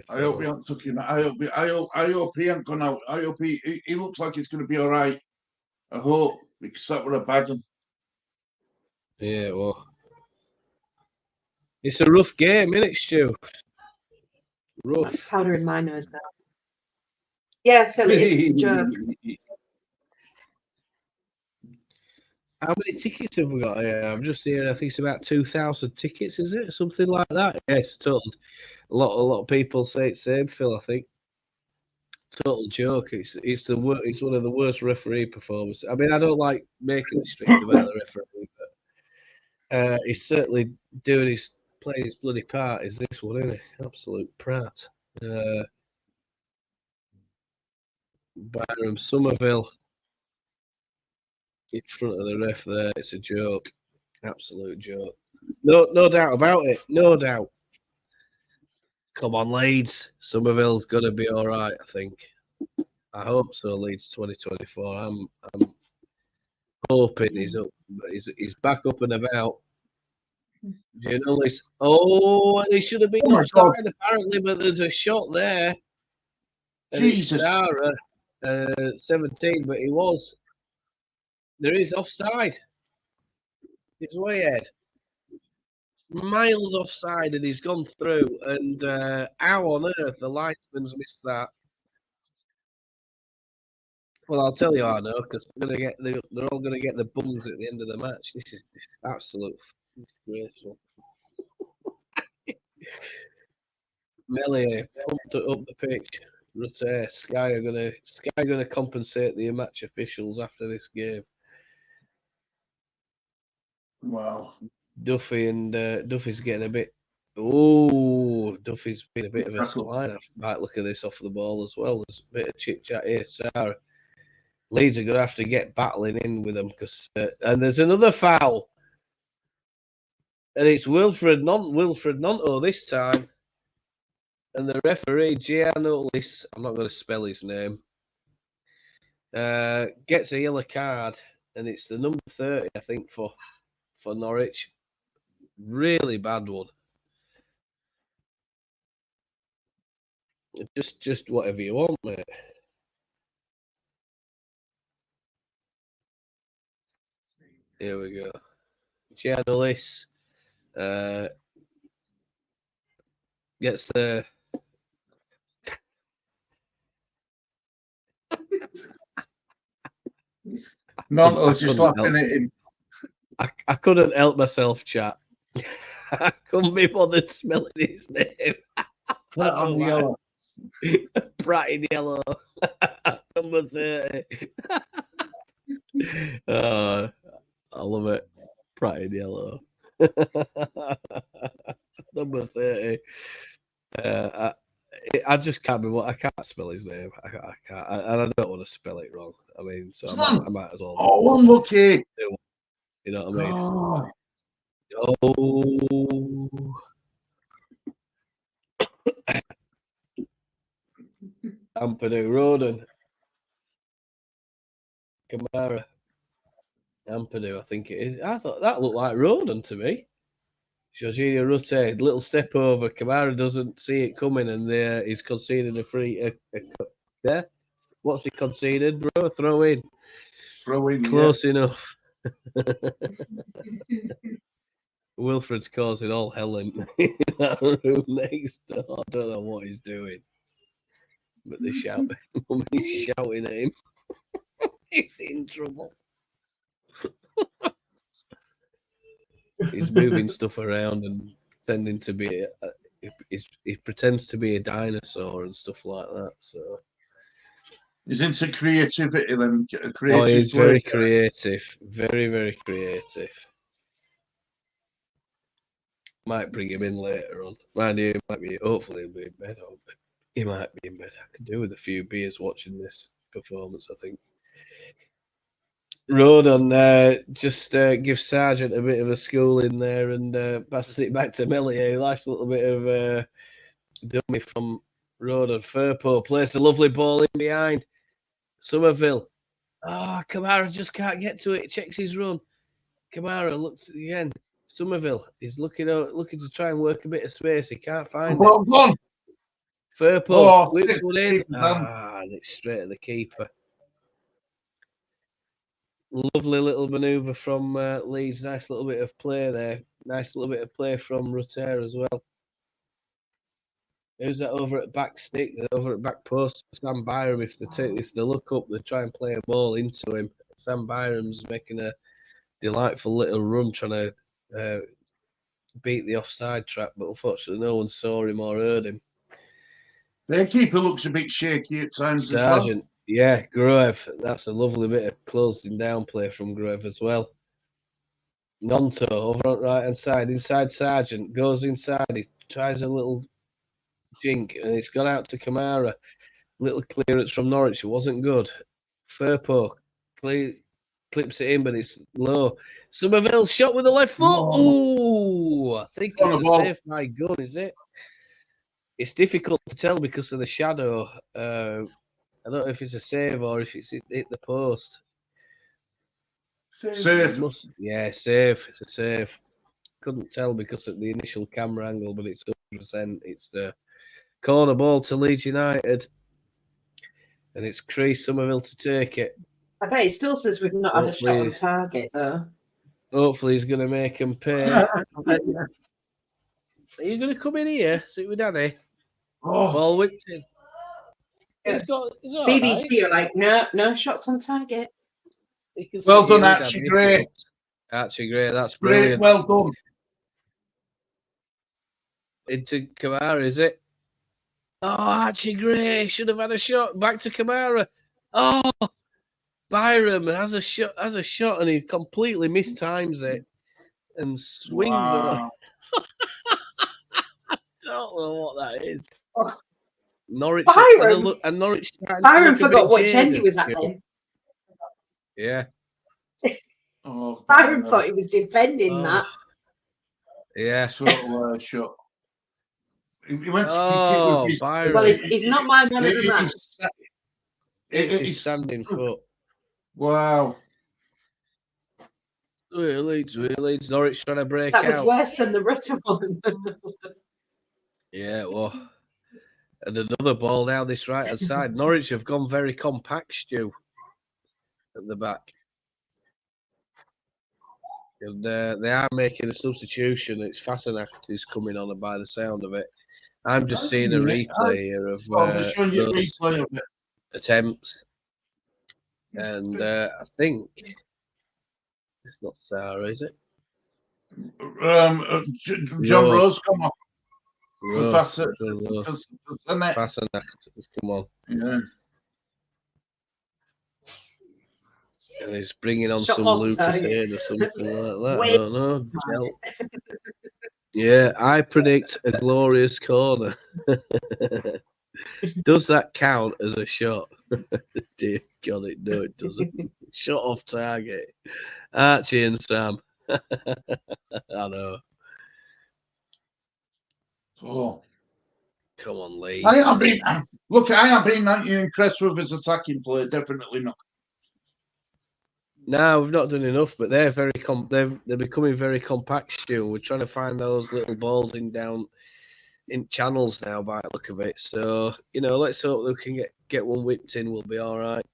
I hope he ain't took him. I hope he ain't gone out. I hope he looks like he's going to be all right. I hope, because that were a bad one. Yeah, well, it's a rough game, isn't it, Stu? Rough. Powder in my nose now. Yeah, Phil, it's a joke. How many tickets have we got here? I'm just hearing, I think it's about 2,000 tickets, is it? Something like that. Yes, total. A lot of people say it's same, Phil, I think. Total joke. It's one of the worst referee performances. I mean, I don't like making it strict about the referee, but he's certainly playing his bloody part, is this one, isn't it? Absolute prat. Byram Somerville in front of the ref there. It's a joke. Absolute joke. No doubt about it. No doubt. Come on, Leeds. Somerville's going to be all right, I think. I hope so, Leeds 2024. I'm hoping he's up. He's back up and about. Journalist. Oh, he should have been offside apparently, but there's a shot there. And Jesus. it's Sarah, 17, but he was. There is offside. It's way ahead. Miles offside, and he's gone through. And how on earth the linesman's missed that? Well, I'll tell you how I know, because they're all going to get the bums at the end of the match. This is absolute disgraceful. Melee pumped it up the pitch. Rutte, Sky are gonna compensate the match officials after this game. Wow. Duffy's getting a bit. Oh, Duffy's been a bit of a swine. I might look at this off the ball as well. There's a bit of chit chat here, Sarah. Leeds are going to have to get battling in with them because and there's another foul, and it's Wilfred Nonto this time, and the referee Giannolis, I'm not going to spell his name, gets a yellow card, and it's the number 30, I think, for Norwich. Really bad one. Just whatever you want, mate. Here we go. Giannolis gets the. None of us just laughing at him. I couldn't help myself, chat. I couldn't be bothered spelling his name. Put on the yellow. Bright in yellow. Number 30. I love it. Bright in yellow. Number 30. I just can't be. I can't spell his name. I can't, and I don't want to spell it wrong. I mean, so I might as well. Oh, unlucky. You know what I mean? Ampadu, Roden, Kamara, Ampadu, I think it is. I thought that looked like Roden to me. Jorginho Rutte, little step over. Kamara doesn't see it coming, and he's conceded a free. There, what's he conceded, bro? Throw in. Close enough. Wilfred's causing all hell in that room next door. I don't know what he's doing. But they're shouting at him. He's in trouble. He's moving stuff around and pretending to be he pretends to be a dinosaur and stuff like that. So he's into creativity then. He's very creative. Very, very creative. Might bring him in later on. Mind you, hopefully he'll be in bed. He might be in bed. I could do with a few beers watching this performance, I think. Rodon just gives Sargent a bit of a school in there and passes it back to Melier. Nice little bit of dummy from Rodon. Firpo plays a lovely ball in behind. Somerville Kamara just can't get to it. Checks his run. Kamara looks again. Somerville is looking to try and work a bit of space. He can't find it. Well done. Firpo whips it's one in. keeper's hand. And it's straight at the keeper. Lovely little manoeuvre from Leeds. Nice little bit of play there. Nice little bit of play from Rutter as well. Who's that over at back stick? Over at back post. Sam Byram. If they look up, they try and play a ball into him. Sam Byram's making a delightful little run trying to beat the offside trap, but unfortunately no one saw him or heard him. Their keeper looks a bit shaky at times Sargent, yeah, Grove. That's a lovely bit of closing down play from Grove as well. Nonto over on the right hand side, inside Sargent, goes inside, he tries a little jink and it's gone out to Kamara. Little clearance from Norwich, it wasn't good. Firpo clips it in, but it's low. Somerville shot with the left foot. Oh, I think it's a save by Gunn, is it? It's difficult to tell because of the shadow. I don't know if it's a save or if it's hit the post. Save. Save. It's a save. Couldn't tell because of the initial camera angle, but it's 100%. It's the corner ball to Leeds United. And it's Chris Somerville to take it. I bet he still says we've not had a shot on target, though. Hopefully he's going to make him pay. Are you going to come in here? Sit with Daddy? Ball whipped in. Yeah. He's all BBC are like, no shots on target. Well done, Archie Gray. Archie Gray, that's brilliant. Well done. Into Kamara, is it? Oh, Archie Gray should have had a shot. Back to Kamara. Oh, Byram has a shot, and he completely mistimes it and swings it. I don't know what that is. Norwich and Norwich. Byram forgot which end he was at then. Yeah. Byram thought he was defending that. Yeah. Shot. He went Byram. Well, he's not my man of the match. It's his standing foot. Wow. Leeds. Norwich trying to break out. That was out. worse than the Rutter one. Yeah, well. And another ball down this right-hand side. Norwich have gone very compact, Stu, at the back. And they are making a substitution. It's Fasanacht who's coming on by the sound of it. I'm just seeing a replay here of those attempts. And I think it's not Sarah, is it? John Rose, come on. Fasanacht, come on. Yeah. And he's bringing on some Lucas Aid or something like that. I don't know. Yeah, I predict a glorious corner. Does that count as a shot? Dear God, it doesn't. Shot off target. Archie and Sam. I know. Oh. Come on, Leeds. I have been that impressed with his attacking play. Definitely not. No, we've not done enough, but they're very they're becoming very compact, Stu. We're trying to find those little balls in channels now by the look of it. So, let's hope we can get one whipped in. We'll be all right.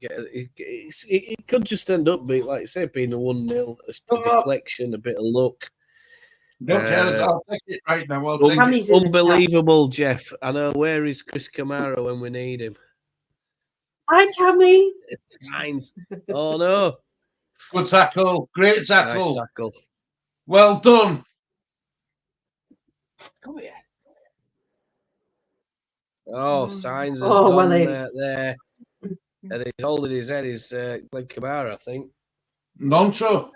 It could just end up being, like I say, being a 1-0, a deflection, a bit of luck. I'll take it right now. Unbelievable, Jeff. I know. Where is Chris Kamara when we need him? Hi, Cammy. Signs. Oh no! Good tackle. Great tackle. Nice tackle. Well done. Come here. Oh, Signs has gone there. And he's holding his head. Is Glenn Kamara, I think. Nonto.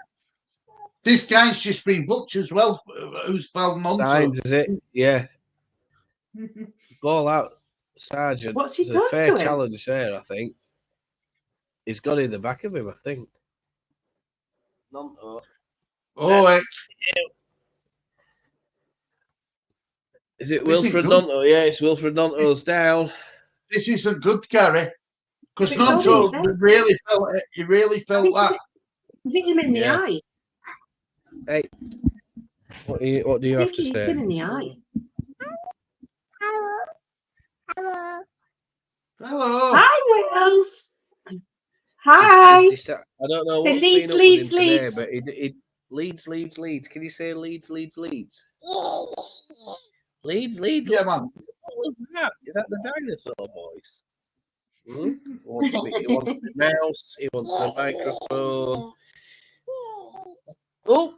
This guy's just been booked as well. Who's fouled Nonto? Signs, is it? Yeah. Ball out. Sargent. What's he There's a fair challenge there, I think. He's got in the back of him, I think. Nonto. Is it Wilfred Nonto? Yeah, it's Wilfred Nonto's down. This isn't good, Gary. Because It's all Nonto he said. really felt it. He really felt that. Is it him in the Yeah. eye? Hey, what do you I have think to he hit say? him in the eye. Hello. Hi, Will. He's Hi. I don't know Say what's Leeds, been up Leeds, with him today, Leeds. but it Leeds. Can you say Leeds? Leeds. Yeah, man. What was that? Is that the dinosaur voice? Hmm? He wants the mouse. He wants the microphone. Oh,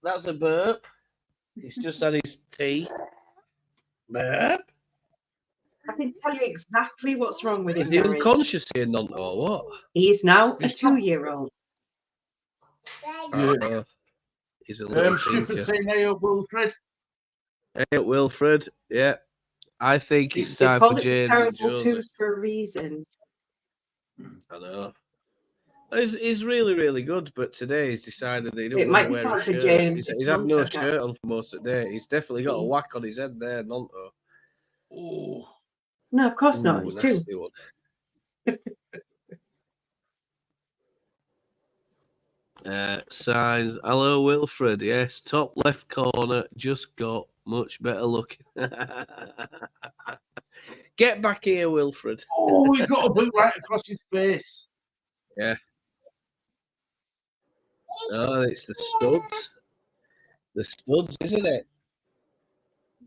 that's a burp. He's just had his tea. Burp. I can tell you exactly what's wrong with Is him, he Norris. unconscious here, Nonto, or what? He is now a He's not- 2-year-old. Yeah. He's a little Stupid tinker. thing, eh, Wilfred? Hey, Wilfred. Yeah. I think it's They time call for it the James and terrible Joseph. twos for a reason. I know. He's really, really good, but today he's decided that he It doesn't might want be to wear time a for shirt. James. He's had no shirt on for most of the day. He's definitely got a whack on his head there, Nonto. Oh. No, of course not. Ooh, It's 2. nasty one. Signs. Hello, Wilfred. Yes, top left corner just got much better looking. Get back here, Wilfred. Oh, he got a boot right across his face. Yeah. Oh, it's the studs. The studs, isn't it?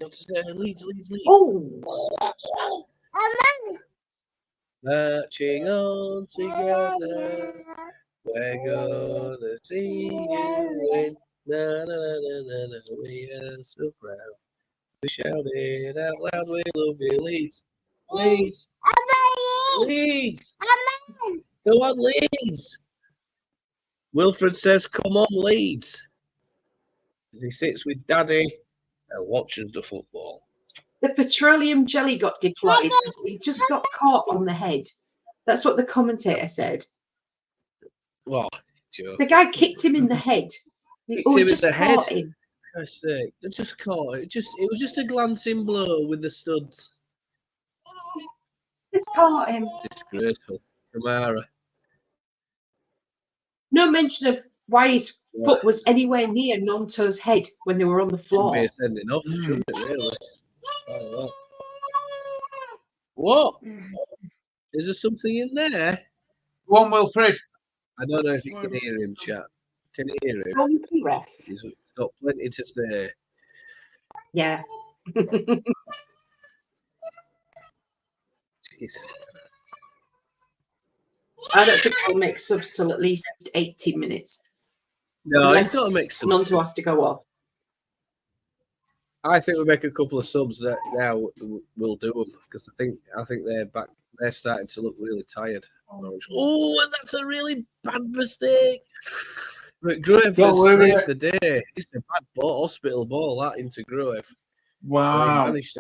Leeds. Oh, Marching on together, we're gonna see you win. Na, na, na, na, na, we are so proud. We shout it out loud, we love you, Leeds. Leeds. Go on, Leeds. Wilfred says, come on, Leeds. As he sits with Daddy and watches the football. the petroleum jelly got deployed because it just got caught on the head. That's what the commentator said. What? Joke. The guy kicked him in the head. Kicked him in just the head? caught him. I say, it just caught it. It was just a glancing blow with the studs. Just caught him. Disgraceful. Kamara. No mention of why his foot was anywhere near Nonto's head when they were on the floor. Shouldn't be sending off, shouldn't it, really? Oh, what? Is there something in there? Go on, Wilfred. I don't know if you can hear him, chat. Can you hear him? Donkey ref. He's got plenty to say. Yeah. Jesus. I don't think we'll make subs till at least 80 minutes. No, Unless he's got to make some. Nonto has to go off. I think we'll make a couple of subs that now we'll do them because I think they're back. They're starting to look really tired. Oh, and that's a really bad mistake. But Grove has saved the day. It's a bad hospital ball that into Grove. Wow. Managed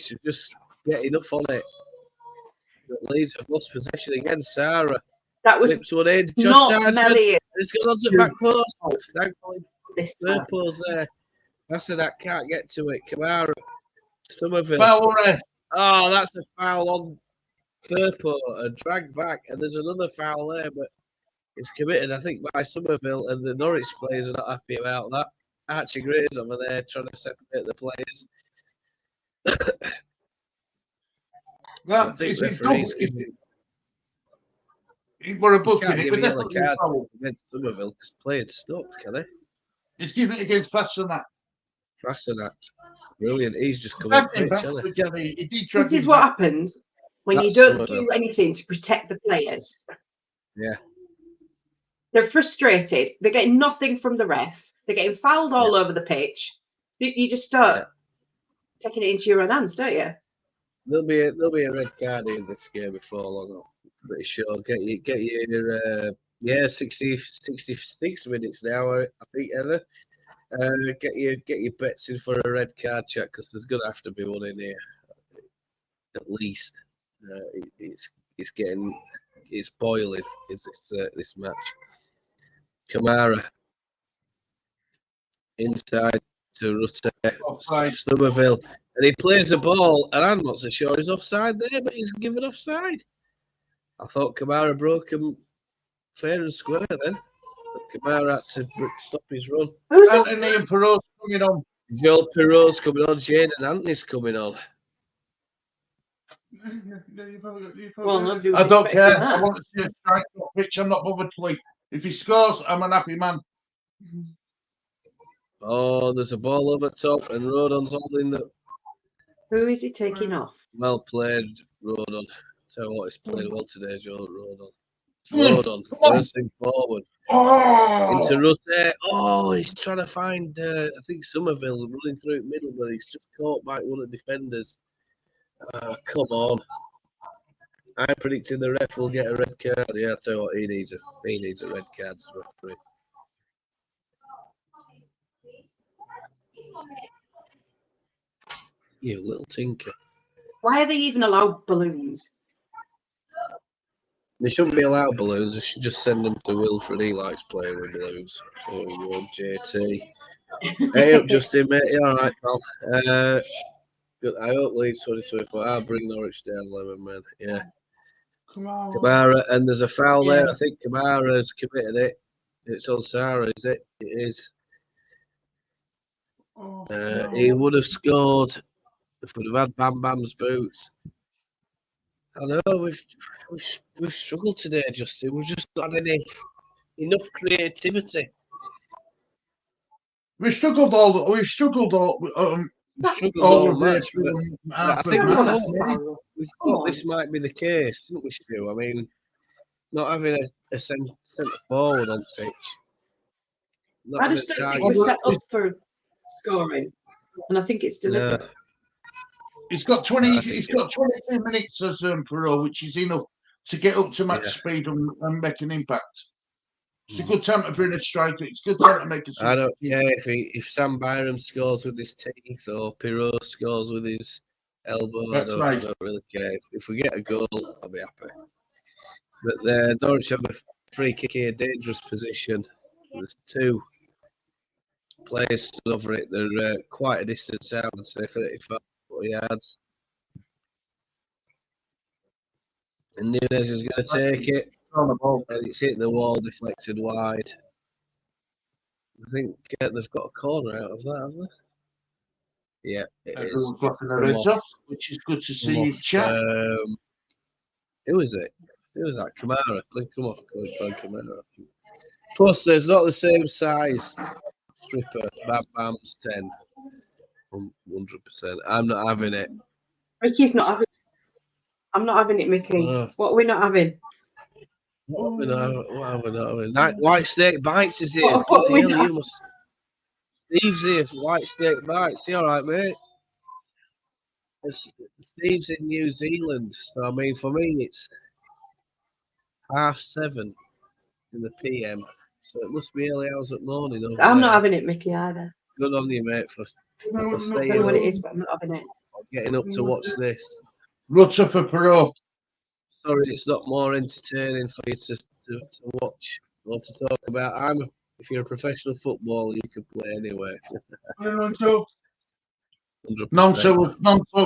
to just get enough on it. But Leeds have lost possession again. Sarah. That was one in. not Melly. It's gone on to back post. Thankfully, This third post there. After that, can't get to it. Kamara. Somerville. Foul red. Oh, that's a foul on Firpo and dragged back. And there's another foul there, but it's committed, I think, by Somerville. And the Norwich players are not happy about that. Archie Gray's over there trying to separate the players. I think referees we're a book can't in it. give a But yellow definitely card against Somerville because play had stopped, can they? it's given it against faster than that. Faster than that. Brilliant. He's just come up. This is what happens when you don't do anything to protect the players. Yeah. They're frustrated. They're getting nothing from the ref. They're getting fouled all over the pitch. You just start taking it into your own hands, don't you? There'll be a red card in this game before long. I'm pretty sure. Get your 66 minutes now. I think Heather. Get your bets in for a red card check because there's gonna have to be one in here at least. It's boiling. Is this match? Kamara inside to Rutte, Somerville, and he plays the ball, and I'm not so sure he's offside there, but he's given offside. I thought Kamara broke him fair and square then. But Kamara had to stop his run. Who's it? Anthony and Perot's coming on. Joel Perot's coming on. Jaden Anthony's coming on. Well, nobody's I don't expecting care. that. I want to see a strike pitch. I'm not bothered to leave. If he scores, I'm an happy man. Oh, there's a ball over top, and Rodon's holding the. Who is he taking off? Well played, Rodon. Tell you what, he's played well today, Joel Rodon. Come on, Rodon, come on. bursting forward. Oh, Into Rutte. Oh, he's trying to find, I think, Somerville running through it middle, but he's just caught by one of the defenders. Come on. I'm predicting the ref will get a red card. Yeah, I tell you what, he needs a red card as referee. You little tinker. Why are they even allowed balloons? They shouldn't be allowed balloons. They should just send them to Wilfred. He likes playing with balloons. There we go, JT. Hey up, Justin, mate. You all right, pal? Good. I hope Leeds 2024. I'll bring Norwich down, Lemon, man. Yeah. Kamara, and there's a foul there. I think Kamara's committed it. It's on Sarah, is it? It is. He would have scored if we'd have had Bam Bam's boots. I know we've struggled today, Justin. We've just not had enough creativity. we've struggled all All match. but I think we thought this might be the case, didn't we, Stu? I mean, not having a centre forward on pitch. Not I having just a don't think target. we're set up for scoring, and I think it's deliberate. He's got 20. He's got 22 minutes as Perot, which is enough to get up to match speed and make an impact. It's a good time to bring a striker. It's a good time to make a. I don't care if Sam Byram scores with his teeth or Pirot scores with his elbow. I don't really care. If we get a goal, I'll be happy. But Norwich have a free kick here, dangerous position. There's two players stood over it. They're quite a distance out, I'd say 35 yards. And Nunes is going to take it. And it's hit the wall, deflected wide. I think they've got a corner out of that, haven't they? Yeah, it is. Which is good to see. Chat. Who is it? Who is that? Kamara. Come off, Kamara. Plus, there's not the same size stripper. Bam Bam's 10. 100%. I'm not having it. Mickey's not having it. I'm not having it, Mickey. What are we not having? What are we not having? White Snake Bites is here. Steve's here for White Snake Bites. You all right, mate? Steve's in New Zealand. So, I mean, for me, it's 7:30 in the PM. So, it must be early hours at morning. I'm not having it, Mickey, either. Good on you, mate, for I don't know staying what up. it is, but I'm not having it. Getting up to watch this. Rutter for Perot. Sorry, it's not more entertaining for you to watch or to talk about. If you're a professional footballer, you can play anywhere. Nonto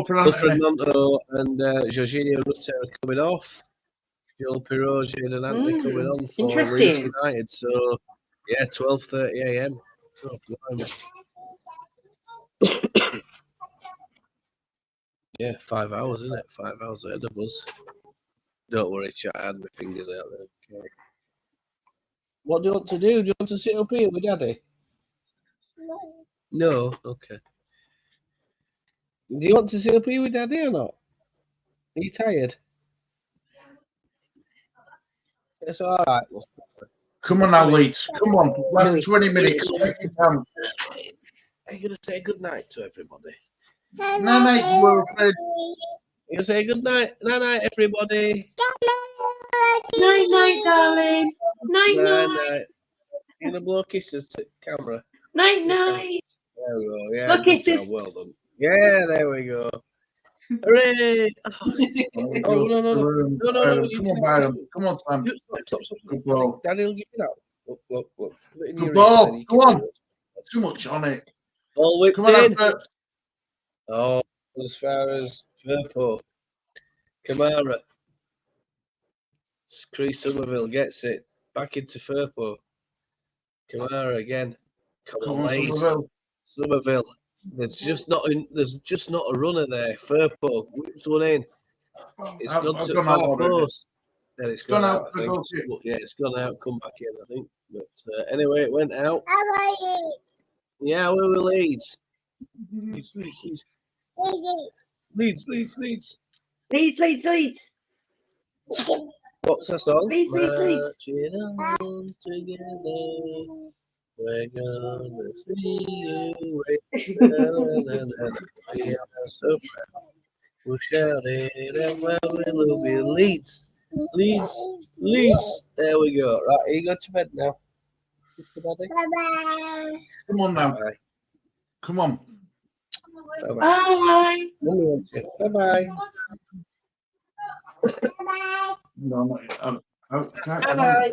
for Wilfred Nonto and Jorginho Rutte are coming off. Joel Pirot and Anthony coming on for Leeds United. So, yeah, 12:30 a.m. Oh, yeah, 5 hours, isn't it? 5 hours ahead of us. Don't worry, chat. I had my fingers out there. Okay. What do you want to do? Do you want to sit up here with Daddy? No? Okay. Do you want to sit up here with Daddy or not? Are you tired? It's all right. Come on now, Leeds. Come on. Last 20 minutes. Are you going to say good night to everybody? Night, Wilfred. You say good night. Night, everybody. Night, darling. Night. You gonna blow kisses to camera? Night. There we go. Yeah. Blow kisses. Well done. Yeah, there we go. Hooray! Oh no! Come on, Byron. Come on, Sam. Stop. Good ball. Daddy will give you that. Look. Good ball. Go on. Too much on it. All whipped Come on, in. Albert. Oh, as far as Verpo. Kamara. Chris Somerville gets it back into Firpo. Kamara again. Come on, Leeds. Somerville. There's just not a runner there. Firpo whips one in. It's gone to the far post. Then it's gone out. I think. Yeah, it's gone out. Come back in. I think. But anyway, it went out. Yeah, we were Leeds. Leeds. What's that song? Leeds. Marching on together, we're gonna see you. We are so proud. We'll shout it and well, we love you. Leeds. There we go. Right, are you going to bed now? Bye-bye. Come on now. Bye. Come on. Bye. Bye-bye. No, Bye-bye.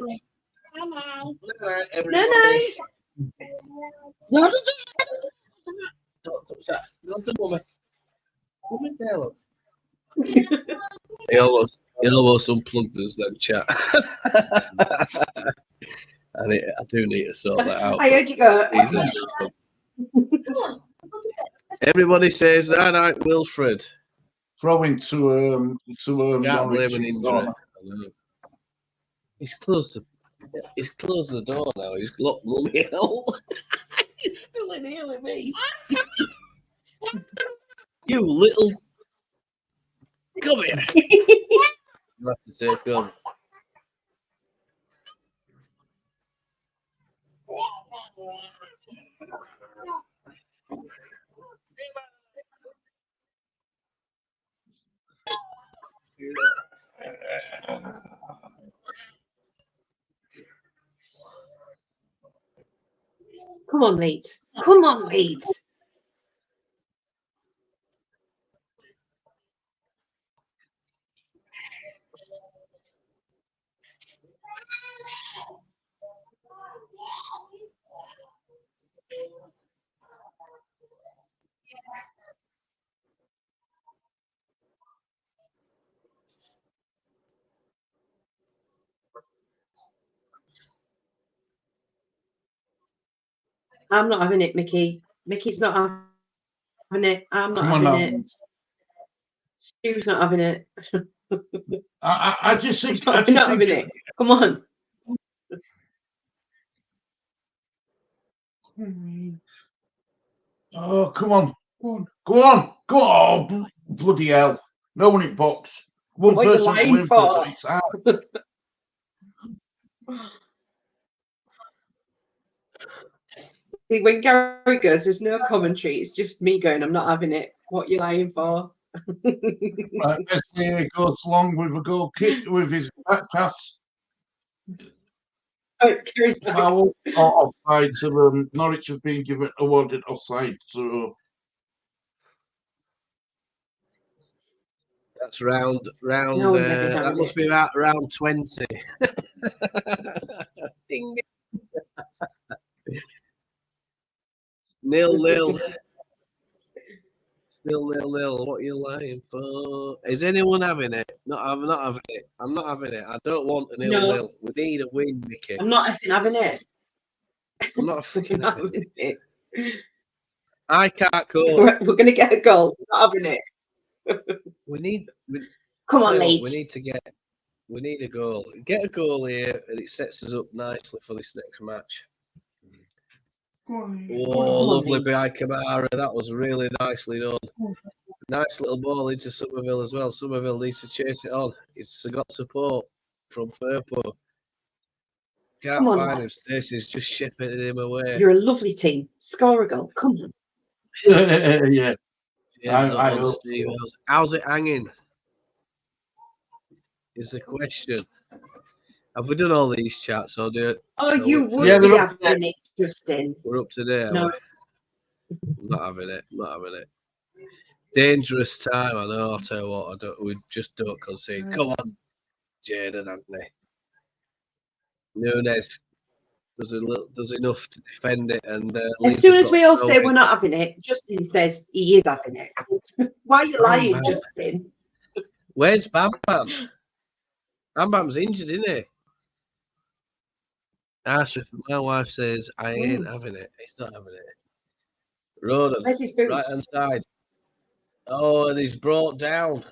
Night. No, don't touch that. Don't touch Mummy. Mummy's there, look. He almost unplugged us then, chat. I do need to sort that out. I heard you go. Everybody says that night, Wilfred. Throwing to Can't blame an Norwich. injury. He's closed the door now. He's locked Mummy out. He's still in here with me. You little. Come here. You have to take on. Come on, Leeds. I'm not having it, Mickey. Mickey's not having it. I'm not having it. Stu's not having it. I just think. I'm not having it. Come on. Oh, come on. Go on. Oh, bloody hell. No one in box. One What are you person lying to win for? it's out. See, when Gary goes, there's no commentary. It's just me going, I'm not having it. What are you lying for? SPA goes along with a goal kick with his back pass. Oh, Gary's back. Foul or offside. So Norwich have been awarded offside. So That's round. No one's ever done That must it. be about round 20. Ding. 0-0. Still 0-0. What are you lying for? Is anyone having it? No, I'm not having it. I'm not having it. I don't want a 0-0. No. We need a win, Mickey. I'm not effing having it. I'm not fucking Not having having it. it. I can't go. We're going to get a goal. Not having it. Tell Come on, you what, Leeds. we need a goal. Get a goal here, and it sets us up nicely for this next match. Oh, lovely by Kamara. That was really nicely done. Nice little ball into Somerville as well. Somerville needs to chase it on. It's got support from Firpo. Can't Come on, find him. lads. Stacey's just shipping him away. You're a lovely team. Score a goal. Come on. yeah. I hope so. How's it hanging? Is the question. Have we done all these chats or do it? Oh, you would Yeah, be they're up having it, Justin. We're up to date. No. I'm not having it. Dangerous time, I know. I'll tell you what, we just don't concede. Come on, Jaden Anthony. Nunes does enough to defend it, and as soon as we all say we're not having it, Justin says he is having it. Why are you lying, Justin? Where's Bam Bam? Ambam's injured, isn't he? Ashley, my wife says, I ain't having it. He's not having it. Roden, Where's his boots? right hand side. Oh, and he's brought down.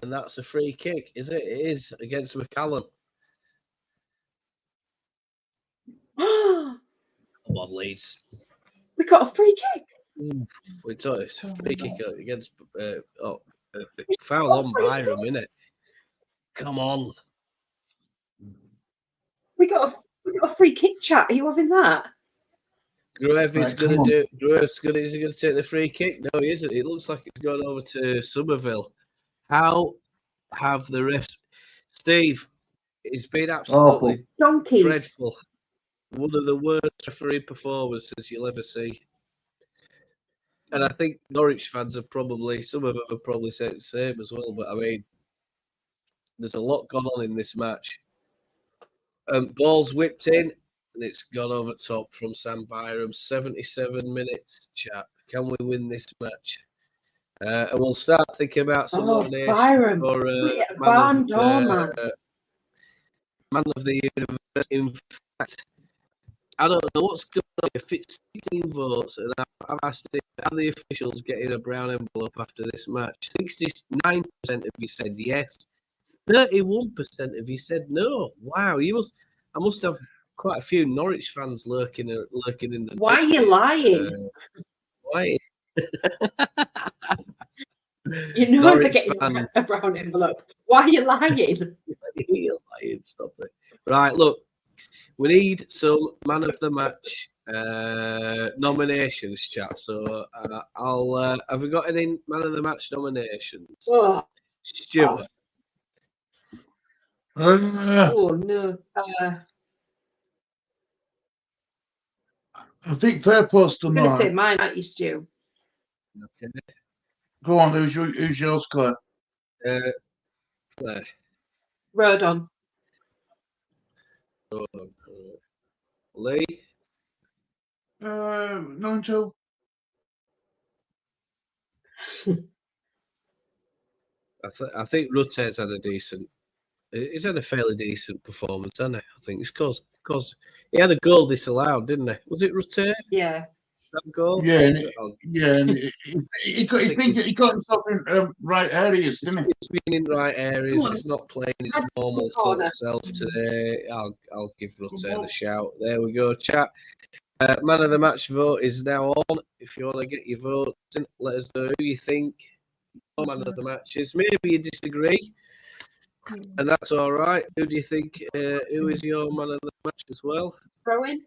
And that's a free kick, is it? It is against McCallum. Come on, Leeds. We got a free kick. Oof, it's a free kick against foul on Byram, innit? Come on. We got a free kick, chat. Are you having that? Gruev is Right, going come to do. Gruev's going to. Is he going to take the free kick? No, he isn't. It looks like it's gone over to Somerville. How have the refs? Steve, it's been absolutely Donkeys. dreadful. One of the worst referee performances you'll ever see. And I think Norwich fans have probably, some of them have probably said the same as well. But I mean, there's a lot gone on in this match. Ball's whipped in, and it's gone over top from Sam Byram. 77 minutes, chap. Can we win this match? And we'll start thinking about some nominations Byram. for Barn door, man. Man of the Universe. In fact, I don't know what's going on. If it's 16 votes, and I've asked him, are the officials getting a brown envelope after this match? 69% of you said yes. 31% of you said no. Wow, I must have quite a few Norwich fans lurking in the. Why are you lying? Why? You know Norwich they're getting fan. a brown envelope. Why are you lying? You're lying. Stop it. Right, look, we need some man of the match nominations, chat. So I'll. Have we got any man of the match nominations? Oh, Stuart. no. I think Fairport's I'm done going to say that. mine, aren't you, Stu? Okay. Go on, who's yours, Claire? Claire. Rodon. Lee. 9-2. I think Rutte's had a decent. He's had a fairly decent performance, hasn't he? I think it's because he had a goal disallowed, didn't he? Was it Rutte? Yeah. That goal? Yeah, and he got himself in right areas, didn't he? He's been in right areas. He's not playing his normal sort of self today. I'll give Rutte the shout. There we go, chat. Man of the match vote is now on. If you want to get your votes in, let us know who you think your man of the match is. Maybe you disagree, and that's all right. Who do you think? Who is your man of the match as well? Rowan.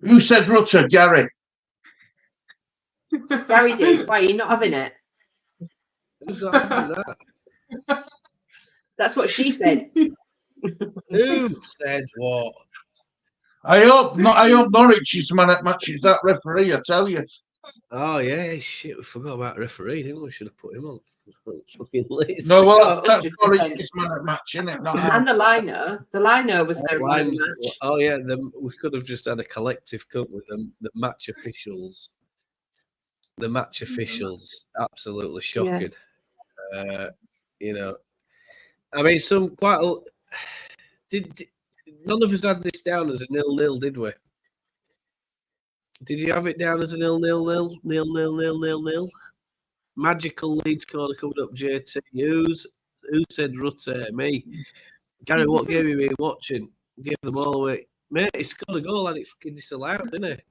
Who said Rutter? Gary. Gary did. Why are you not having it? Who's not having that? That's what she said. Who said what? I hope Norwich is man at matches that referee. I tell you. Oh yeah, shit! We forgot about referee, didn't we? Should have put him on. Fucking list. No, well, that's 100%. Norwich is man at match, isn't it? And the liner was there. Oh yeah, we could have just had a collective cut with them. The match officials. The match officials, absolutely shocking. Yeah. You know, I mean, did none of us had this down as a 0-0, did we? Did you have it down as a 0-0? 0-0? Magical Leeds corner coming up, JT. Who said Rutte? Me. Gary, what game have you been watching? Give the ball away. Mate, he scored a goal and it fucking disallowed, didn't he?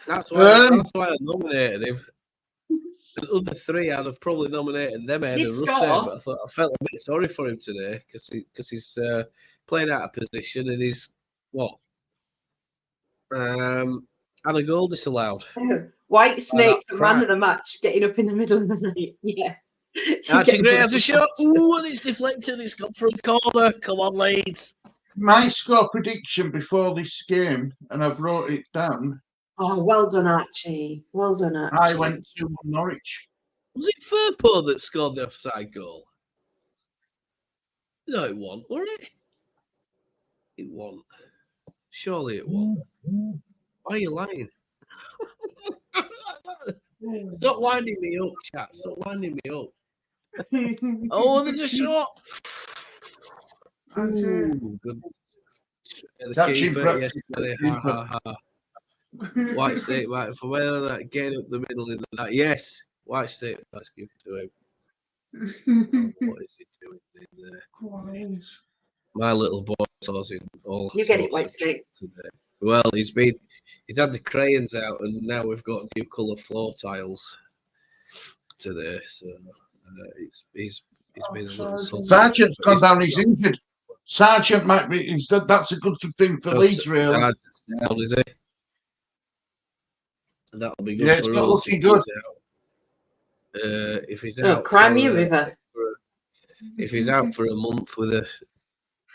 That's why I nominated him. The other three, I'd have probably nominated them ahead of Rutte, but I felt a bit sorry for him today because he's playing out of position and he's had a goal disallowed. White Snake, the man of the match, getting up in the middle of the night. Yeah. Actually, great as a shot. Ooh, and it's deflected. It's gone for a corner. Come on, Leeds. My score prediction before this game, and I've wrote it down. Oh, well done, Archie. Well done, Archie. I went to Norwich. Was it Firpo that scored the offside goal? No, it won, was it? It won. Surely it won. Why are you lying? Stop winding me up, chat. Stop winding me up. Oh, there's a shot. Ooh, good. The Catching keeper, practice. yes, ha. White State, right, for where that get up the middle in the night. Yes, White State, let's give it to him. What is he doing in there? My little boy saws in all You sorts get it, White of State. today. Well, he's had the crayons out, and now we've got new colour floor tiles today. So he's been a little saucy. Sargent's gone down. He's injured. Sargent might be. That's a good thing for Leeds, really. Sargent's down, is he? That'll be good Yeah, for it's not us. looking good. If he's Oh, out, Crimea River. If he's out for a month with an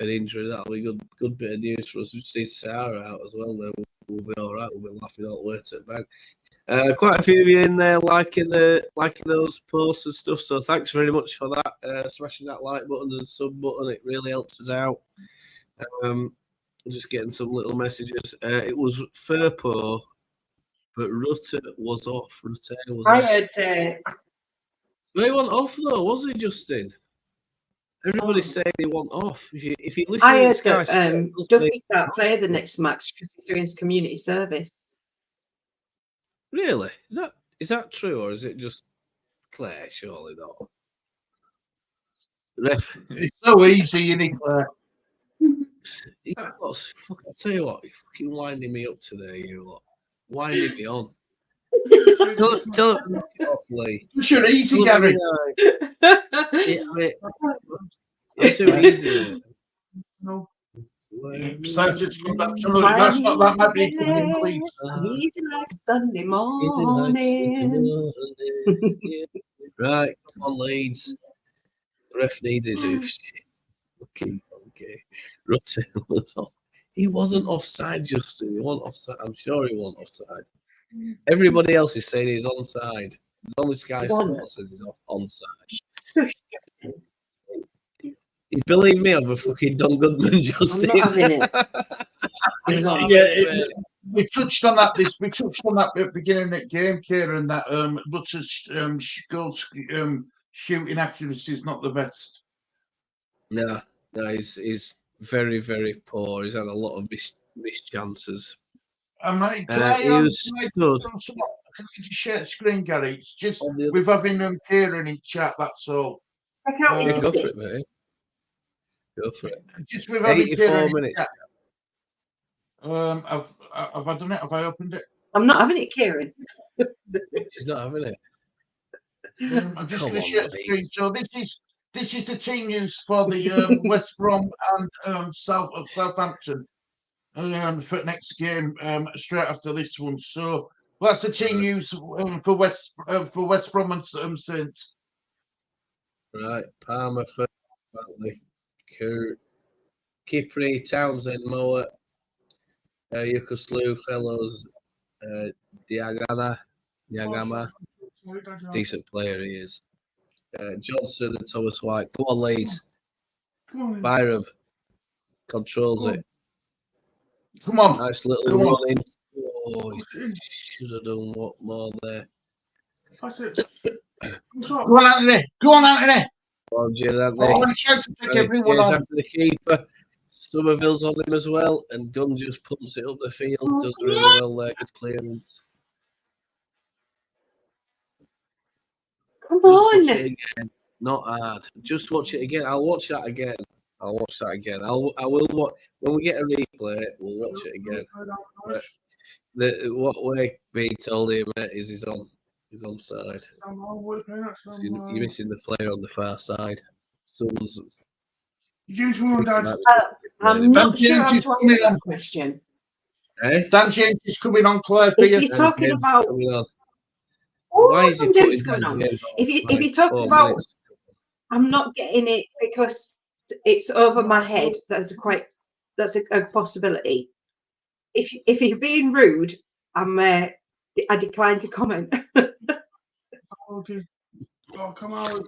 injury, that'll be good bit of news for us. We just need Sarah out as well. Then we'll be all right. We'll be laughing all the way to the bank. Quite a few of you in there liking those posts and stuff. So thanks very much for that. Smashing that like button and sub button, it really helps us out. Just getting some little messages. It was Furpo, but Rutte was off. Rutte was I off. heard They want off though, was he, Justin? Everybody's saying they want off. If you listen I to heard Sky that Duffy can't play the next match because he's doing his community service. Really? Is that true, or is it just Claire? Surely not. Ref, It's so easy, isn't it, Claire? I'll tell you what, you're fucking winding me up today, you lot. Winding me on. Tell him off, Lee. You're easy, Gary. I'm too easy. No. Sargent's come back to look. That's not that might be coming in the Leeds. Easy like Sunday morning. Right, come on, Leeds. The ref needs his hoof. Okay. Rutte was off. He wasn't offside, Justin. He wasn't offside. I'm sure he wasn't offside. Everybody else is saying he's onside. There's only Sky Sports says he's onside. You believe me, I'm a fucking Don Goodman, Justin. I'm not having it. We touched on that. We touched on that at the beginning of the game, Kieran. That Rutter's goal shooting accuracy is not the best. No, he's very, very poor. He's had a lot of missed chances. Can I just share the screen, Gary? It's just with having Kieran in chat. That's all. I can't go for it, mate. Go for it. Just with having 84 Kieran minutes. in chat. Have I done it? Have I opened it? I'm not having it, Kieran. She's not having it. I'm just going to share the screen. So this is the team news for the West Brom and Southampton for next game straight after this one. So that's the team news for West Brom and Saints. Right, Palmer, Bentley, Kipri, Townsend, Moa, Yukoslu, Fellows, Diagama, decent player he is. Johnson and Thomas White. Come on, Leeds. Byram controls it. Come on. Nice little run in. Oh, he should have done what more there. That's it. Go on, Anthony. Go on, Anthony. Oh, I'm trying to take everyone on. After the keeper. Somerville's on him as well, and Gunn just pumps it up the field. Does really well there. Good clearance. Come on. Not hard. Just watch it again. I'll watch that again. I will watch when we get a replay. We'll watch it again. What we're being told here, mate, is he's onside. You're missing the player on the far side. I'm not sure how to answer that question. Dan James is coming on, Claire, for you. If you're talking about why is he putting going on? James If you're talking about, I'm not getting it because it's over my head. That's a possibility. If you're being rude, I decline to comment. Okay. Oh, come on,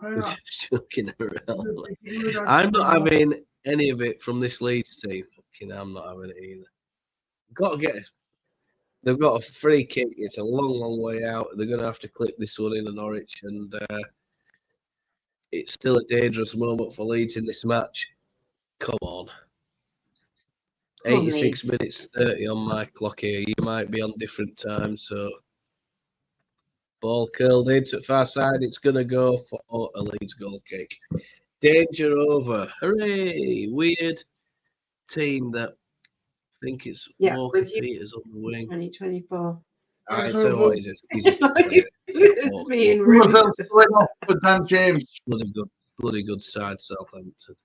I'm not having any of it from this Leeds team. I'm not having it either. Got to get it. They've got a free kick. It's a long, long way out. They're going to have to clip this one in Norwich, and it's still a dangerous moment for Leeds in this match. Come on. Come on, 86 Leeds. minutes 30 on my clock here. You might be on different times, so ball curled into the far side. It's going to go for a Leeds goal kick. Danger over. Hooray! Weird team that I think it's Yeah, Walker with you. Peters on the wing. 2024. I tell you what, he's It's being Somerville rude. split off for Dan James. bloody good side, Southampton.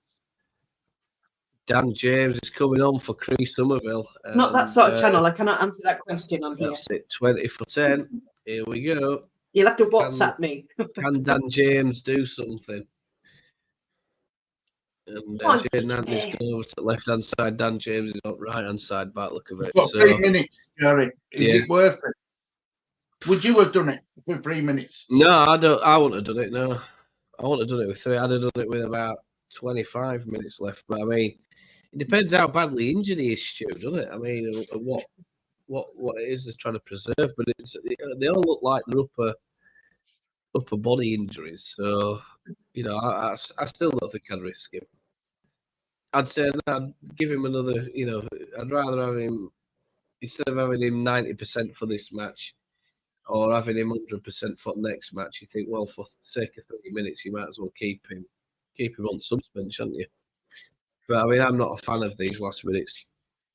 Dan James is coming on for Chris Somerville. Not that sort of channel. I cannot answer that question on here. That's it. 20 for 10. Here we go. You'll have to WhatsApp me. Can Dan James do something? And Come on, Jaden Andy's DJ. gone over to the left-hand side. Dan James is on right-hand side by the look of it. Got So, 3 minutes, Gary. Is Yeah. it worth it? Would you have done it for 3 minutes? no, I wouldn't have done it, no. I wouldn't have done it with 3. I'd have done it with about 25 minutes left. But, I mean, it depends how badly injured he is, Stu, doesn't it? I mean, what it is they're trying to preserve. But they all look like they're upper body injuries. So, I still don't think I'd risk him. I'd say I'd give him another, I'd rather have him, instead of having him 90% for this match or having him 100% for the next match, you think, well, for the sake of 30 minutes, you might as well keep him on suspension, shouldn't you? But, I mean, I'm not a fan of these last-minute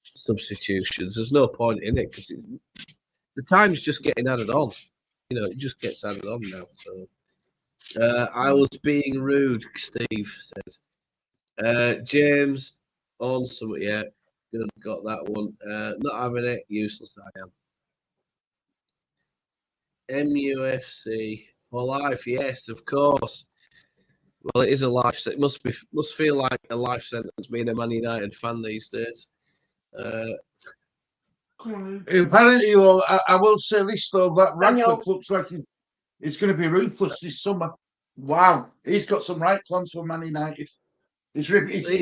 substitutions. There's no point in it because the time's just getting added on. It just gets added on now. So, I was being rude, Steve says. James on something, yeah, good, got that one. Not having it, useless I am. MUFC for life, yes, of course. Well, it is a life. It must feel like a life sentence being a Man United fan these days. Apparently, though, I will say this though, that Daniel. Radcliffe looks like it's going to be ruthless this summer. Wow, he's got some right plans for Man United. He's putting Has them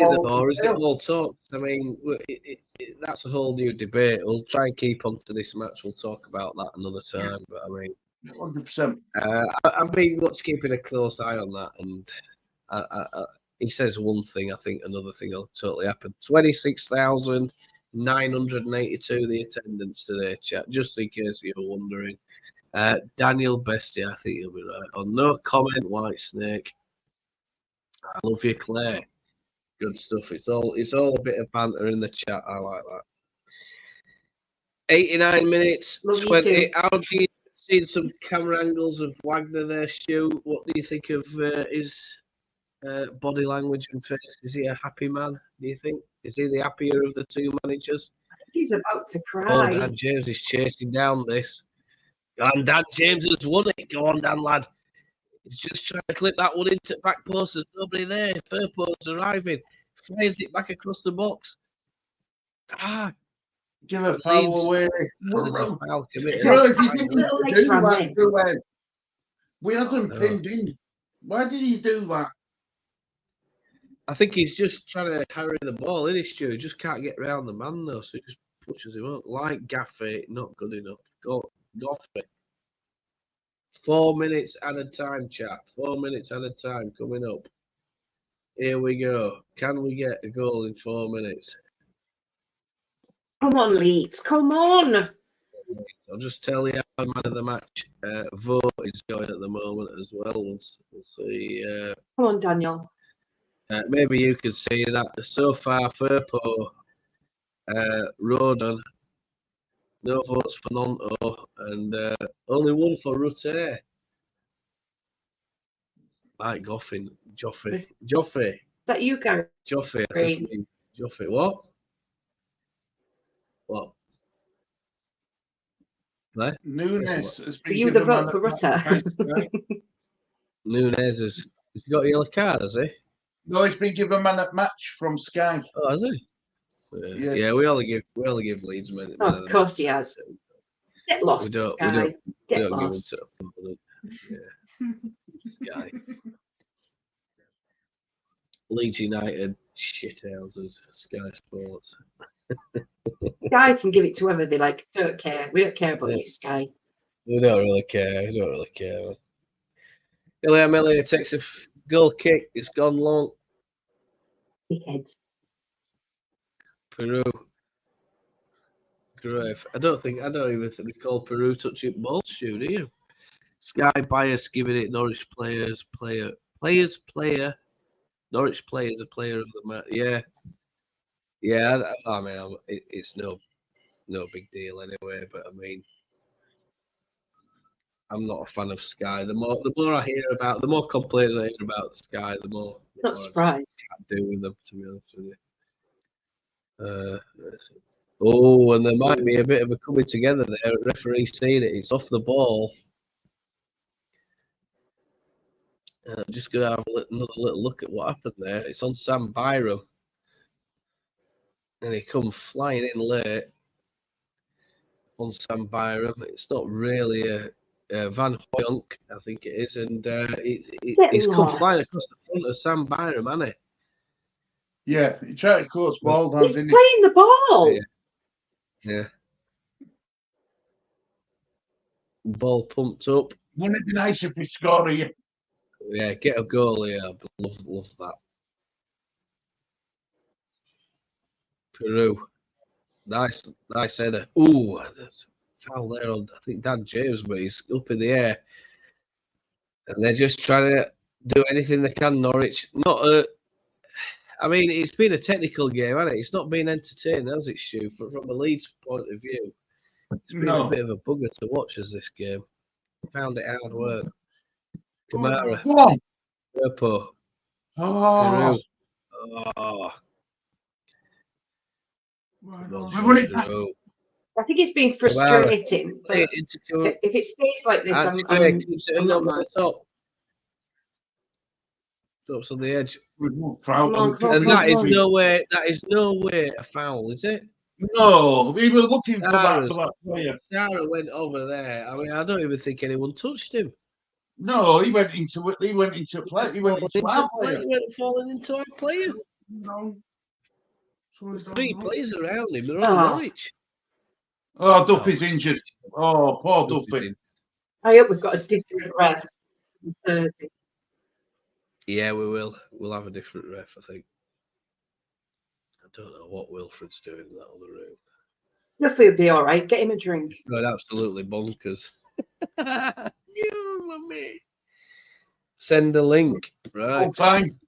it all though, or is it up. all talk? I mean, that's a whole new debate. We'll try and keep on to this match. We'll talk about that another time. But I mean, 100%. I've been keeping a close eye on that, and he says one thing. I think another thing will totally happen. 26,982 the attendance today, chat. Just in case you were wondering. Daniel Bestia, I think you'll be right. On no comment, White Snake. I love you, Claire. Good stuff. It's all a bit of banter in the chat. I like that. 89 minutes, Love you 20. too. How do you see some camera angles of Wagner there, Stu? What do you think of his body language and face? Is he a happy man, do you think? Is he the happier of the two managers? He's about to Oh, cry. Dan James is chasing down this. And Dan James has won it. Go on, Dan, lad. He's just trying to clip that one into back post. There's nobody there. Furpo's arriving. Fires it back across the box. Give a foul away. There's a foul committed. Bro, if he didn't Little do extra that, man. we had him No. pinned in. Why did he do that? I think he's just trying to carry the ball, isn't he, Stu? He just can't get round the man, though, so he just pushes him up. Like Gaffey, not good enough. Goffey. 4 minutes at a time, chat. 4 minutes at a time coming up. Here we go. Can we get a goal in 4 minutes? Come on, Leeds. Come on. I'll just tell you how man of the match vote is going at the moment as well. We'll see. Come on, Daniel. Maybe you could see that so far. Furpo, Roden, no votes for Nonto, and only one for Rutte. Like Goffin, Joffrey. Is that you, Gary? Joffrey, I think. Joffrey, what? What? There? Nunes has been Are you the given vote man for of the Rutter? match. Nunes has he got a yellow card, has he? No, he's been given man of match from Sky. Oh, has he? Yeah, we only give Leeds men. Oh, of course he has. Get lost, We Sky. don't Get give them lost. to the public. Yeah. Sky. Leeds United shithouses, Sky Sports. Sky can give it to whoever they like. Don't care. We don't care about you, Sky. We don't really care. We don't really care. Ilya Melia takes a goal kick. It's gone long. Dickheads. Peru. Grave. I don't even recall Peru touching ball, Stu, do you? Sky bias giving it Norwich player. Norwich players a player of the match. Yeah. Yeah, I mean, it's no big deal anyway, but I mean, I'm not a fan of Sky. The more I hear about, the more complaints I hear about Sky, the more Not I just surprised. can't do with them, to be honest with you. And there might be a bit of a coming together there. Referee seen it. It's off the ball. I'm just going to have another little look at what happened there. It's on Sam Byram. And he come flying in late on Sam Byram. It's not really a Van Hoyonk, I think it is. And he's come flying across the front of Sam Byram, hasn't he? Yeah, he tried to close ball down, He's didn't playing the ball. Yeah. Ball pumped up. Wouldn't it be nice if we scored here? Yeah, get a goal here. Love that. Peru. Nice header. Ooh, there's a foul there on, I think, Dan James, but he's up in the air. And they're just trying to do anything they can, Norwich. I mean, it's been a technical game, hasn't it? It's not been entertaining, has it, Stu? From the Leeds point of view, it's been a bit of a bugger to watch as this game. Found it hard work. Kamara. Firpo. Peru. Oh. Peru. I think it's been frustrating. But if it stays like this, I'm not mad. Drops on the edge. Come on, that is no way a foul, is it? No, we were looking for that player. Sarah went over there. I mean, I don't even think anyone touched him. No, he went into it. He went into play. He went into our player. He went falling into our player. No. There's 3 players around him. They're all Norwich. Oh, Duffy's injured. Oh, poor Duffy. I hope we've got a different ref on Thursday. Yeah, we will. We'll have a different ref, I think. I don't know what Wilfred's doing in that other room. Duffy will be all right. Get him a drink. Going absolutely bonkers. You, mummy. Send a link. Right. Full time.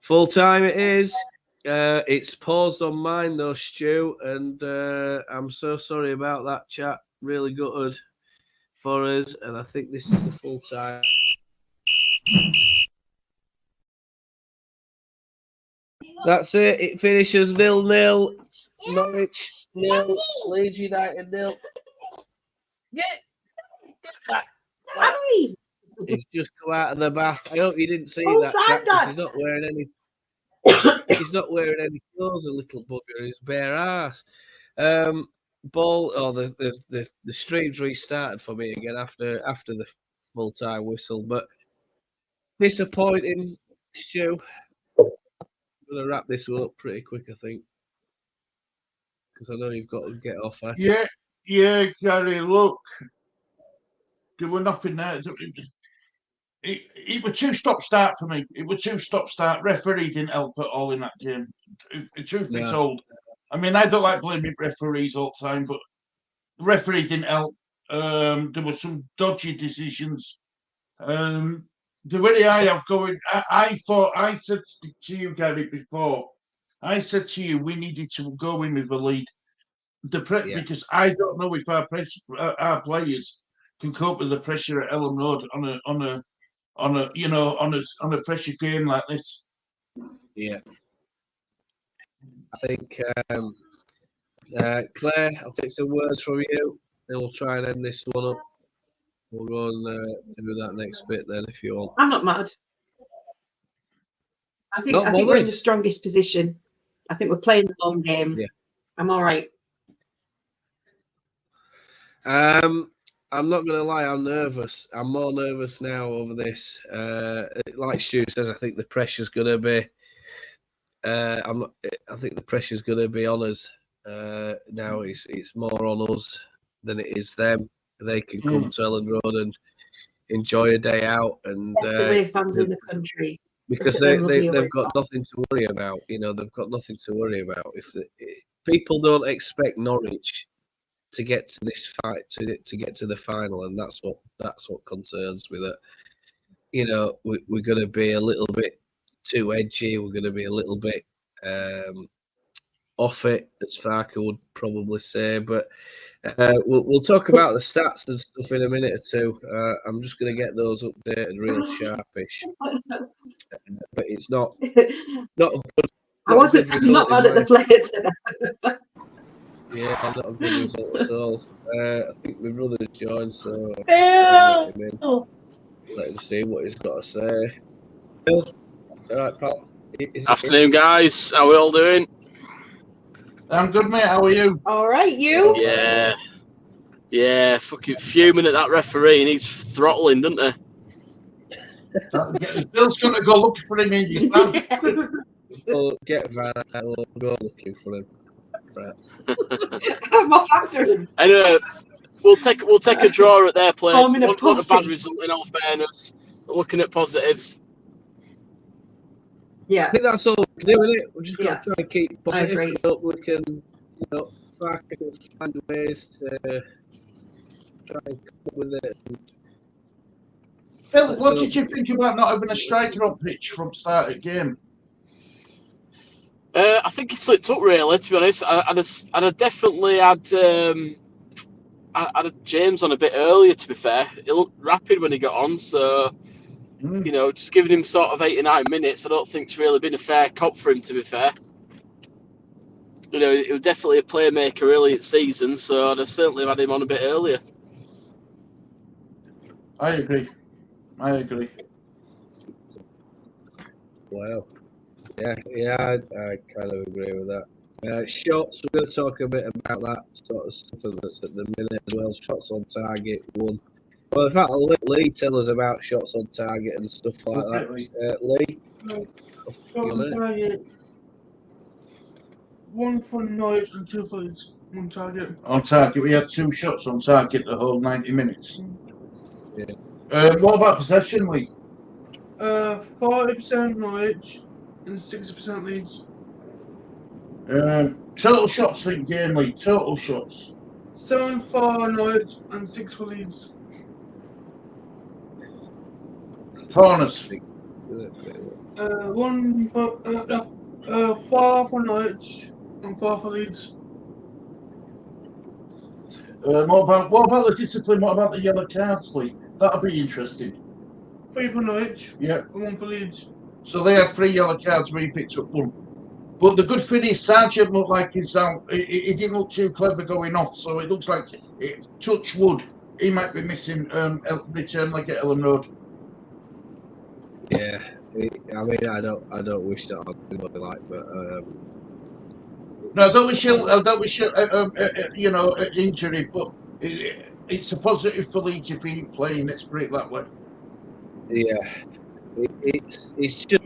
Full time it is. It's paused on mine though, Stu, and I'm so sorry about that, chat. Really gutted for us, and I think this is the full time. That's it. It finishes 0-0. Norwich 0. Leeds United 0. Get back. He's just come out of the bath. I hope you didn't see that, chat, because he's not wearing any. He's not wearing any clothes, a little bugger. His bare ass. Ball. Oh, the stream's restarted for me again after the full time whistle, but disappointing, Stu. I'm gonna wrap this one up pretty quick, I think, because I know you've got to get off. Yeah, Gary. Look, there were nothing there. It was 2-stop start for me. It was 2-stop start. Referee didn't help at all in that game. Truth be told, I mean, I don't like blaming referees all the time, but the referee didn't help. There were some dodgy decisions. The way I have going, I said to you, Gary, before, I said to you, we needed to go in with a lead. Because I don't know if our players can cope with the pressure at Ellen Road on a pressure game like this. Yeah, I think Claire, I'll take some words from you, and we'll try and end this one up. We'll go and do that next bit then, if you want. I'm not mad. I think we're in the strongest position. I think we're playing the long game. Yeah. I'm all right. I'm not going to lie, I'm nervous. I'm more nervous now over this. Like Stu says, I think the pressure's going to be. I think the pressure's going to be on us. Now it's more on us than it is them. They can come to Ellen Road and enjoy a day out, and Best away fans in the country. because they've got nothing to worry about. You know, they've got nothing to worry about. If people don't expect Norwich to get to this fight to get to the final, and that's what concerns me. That you know we're going to be a little bit too edgy. We're going to be a little bit off it, as Farker would probably say. But we'll talk about the stats and stuff in a minute or two. I'm just going to get those updated real sharpish. But it's not a good. I'm not mad at the players. Yeah, not a good result at all. I think my brother's joined, so let him see what he's got to say. Phil, all right, pal. Afternoon, guys. How are we all doing? I'm good, mate. How are you? All right, you? Yeah. Fucking fuming at that referee. He needs throttling, doesn't he? Phil's going to go looking for him in his van. Well, get Van. We'll go looking for him. Right. I'm off after him. Anyway, we'll take a draw at their place. I'm in a What a bad posse. result, in all fairness. Looking at positives. I Yeah, think that's all we can do, isn't it? We've just got to try and keep positive. agree. We can, Farker can find ways to try and come up with it. Phil, what did you think about not having a striker on pitch from start of game? I think he slipped up, really, to be honest. I'd have definitely had James on a bit earlier, to be fair. He looked rapid when he got on, so, just giving him sort of 8 or 9 minutes, I don't think it's really been a fair cop for him, to be fair. He was definitely a playmaker early in the season, so I'd have certainly had him on a bit earlier. I agree. Wow. Yeah, I kind of agree with that. Shots, we're going to talk a bit about that sort of stuff at the minute as well. Shots on target, 1. Well, in fact, I'll let Lee tell us about shots on target and stuff like that. Lee? Shot on target. 1 for Norwich and 2 for Leeds on target. On target, we had 2 shots on target the whole 90 minutes. Yeah. What about possession, Lee? 40% Norwich and 60% Leeds. Total shots in game, Lee. Total shots. 7 for Norwich and 6 for Leeds. Corners. 1 for 4 for Norwich and 4 for Leeds. What about the discipline? What about the yellow cards, Lee? That'll be interesting. 3 for Norwich. Yeah. And 1 for Leeds. So they had 3 yellow cards. We picked up 1. But the good thing is, Sargent looked like he didn't look too clever going off. So it looks like touch wood. He might be missing return leg at Ellen Road. Yeah, I mean, I don't wish that on anybody like, but no, I don't wish injury, but it's a positive for Leeds if he ain't playing. Let's put it that way. Yeah, it's just.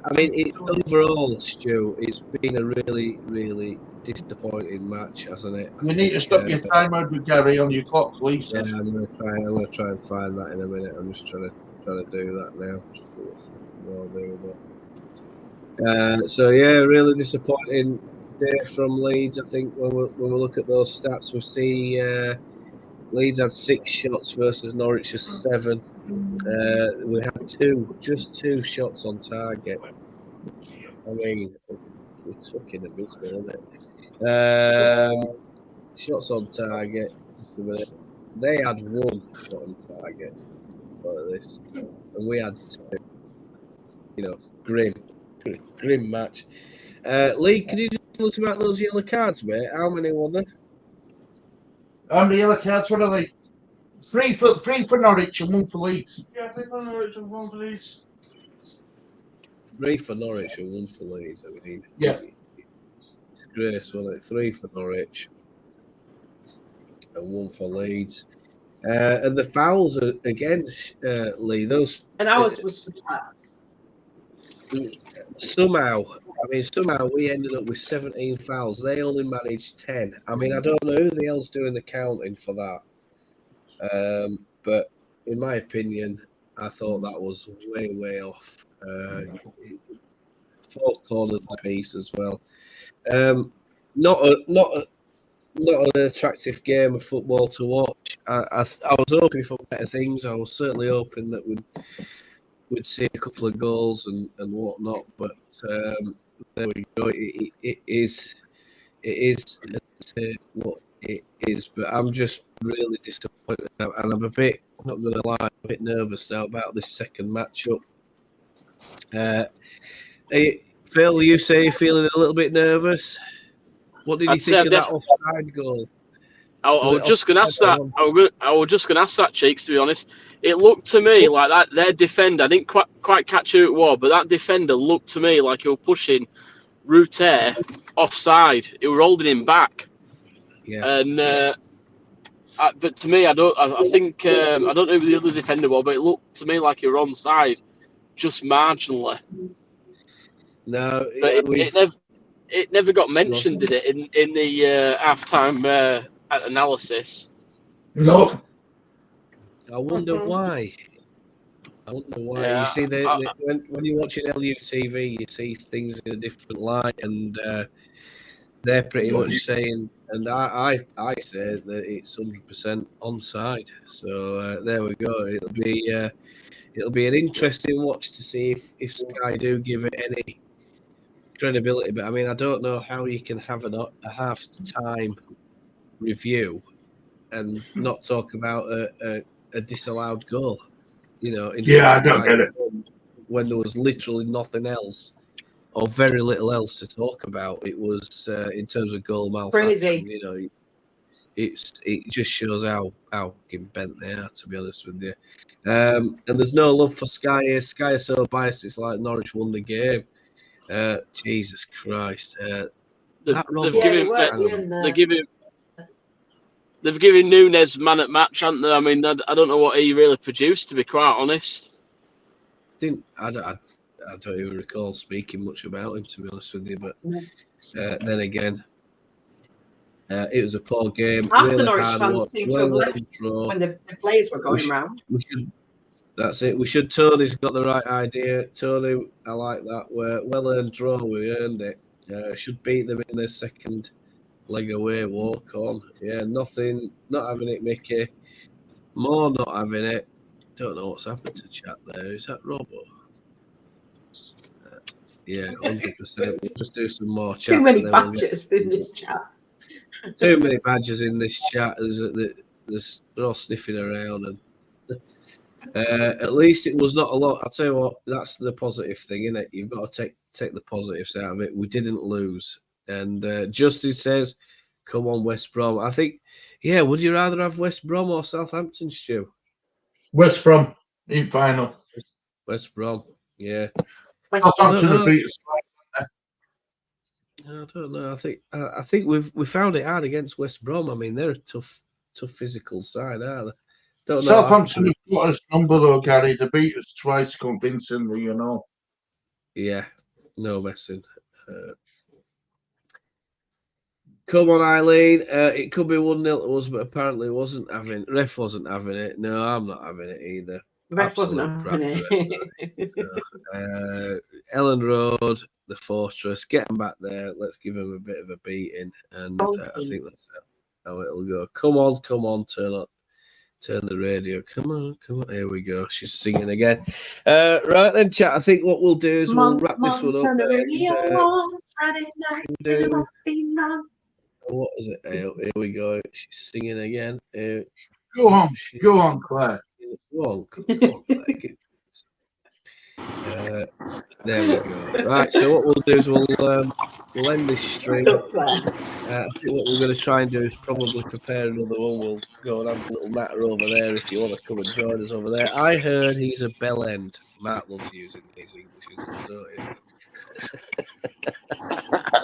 I mean, overall, Stu, it's been a really, really disappointing match, hasn't it? You need to stop your timer with Gary on your clock, please. Yeah, I'm gonna try and find that in a minute. I'm just trying to do that now. I'll do that. So yeah, really disappointing day from Leeds. I think when we look at those stats, we see Leeds had 6 shots versus Norwich's 7. We had just two shots on target. I mean, it's fucking abysmal, isn't it? Shots on target. Just a minute. They had 1 shot on target like this, and we had 2. Grim match. Lee, can you just tell us about those yellow cards, mate? How many were there? How many yellow cards? What are they? 3 for Norwich and 1 for Leeds. Yeah, 3 for Norwich and 1 for Leeds. 3 for Norwich and 1 for Leeds. I mean, yeah, it's grace, wasn't it? 3 for Norwich and 1 for Leeds. And the fouls are again, Lee. Those and ours was for that. somehow we ended up with 17 fouls. They only managed 10. I mean, I don't know who the hell's doing the counting for that. But in my opinion, I thought that was way off. 4 corners apiece as well. Not an attractive game of football to watch. I was hoping for better things. I was certainly hoping that we'd see a couple of goals and whatnot. But there we go. It is what it is. But I'm just really disappointed, and I'm a bit, not going to lie, a bit nervous now about this second matchup. Phil, you say you're feeling a little bit nervous. What did you think of that offside goal? I was just going to ask that. I was just going to ask that, Cheeks. To be honest, it looked to me like that their defender. I didn't quite catch who it was, but that defender looked to me like he was pushing Ruter offside. He was holding him back. Yeah. And but to me, I think I don't know who the other defender was, but it looked to me like he was onside, just marginally. No, but it never got mentioned, did it, in the halftime analysis? No. I wonder why. Yeah, You see, when you're watching LUTV, you see things in a different light, and they're pretty much saying, and I say that it's 100% onside. So there we go. It'll be an interesting watch to see if Sky do give it any credibility. But I mean, I don't know how you can have a half-time review and not talk about a disallowed goal. You know, I don't get it. When there was literally nothing else or very little else to talk about. It was in terms of goal malfunction. Crazy. You know, it just shows how bent they are, to be honest with you. And there's no love for Sky here. Sky is so biased. It's like Norwich won the game. Jesus Christ! They've given Nunes man at match, haven't they? I mean, I don't know what he really produced, to be quite honest. I don't even recall speaking much about him, to be honest with you. But then again, it was a poor game. Half really the Norwich fans seemed to have left when the players were going round. That's it. Tony's got the right idea. Tony, I like that. Well-earned draw. We earned it. Should beat them in their second leg away, walk on. Yeah, nothing, not having it, Mickey. More not having it. Don't know what's happened to chat there. Is that Robo? Yeah, 100%. We'll just do some more chats. Too many badges in this chat. Too many badges in this chat. They're all sniffing around. And at least it was not a lot. I'll tell you what, that's the positive thing, isn't it? You've got to take the positives out of it. We didn't lose. And Justin says, come on, West Brom. I think, yeah, would you rather have West Brom or Southampton, Stu? West Brom in final. West Brom, yeah. Southampton have beat us. I don't know. I think we found it hard against West Brom. I mean, they're a tough physical side, aren't they? Southampton have got us number though, Gary. They beat us twice convincingly, you know. Yeah, no messing. Come on, Eileen. It could be 1-0 to us, but apparently ref wasn't having it. No, I'm not having it either. Ref wasn't having it. Ellen Road, the Fortress, get them back there. Let's give them a bit of a beating, and I think that's how it'll go. Come on, turn the radio. Come on. Here we go. She's singing again. Right then, chat. I think what we'll do is we'll wrap this one up. Turn the radio Friday night. What is it? Here we go. She's singing again. Go on, Claire. Go on, Claire. There we go. Right, so what we'll do is we'll end this stream. I think what we're going to try and do is probably prepare another one. We'll go and have a little natter over there if you want to come and join us over there. I heard he's a bell end. Matt loves using these English, don't you?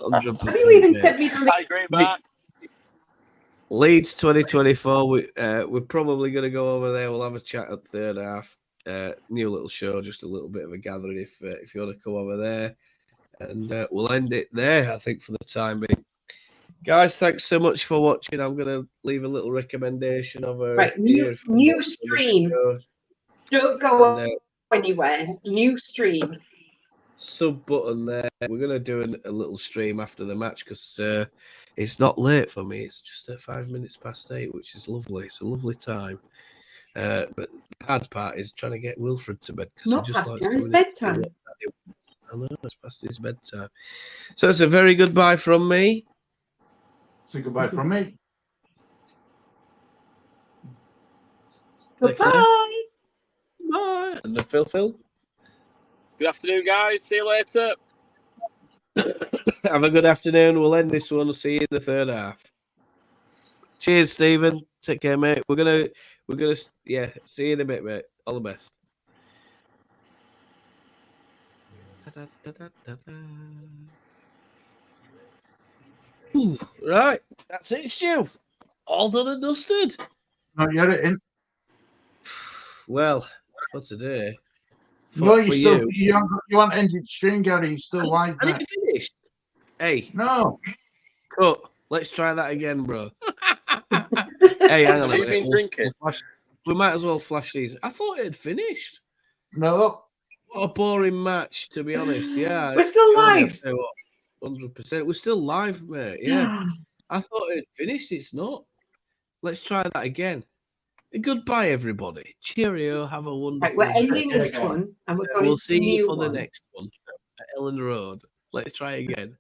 100%. You even sent me I agree, Matt. Leeds 2024. We're probably going to go over there. We'll have a chat at third half. new little show, just a little bit of a gathering if you want to come over there. And we'll end it there, I think, for the time being. Guys, thanks so much for watching. I'm going to leave a little recommendation of a Right, new stream. Don't go anywhere. New stream. Sub button there. We're going to do a little stream after the match because it's not late for me. It's just 5 minutes past 8, which is lovely. It's a lovely time. But the hard part is trying to get Wilfred to bed. Not past his bedtime. I know, it's past his bedtime. So it's a very goodbye from me. Say goodbye from me. Goodbye. Bye. And the Phil. Good afternoon, guys. See you later. Have a good afternoon. We'll end this one. See you in the third half. Cheers, Stephen. Take care, mate. We're gonna see you in a bit, mate. All the best. Ooh, right, that's it, Stu. All done and dusted. Not yet, it in. Well, for today. No, you haven't ended stream, Gary. You're still live. I didn't finish. Hey. No. Cut. Let's try that again, bro. Hey, hang on a minute. Been drinking? We might as well flash these. I thought it had finished. No. What a boring match, to be honest. Yeah. We're still live. 100%. We're still live, mate. Yeah. I thought it had finished. It's not. Let's try that again. Goodbye, everybody. Cheerio. Have a wonderful Right, we're ending this one, and we'll see you for the next one at Ellen Road. Let's try again.